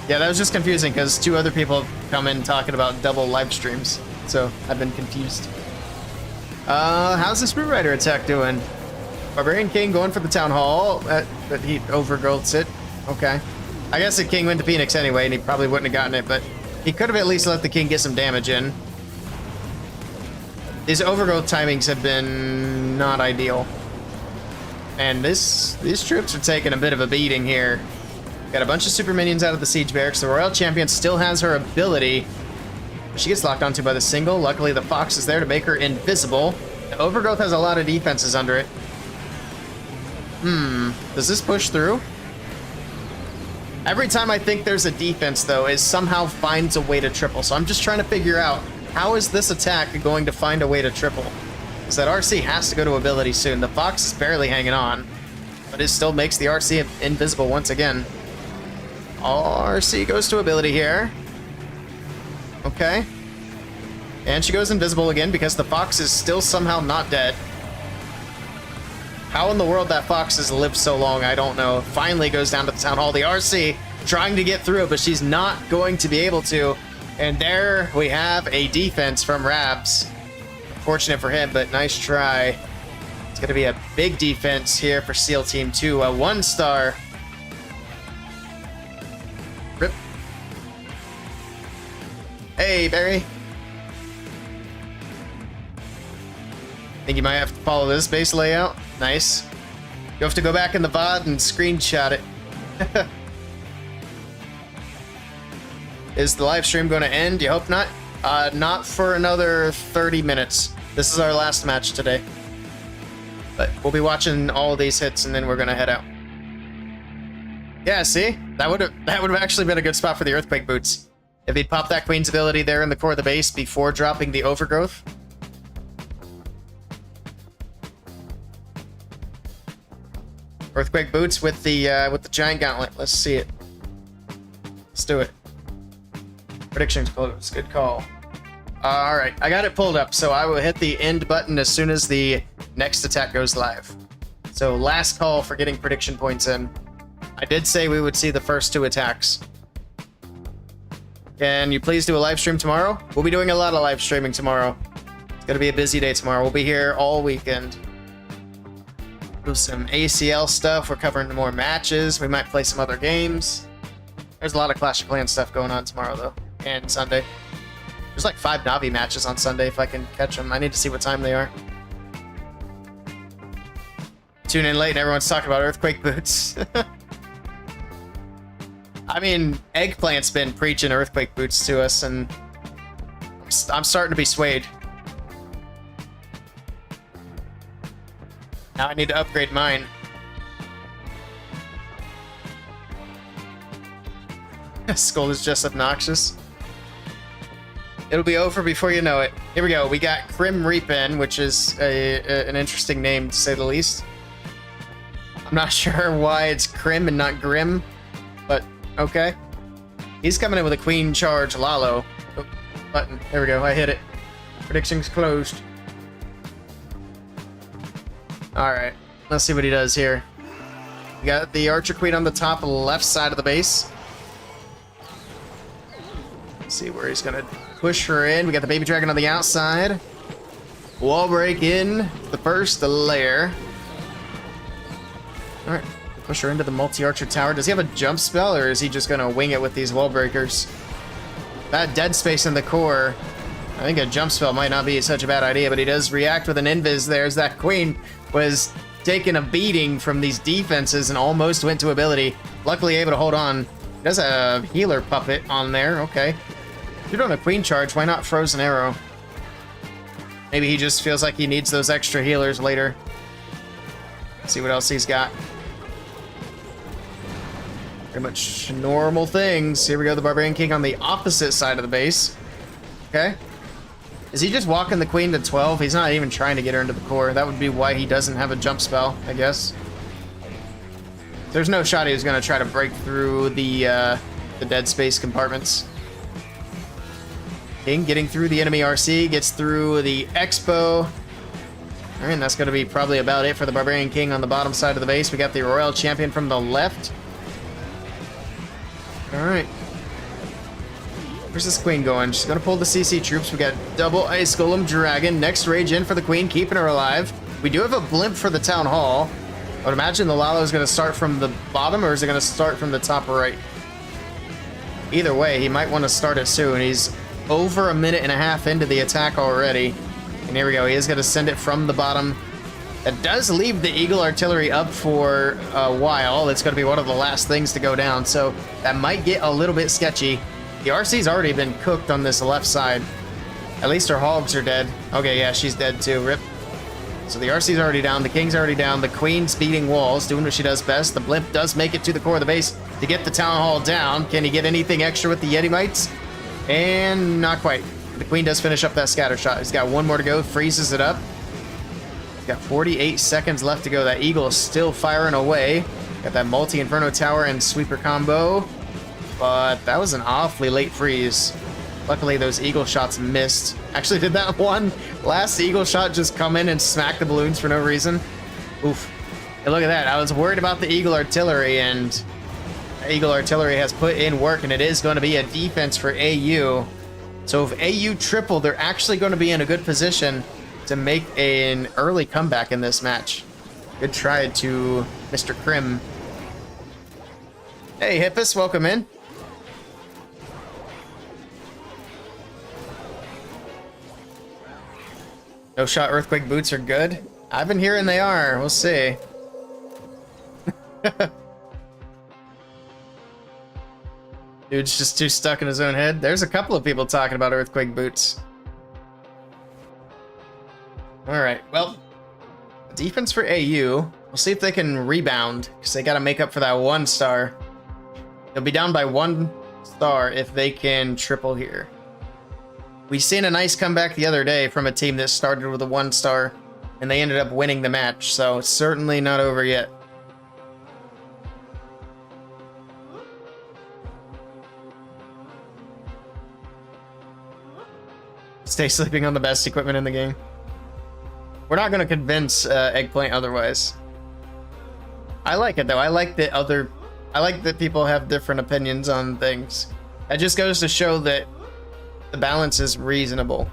Yeah, that was just confusing because 2 other people have come in talking about double live streams. So I've been confused. How's this Root Rider attack doing? Barbarian King going for the Town Hall. But he overgrowths it. Okay. I guess the King went to Phoenix anyway, and he probably wouldn't have gotten it, but he could have at least let the King get some damage in. These overgrowth timings have been not ideal. And these troops are taking a bit of a beating here. Got a bunch of super minions out of the siege barracks. The Royal Champion still has her ability. She gets locked onto by the single. Luckily, the Fox is there to make her invisible. The overgrowth has a lot of defenses under it. Does this push through? Every time I think there's a defense, though, it somehow finds a way to triple. So I'm just trying to figure out, how is this attack going to find a way to triple? Because that RC has to go to ability soon. The Fox is barely hanging on, but it still makes the RC invisible once again. RC goes to ability here. Okay. And she goes invisible again because the Fox is still somehow not dead. How in the world that Fox has lived so long, I don't know. Finally goes down to the Town Hall. The RC trying to get through it, but she's not going to be able to. And there we have a defense from Rabs. Fortunate for him, but nice try. It's going to be a big defense here for SEAL Team 2. A 1-star. Rip. Hey, Barry. Think you might have to follow this base layout. Nice. You have to go back in the VOD and screenshot it. Is the live stream going to end? You hope not? Not for another 30 minutes. This is our last match today. But we'll be watching all these hits and then we're going to head out. Yeah, see? That would have actually been a good spot for the Earthquake Boots. If he'd popped that Queen's ability there in the core of the base before dropping the Overgrowth. Earthquake Boots with the Giant Gauntlet. Let's see it. Let's do it. Predictions close. Good call. Alright, I got it pulled up, so I will hit the end button as soon as the next attack goes live. So last call for getting prediction points in. I did say we would see the first 2 attacks. Can you please do a live stream tomorrow? We'll be doing a lot of live streaming tomorrow. It's going to be a busy day tomorrow. We'll be here all weekend. Do some ACL stuff. We're covering more matches. We might play some other games. There's a lot of Clash of Clans stuff going on tomorrow, though, and Sunday. There's like 5 Navi matches on Sunday if I can catch them. I need to see what time they are. Tune in late and everyone's talking about Earthquake boots. I mean, Eggplant's been preaching Earthquake boots to us, and I'm starting to be swayed. Now I need to upgrade mine. Skull is just obnoxious. It'll be over before you know it. Here we go. We got Grim Reapin, which is an interesting name to say the least. I'm not sure why it's Crim and not Grim, but okay. He's coming in with a Queen Charge Lalo. Oh, button. There we go. I hit it. Predictions closed. Alright. Let's see what he does here. We got the Archer Queen on the top left side of the base. Let's see where he's going to push her in. We got the Baby Dragon on the outside. Wall break in the first layer. Alright. Push her into the multi-archer tower. Does he have a jump spell, or is he just going to wing it with these wall breakers? That dead space in the core, I think a jump spell might not be such a bad idea, but he does react with an invis there as that queen was taking a beating from these defenses and almost went to ability. Luckily able to hold on. He does a healer puppet on there. Okay. If you're doing a queen charge, why not Frozen Arrow? Maybe he just feels like he needs those extra healers later. Let's see what else he's got. Pretty much normal things. Here we go, the Barbarian King on the opposite side of the base. Okay. Is he just walking the queen to 12? He's not even trying to get her into the core. That would be why he doesn't have a jump spell, I guess. There's no shot he was going to try to break through the dead space compartments. King getting through the enemy RC, gets through the Expo. All right, and that's going to be probably about it for the Barbarian King on the bottom side of the base. We got the Royal Champion from the left. All right. Where's this queen going? She's going to pull the CC troops. We got double Ice Golem Dragon. Next rage in for the queen, keeping her alive. We do have a blimp for the Town Hall. I would imagine the Lalo is going to start from the bottom, or is it going to start from the top right? Either way, he might want to start it soon. He's over a minute and a half into the attack already. And here we go. He is going to send it from the bottom. That does leave the Eagle Artillery up for a while. It's going to be one of the last things to go down, so that might get a little bit sketchy. The RC's already been cooked on this left side. At least her hogs are dead. Okay, yeah, she's dead too. Rip. So the RC's already down. The King's already down. The Queen's beating walls, doing what she does best. The blimp does make it to the core of the base to get the Town Hall down. Can he get anything extra with the Yeti Mites? And not quite. The Queen does finish up that scatter shot. He's got one more to go. Freezes it up. Got 48 seconds left to go. That Eagle is still firing away. Got that multi-Inferno Tower and Sweeper combo. But that was an awfully late freeze. Luckily, those Eagle shots missed. Actually, did that one last Eagle shot just come in and smack the balloons for no reason? Oof. And look at that. I was worried about the Eagle Artillery, and Eagle Artillery has put in work, and it is going to be a defense for AU. So if AU triple, they're actually going to be in a good position to make an early comeback in this match. Good try to Mr. Krim. Hey, Hippus, welcome in. No shot Earthquake boots are good. I've been hearing they are. We'll see. Dude's just too stuck in his own head. There's a couple of people talking about Earthquake boots. Alright, well, defense for AU. We'll see if they can rebound, because they got to make up for that 1 star. They'll be down by 1 star if they can triple here. We seen a nice comeback the other day from a team that started with a 1 star, and they ended up winning the match, so it's certainly not over yet. Stay sleeping on the best equipment in the game. We're not going to convince Eggplant otherwise. I like it though. I like that people have different opinions on things. That just goes to show that the balance is reasonable.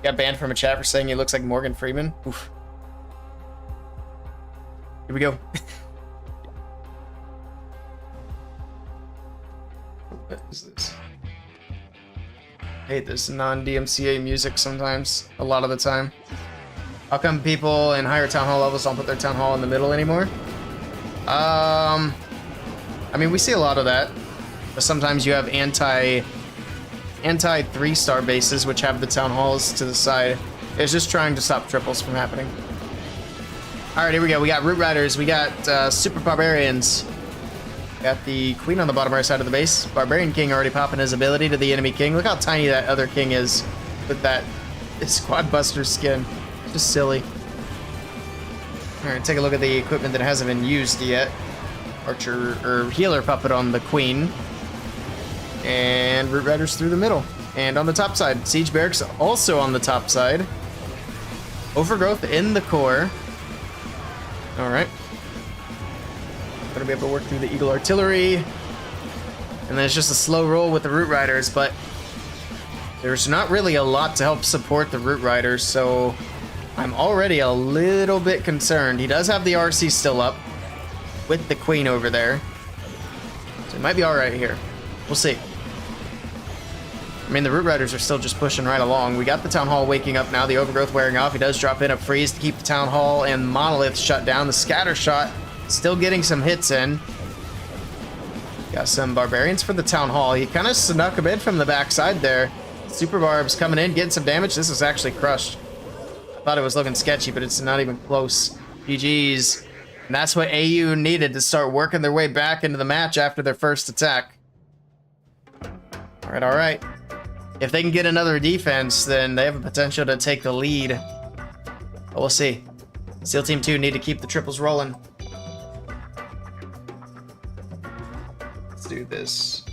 Got banned from a chat for saying he looks like Morgan Freeman. Oof. we go. What is this? I hate this non-DMCA music sometimes, a lot of the time. How come people in higher town hall levels don't put their town hall in the middle anymore? I mean, we see a lot of that. But sometimes you have anti 3-star bases which have the town halls to the side. It's just trying to stop triples from happening. Alright, here we go. We got Root Riders, we got Super Barbarians. Got the Queen on the bottom right side of the base. Barbarian King already popping his ability to the enemy King. Look how tiny that other King is with that Squad Buster skin. Just silly. Alright, take a look at the equipment that hasn't been used yet. Archer, or Healer Puppet on the Queen. And Root Riders through the middle. And on the top side, Siege Barracks also on the top side. Overgrowth in the core. Alright. Gonna be able to work through the Eagle Artillery. And then it's just a slow roll with the Root Riders, but there's not really a lot to help support the Root Riders, so I'm already a little bit concerned. He does have the RC still up with the Queen over there. So it might be alright here. We'll see. I mean, the Root Riders are still just pushing right along. We got the Town Hall waking up now, the Overgrowth wearing off. He does drop in a freeze to keep the Town Hall and Monolith shut down. The Scatter Shot still getting some hits in. Got some Barbarians for the Town Hall. He kind of snuck him in from the backside there. Super Barbs coming in, getting some damage. This is actually crushed. I thought it was looking sketchy, but it's not even close. GG's. And that's what AU needed to start working their way back into the match after their first attack. Alright, alright. If they can get another defense, then they have a potential to take the lead. But we'll see. SEAL Team 2 need to keep the triples rolling. Let's do this.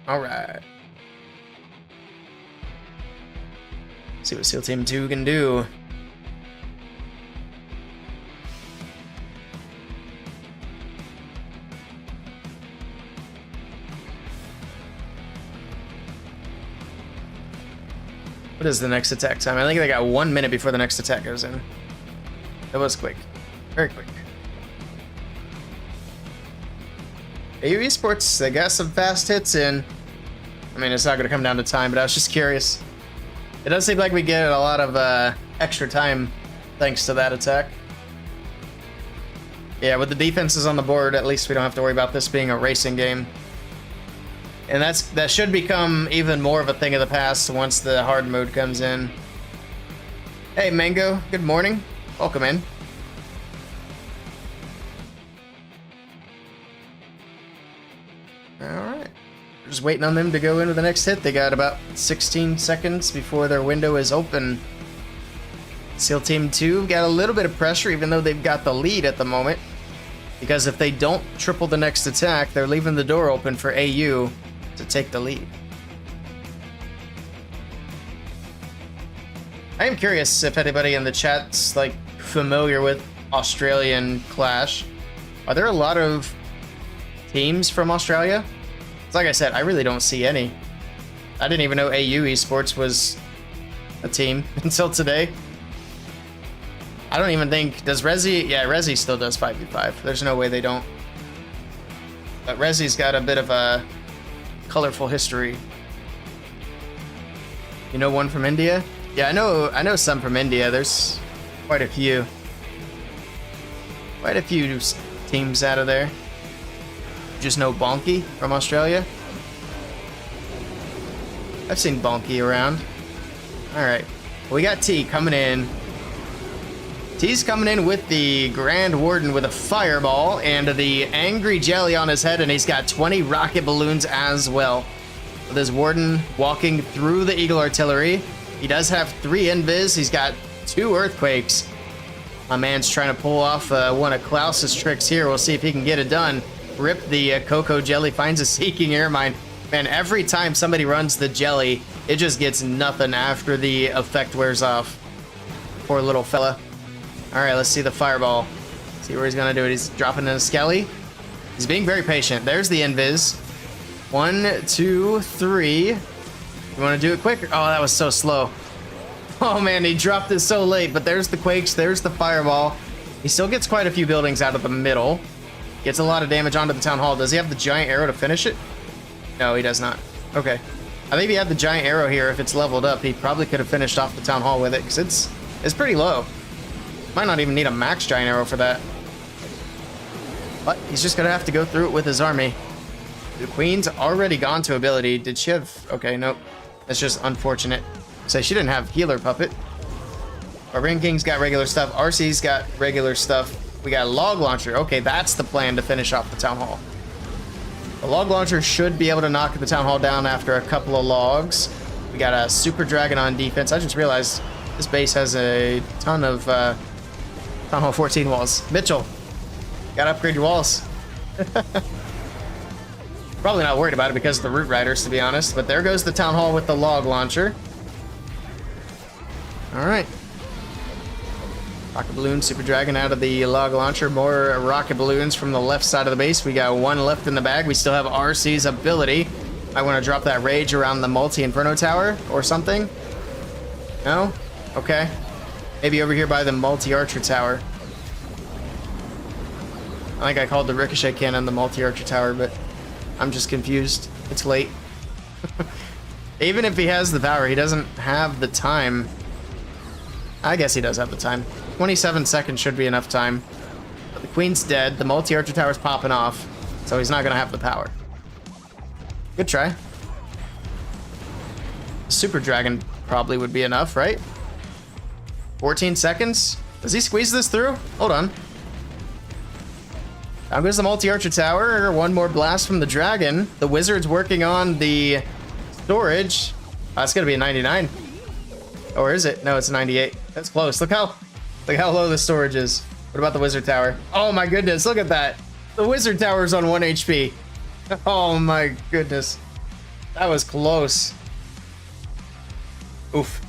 Alright. See what SEAL Team 2 can do. What is the next attack time? I think they got 1 minute before the next attack goes in. That was quick. Very quick. AU Esports, they got some fast hits in. I mean, it's not going to come down to time, but I was just curious. It does seem like we get a lot of extra time thanks to that attack. Yeah, with the defenses on the board, at least we don't have to worry about this being a racing game. And that should become even more of a thing of the past once the hard mode comes in. Hey, Mango, good morning. Welcome in. Alright. We're just waiting on them to go into the next hit. They got about 16 seconds before their window is open. SEAL Team 2 got a little bit of pressure, even though they've got the lead at the moment. Because if they don't triple the next attack, they're leaving the door open for AU to take the lead. I am curious if anybody in the chat's like familiar with Australian Clash. Are there a lot of teams from Australia? It's like I said, I really don't see any. I didn't even know AU Esports was a team until today. I don't even think, does Resi? Yeah, Resi still does 5v5. There's no way they don't. But Resi's got a bit of a colorful history. You know one from India? Yeah, I know some from India. There's quite a few. Quite a few teams out of there. Just know Bonky from Australia. I've seen Bonky around. Alright. We got T coming in. T's coming in with the Grand Warden with a fireball and the Angry Jelly on his head, and he's got 20 rocket balloons as well. With his Warden walking through the Eagle Artillery. He does have 3 invis. He's got 2 earthquakes. My man's trying to pull off one of Klaus's tricks here. We'll see if he can get it done. Rip the Cocoa Jelly, finds a Seeking Air Mine. Man, every time somebody runs the Jelly, it just gets nothing after the effect wears off. Poor little fella. Alright, let's see the fireball. See where he's gonna do it. He's dropping in a Skelly. He's being very patient. There's the invis. 1, 2, 3. You wanna do it quick? Oh, that was so slow. Oh man, he dropped it so late, but there's the quakes, there's the fireball. He still gets quite a few buildings out of the middle. Gets a lot of damage onto the town hall. Does he have the giant arrow to finish it? No, he does not. Okay. I think if he had the giant arrow here, if it's leveled up, he probably could have finished off the town hall with it, because it's pretty low. Might not even need a max giant arrow for that. But he's just gonna have to go through it with his army. The queen's already gone to ability. Did she have... Okay, nope. That's just unfortunate. So she didn't have healer puppet. Barbarian King's got regular stuff. RC's got regular stuff. We got a log launcher. Okay, that's the plan to finish off the town hall. The log launcher should be able to knock the town hall down after a couple of logs. We got a super dragon on defense. I just realized this base has a ton of town hall 14 walls. Mitchell, gotta upgrade your walls. Probably not worried about it because of the root riders, to be honest. But there goes the town hall with the log launcher. All right. Rocket balloon, super dragon out of the log launcher. More rocket balloons from the left side of the base. We got one left in the bag. We still have RC's ability. I want to drop that rage around the multi-inferno tower or something. No? Okay. Maybe over here by the multi-archer tower. I think I called the ricochet cannon the multi-archer tower, but I'm just confused. It's late. Even if he has the power, he doesn't have the time. I guess he does have the time. 27 seconds should be enough time. But the queen's dead. The multi-archer tower's popping off. So he's not going to have the power. Good try. The super dragon probably would be enough, right? 14 seconds? Does he squeeze this through? Hold on. Now goes the multi-archer tower. One more blast from the dragon. The wizard's working on the storage. That's going to be a 99. Or is it? No, it's a 98. That's close. Look how low the storage is. What about the wizard tower? Oh my goodness, look at that. The wizard tower is on 1 HP. Oh my goodness. That was close. Oof.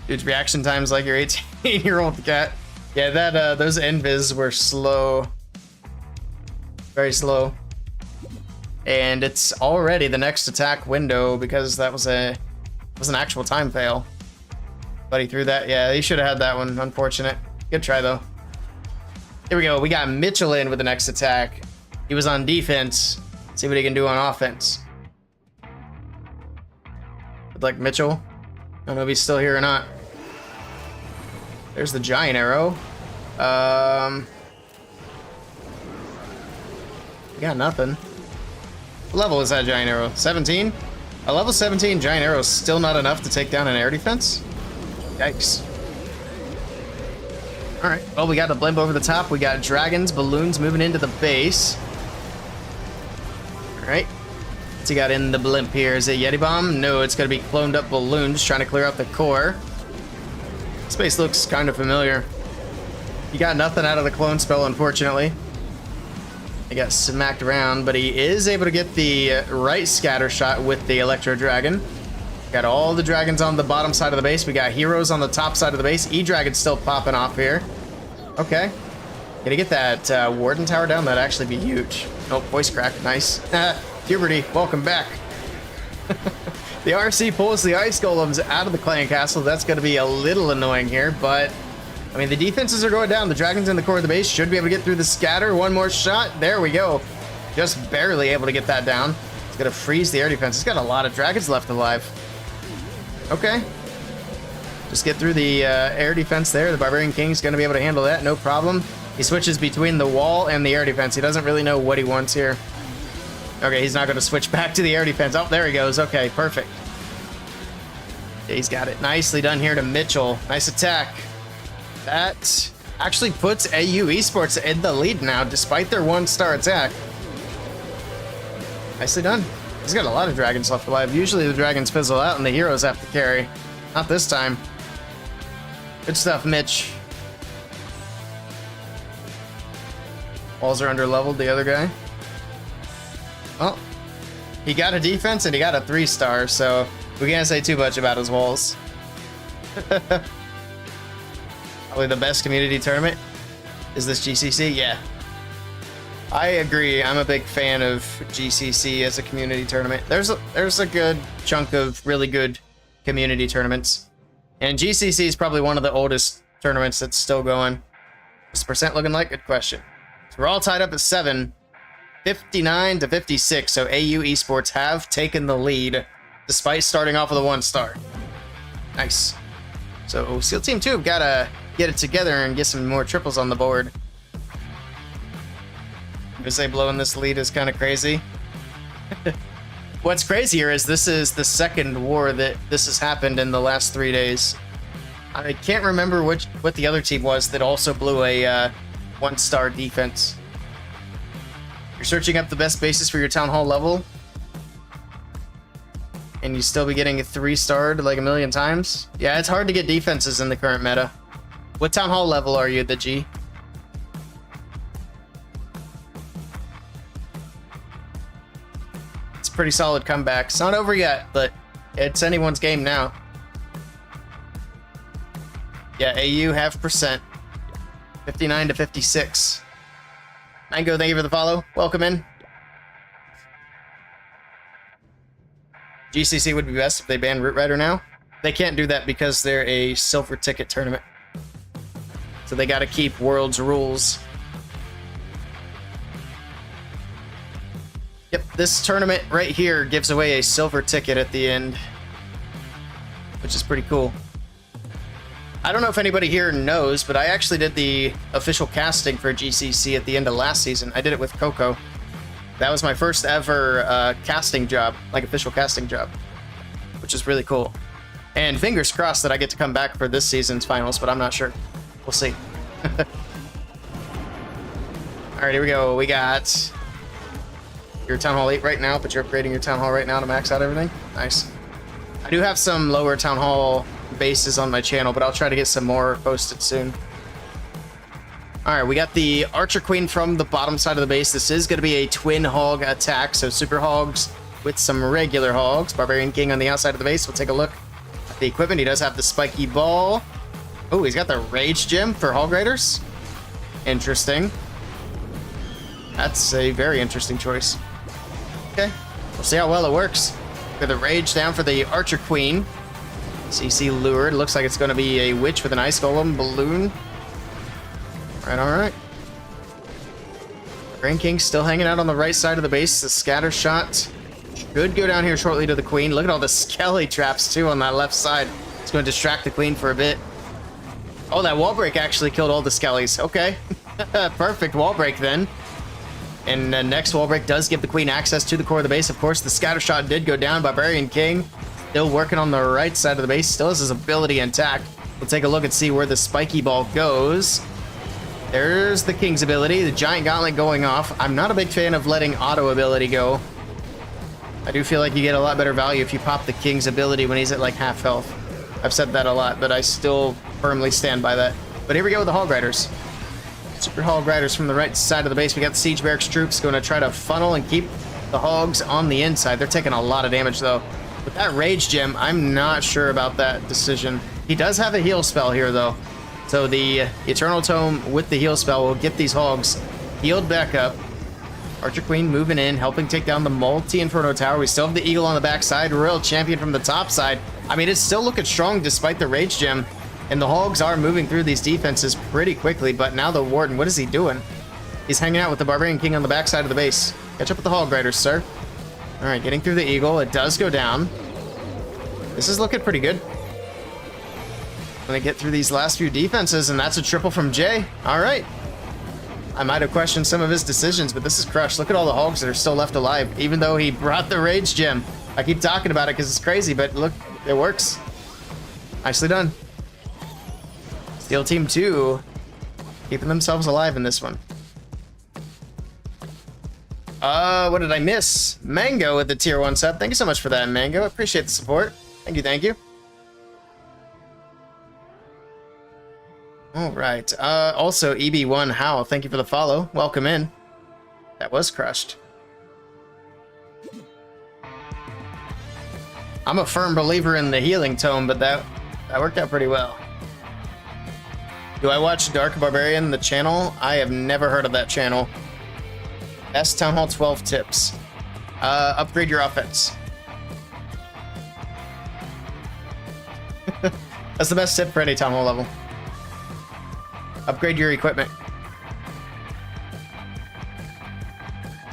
Dude's reaction time's like your 18-year-old cat. Yeah, that those invis were slow. Very slow. And it's already the next attack window because that was an actual time fail. But he threw that. Yeah, he should have had that one. Unfortunate. Good try, though. Here we go. We got Mitchell in with the next attack. He was on defense. See what he can do on offense. Good luck, Mitchell. I don't know if he's still here or not. There's the giant arrow. We got nothing. What level is that giant arrow? 17? A level 17 giant arrow is still not enough to take down an air defense? Yikes. Alright, well, we got the blimp over the top. We got dragons, balloons moving into the base. Alright. What's he got in the blimp here? Is it Yeti Bomb? No, it's going to be cloned up balloons trying to clear out the core. This base looks kind of familiar. He got nothing out of the clone spell, unfortunately. He got smacked around, but he is able to get the right scatter shot with the Electro Dragon. Got all the dragons on the bottom side of the base. We got heroes on the top side of the base. E-Dragon's still popping off here. Okay. Gonna get that Warden Tower down. That'd actually be huge. Oh, voice crack. Nice. Puberty, welcome back. The RC pulls the Ice Golems out of the Clan Castle. That's gonna be a little annoying here, but... I mean, the defenses are going down. The dragons in the core of the base should be able to get through the scatter. One more shot. There we go. Just barely able to get that down. It's going to freeze the air defense. It's got a lot of dragons left alive. Okay. Just get through the air defense there. The Barbarian King's going to be able to handle that. No problem. He switches between the wall and the air defense. He doesn't really know what he wants here. Okay, he's not going to switch back to the air defense. Oh, there he goes. Okay, perfect. Yeah, he's got it. Nicely done here to Mitchell. Nice attack. That actually puts AU Esports in the lead now, despite their 1-star attack. Nicely done. He's got a lot of dragons left alive. Usually the dragons fizzle out and the heroes have to carry. Not this time. Good stuff, Mitch. Walls are under leveled, the other guy. Well, he got a defense and he got a 3-star, so we can't say too much about his walls. Probably the best community tournament. Is this GCC? Yeah. I agree. I'm a big fan of GCC as a community tournament. There's a good chunk of really good community tournaments. And GCC is probably one of the oldest tournaments that's still going. What's the percent looking like? Good question. So we're all tied up at 7, 59 to 56. So AU Esports have taken the lead despite starting off with a 1-star. Nice. So SEAL Team 2 have got to get it together and get some more triples on the board. Jose blowing this lead is kind of crazy. What's crazier is this is the second war that this has happened in the last 3 days. I can't remember what the other team was that also blew a 1-star defense. You're searching up the best bases for your Town Hall level, and you still be getting a 3-starred like a million times? Yeah, it's hard to get defenses in the current meta. What Town Hall level are you, the G? Pretty solid comeback. It's not over yet, but it's anyone's game now. Yeah, AU half percent. 59 to 56. Mango, thank you for the follow. Welcome in. GCC would be best if they banned Root Rider now. They can't do that because they're a silver ticket tournament. So they gotta keep World's rules. Yep, this tournament right here gives away a silver ticket at the end, which is pretty cool. I don't know if anybody here knows, but I actually did the official casting for GCC at the end of last season. I did it with Coco. That was my first ever casting job, like official casting job, which is really cool. And fingers crossed that I get to come back for this season's finals, but I'm not sure. We'll see. All right, here we go. We got your Town Hall 8 right now, but you're upgrading your Town Hall right now to max out everything. Nice. I do have some lower Town Hall bases on my channel, but I'll try to get some more posted soon. All right, we got the Archer Queen from the bottom side of the base. This is going to be a twin hog attack, so super hogs with some regular hogs. Barbarian King on the outside of the base. We'll take a look at the equipment. He does have the spiky ball. Oh, he's got the Rage Gem for Hog Raiders. Interesting. That's a very interesting choice. Okay, we'll see how well it works. Got the Rage down for the Archer Queen. CC lured. Looks like it's going to be a Witch with an Ice Golem balloon. All right. Grand King still hanging out on the right side of the base. The scatter shot should go down here shortly to the Queen. Look at all the Skelly traps too on that left side. It's going to distract the Queen for a bit. Oh, that wall break actually killed all the Skellies. Okay, perfect wall break then. And the next wall break does give the Queen access to the core of the base. Of course, the scatter shot did go down. Barbarian King still working on the right side of the base. Still has his ability intact. We'll take a look and see where the spiky ball goes. There's the King's ability. The Giant Gauntlet going off. I'm not a big fan of letting auto ability go. I do feel like you get a lot better value if you pop the King's ability when he's at like half health. I've said that a lot, but I still firmly stand by that. But here we go with the Hog Riders. Super Hog Riders from the right side of the base. We got the Siege Barracks troops going to try to funnel and keep the Hogs on the inside. They're taking a lot of damage, though. With that Rage Gem, I'm not sure about that decision. He does have a heal spell here, though. So the Eternal Tome with the heal spell will get these Hogs healed back up. Archer Queen moving in, helping take down the multi-Inferno Tower. We still have the Eagle on the backside. Royal Champion from the top side. I mean, it's still looking strong despite the Rage Gem. And the Hogs are moving through these defenses pretty quickly, but now the Warden, what is he doing? He's hanging out with the Barbarian King on the backside of the base. Catch up with the Hog Riders, sir. All right, getting through the Eagle. It does go down. This is looking pretty good. Gonna get through these last few defenses, and that's a triple from Jay. All right. I might have questioned some of his decisions, but this is crushed. Look at all the Hogs that are still left alive, even though he brought the Rage Gem. I keep talking about it because it's crazy, but look, it works. Nicely done. Steel Team 2 keeping themselves alive in this one. What did I miss? Mango with the tier 1 sub. Thank you so much for that, Mango. I appreciate the support. Thank you, thank you. All right. Also, EB1 How, thank you for the follow. Welcome in. That was crushed. I'm a firm believer in the healing tome, but that worked out pretty well. Do I watch Dark Barbarian, the channel? I have never heard of that channel. Best Town Hall 12 tips. Upgrade your offense. That's the best tip for any Town Hall level. Upgrade your equipment.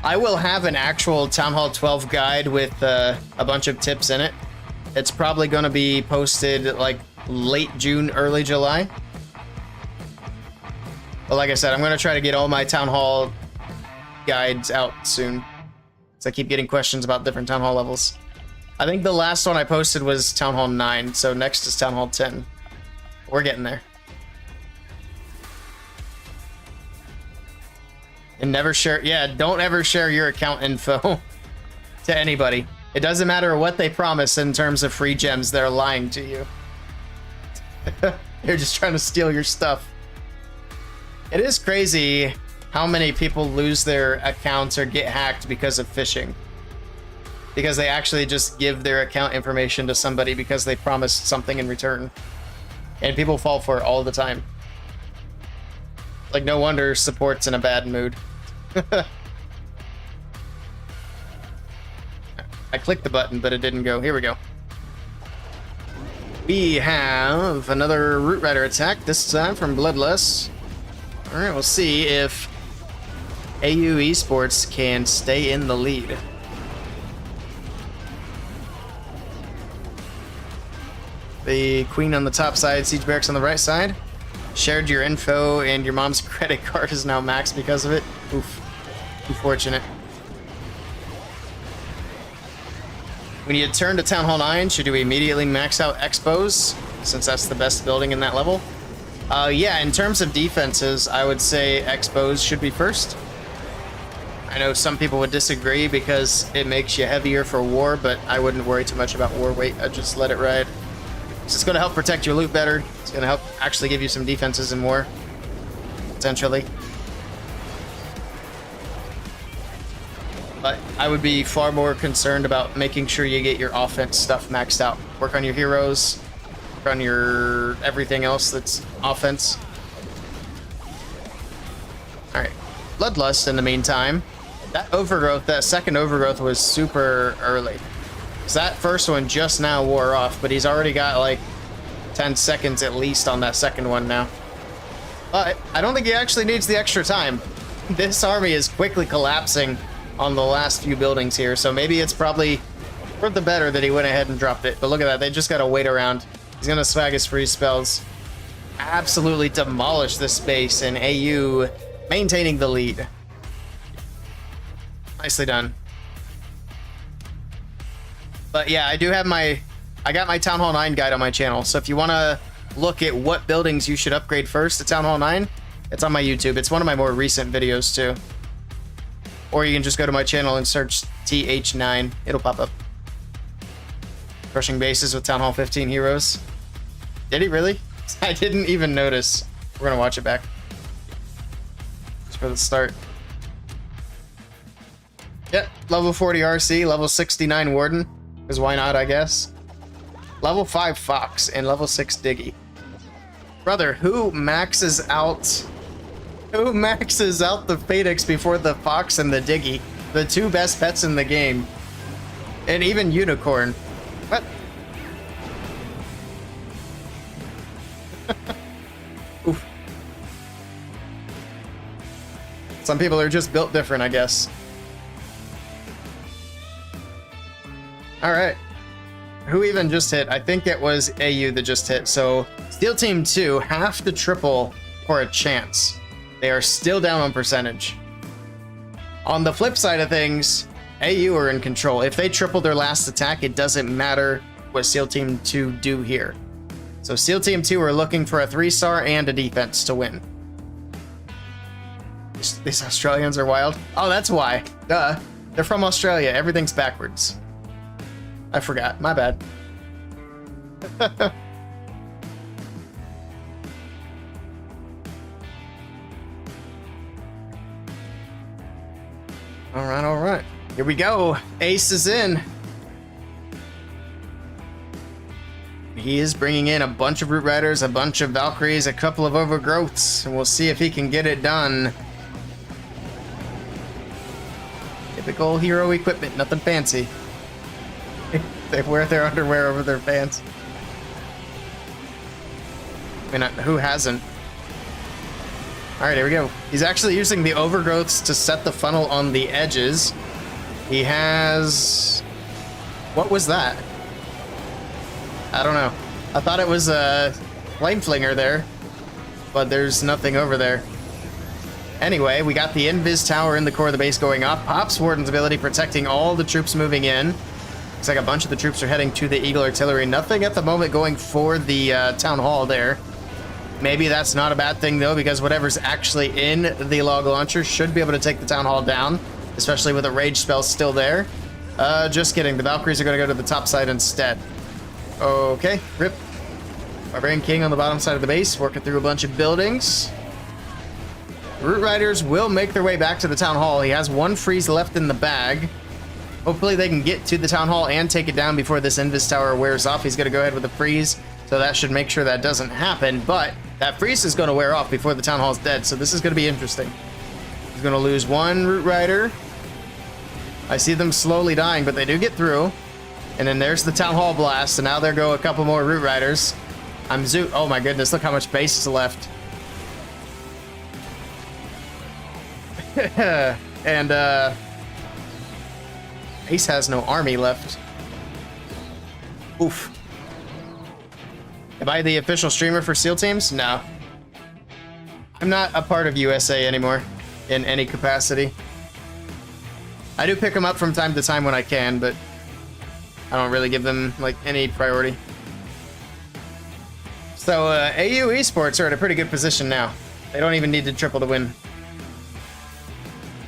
I will have an actual Town Hall 12 guide with a bunch of tips in it. It's probably going to be posted like late June, early July. But like I said, I'm going to try to get all my Town Hall guides out soon. So I keep getting questions about different Town Hall levels. I think the last one I posted was Town Hall 9, so next is Town Hall 10. We're getting there. And never share, yeah, don't ever share your account info to anybody. It doesn't matter what they promise in terms of free gems, they're lying to you. They're just trying to steal your stuff. It is crazy how many people lose their accounts or get hacked because of phishing. Because they actually just give their account information to somebody because they promised something in return. And people fall for it all the time. Like, no wonder support's in a bad mood. I clicked the button, but it didn't go. Here we go. We have another Root Rider attack, this time from Bloodless. Alright, we'll see if AU Esports can stay in the lead. The Queen on the top side, Siege Barracks on the right side. Shared your info and your mom's credit card is now maxed because of it. Oof. Unfortunate. We need to turn to Town Hall 9. Should we immediately max out Expos, since that's the best building in that level? Yeah, in terms of defenses, I would say Expos should be first. I know some people would disagree because it makes you heavier for war, but I wouldn't worry too much about war weight. I'd just let it ride. It's just going to help protect your loot better. It's going to help actually give you some defenses in war, potentially. But I would be far more concerned about making sure you get your offense stuff maxed out. Work on your heroes, work on your everything else that's offense. Alright, Bloodlust in the meantime. That overgrowth, that second overgrowth was super early. So that first one just now wore off, but he's already got like 10 seconds at least on that second one now. But I don't think he actually needs the extra time. This army is quickly collapsing on the last few buildings here, so maybe it's probably for the better that he went ahead and dropped it. But look at that, they just gotta wait around. He's gonna swag his free spells. Absolutely demolish this base, and AU maintaining the lead. Nicely done. But yeah, I got my Town Hall 9 guide on my channel, so if you want to look at what buildings you should upgrade first to Town Hall 9, it's on my YouTube. It's one of my more recent videos too. Or you can just go to my channel and search TH9. It'll pop up. Crushing bases with Town Hall 15 heroes. Did he really? I didn't even notice. We're going to watch it back. Just for the start. Yep, level 40 RC, level 69 Warden. Because why not, I guess. Level 5 Fox and level 6 Diggy. Brother, who maxes out the Phoenix before the Fox and the Diggy? The two best pets in the game. And even Unicorn. What? Oof. Some people are just built different, I guess. Alright. Who even just hit? I think it was AU that just hit. So, Steel Team 2 have to triple for a chance. They are still down on percentage. On the flip side of things, AU are in control. If they triple their last attack, it doesn't matter what Steel Team 2 do here. So Steel Team 2 are looking for a 3-star and a defense to win. These Australians are wild. Oh, that's why. Duh. They're from Australia. Everything's backwards. I forgot. My bad. Alright, alright. Here we go. Ace is in. He is bringing in a bunch of Root Riders, a bunch of Valkyries, a couple of Overgrowths, and we'll see if he can get it done. Typical hero equipment, nothing fancy. They wear their underwear over their pants. I mean, who hasn't? All right, here we go. He's actually using the overgrowths to set the funnel on the edges. He has... What was that? I don't know. I thought it was a flame flinger there, but there's nothing over there. Anyway, we got the Invis Tower in the core of the base going up. Pops Warden's ability protecting all the troops moving in. Looks like a bunch of the troops are heading to the Eagle Artillery. Nothing at the moment going for the Town Hall there. Maybe that's not a bad thing, though, because whatever's actually in the log launcher should be able to take the Town Hall down, especially with a rage spell still there. Just kidding. The Valkyries are going to go to the top side instead. Okay, rip. Barbarian King on the bottom side of the base, working through a bunch of buildings. Root Riders will make their way back to the Town Hall. He has one freeze left in the bag. Hopefully they can get to the Town Hall and take it down before this Invis Tower wears off. He's going to go ahead with a freeze, so that should make sure that doesn't happen. But that freeze is going to wear off before the Town Hall's dead, so this is going to be interesting. He's going to lose one Root Rider. I see them slowly dying, but they do get through. And then there's the Town Hall blast, and now there go a couple more Root Riders. Oh my goodness, look how much base is left. And Ace has no army left. Oof. Am I the official streamer for SEAL teams? No. I'm not a part of USA anymore in any capacity. I do pick them up from time to time when I can, but I don't really give them like any priority. So AU Esports are in a pretty good position now. They don't even need to triple to win.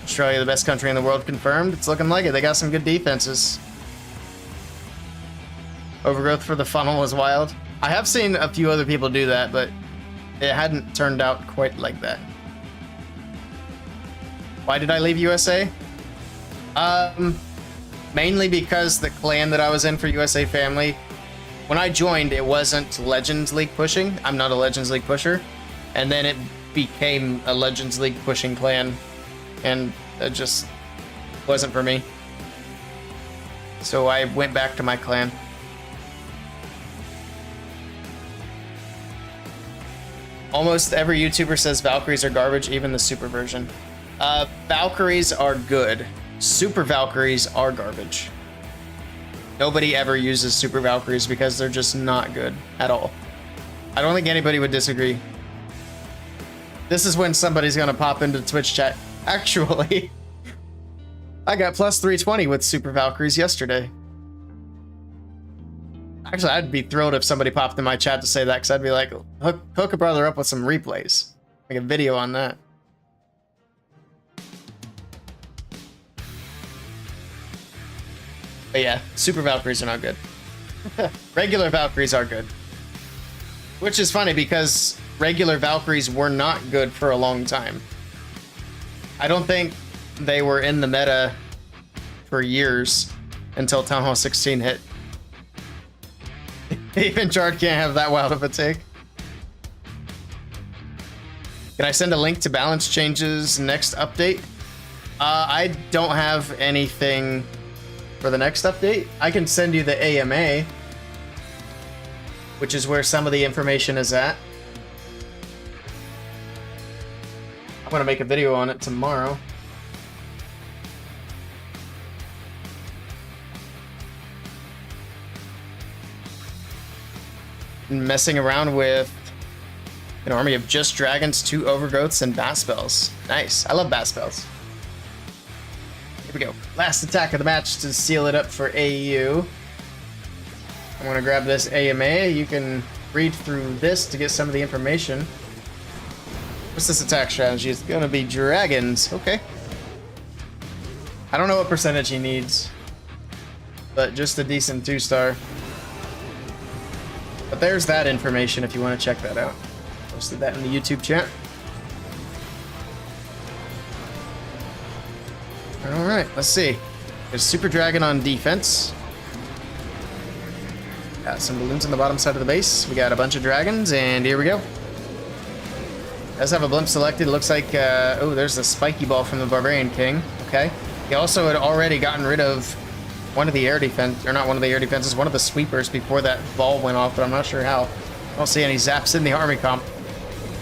Australia, the best country in the world, confirmed. It's looking like it. They got some good defenses. Overgrowth for the funnel was wild. I have seen a few other people do that, but it hadn't turned out quite like that. Why did I leave USA? Mainly because the clan that I was in for USA Family, when I joined, it wasn't Legends League pushing. I'm not a Legends League pusher. And then it became a Legends League pushing clan. And it just wasn't for me. So I went back to my clan. Almost every YouTuber says Valkyries are garbage, even the super version. Valkyries are good. Super Valkyries are garbage. Nobody ever uses Super Valkyries because they're just not good at all. I don't think anybody would disagree. This is when somebody's gonna pop into Twitch chat. Actually, I got plus 320 with Super Valkyries yesterday. Actually, I'd be thrilled if somebody popped in my chat to say that, because I'd be like, hook a brother up with some replays. Make a video on that. But yeah, Super Valkyries are not good. Regular Valkyries are good. Which is funny, because regular Valkyries were not good for a long time. I don't think they were in the meta for years until Town Hall 16 hit. Even Chart can't have that wild of a take. Can I send a link to balance changes next update? I don't have anything for the next update. I can send you the AMA, which is where some of the information is at. I'm gonna make a video on it tomorrow. Messing around with an army of just dragons, 2 overgrowths, and bat spells. Nice. I love bat spells. Here we go. Last attack of the match to seal it up for AU. I'm gonna grab this AMA. You can read through this to get some of the information. What's this attack strategy? It's gonna be dragons. Okay. I don't know what percentage he needs, but just a decent 2-star. But there's that information if you want to check that out. Posted that in the YouTube chat. Alright, let's see. There's Super Dragon on defense. Got some balloons on the bottom side of the base. We got a bunch of dragons, and here we go. Does have a blimp selected. Looks like, oh, there's a spiky ball from the Barbarian King. Okay. He also had already gotten rid of one of the air defense, or not one of the air defenses, one of the sweepers before that ball went off, but I'm not sure how. I don't see any zaps in the army comp.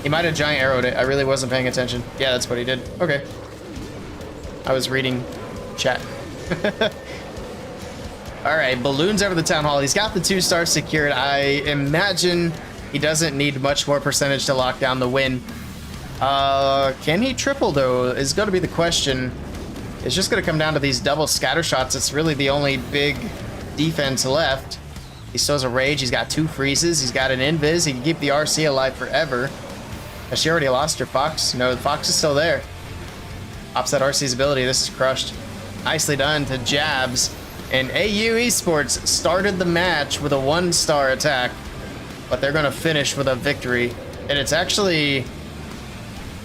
He might have giant arrowed it. I really wasn't paying attention. Yeah, that's what he did. Okay. I was reading chat. All right, balloons over the town hall. He's got the 2 stars secured. I imagine he doesn't need much more percentage to lock down the win. Can he triple though is going to be the question. It's just going to come down to these double scatter shots. It's really the only big defense left. He still has a rage. He's got 2 freezes. He's got an invis. He can keep the RC alive forever. Has she already lost her Fox? No, the Fox is still there. Ops that RC's ability. This is crushed. Nicely done to Jabs. And AU Esports started the match with a 1-star attack, but they're going to finish with a victory. And it's actually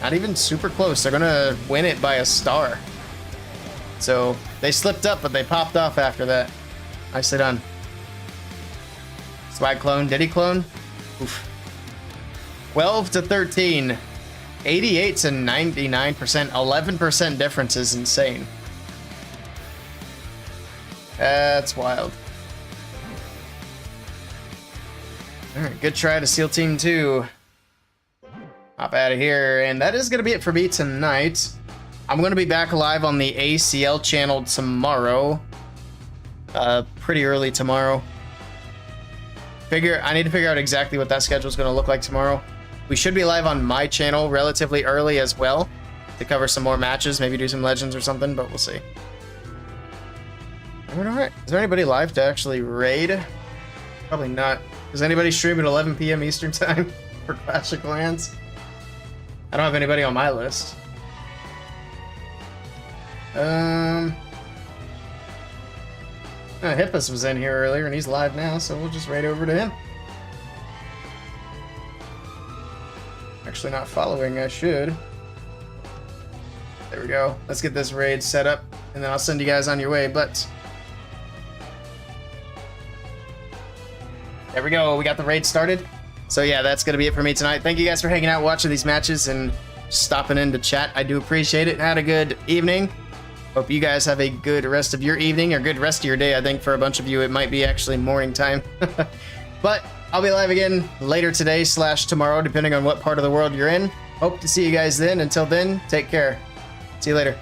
not even super close. They're going to win it by a star. So they slipped up, but they popped off after that. Nicely done. Swag clone. Did he clone? Oof. 12 to 13. 88 to 99%. 11% difference is insane. That's wild. All right, good try to steal team 2. Hop out of here, and that is going to be it for me tonight. I'm going to be back live on the ACL channel tomorrow. Pretty early tomorrow. I need to figure out exactly what that schedule is going to look like tomorrow. We should be live on my channel relatively early as well to cover some more matches, maybe do some legends or something, but we'll see. All right. Is there anybody live to actually raid? Probably not. Does anybody stream at 11 p.m. Eastern time for Clash of Clans? I don't have anybody on my list. Hippus was in here earlier and he's live now, so we'll just raid over to him. Actually not following, I should. There we go. Let's get this raid set up and then I'll send you guys on your way, but there we go. We got the raid started. So yeah, that's going to be it for me tonight. Thank you guys for hanging out, watching these matches, and stopping in to chat. I do appreciate it. Had a good evening. Hope you guys have a good rest of your evening, or good rest of your day. I think for a bunch of you, it might be actually morning time. But I'll be live again later today / tomorrow, depending on what part of the world you're in. Hope to see you guys then. Until then, take care. See you later.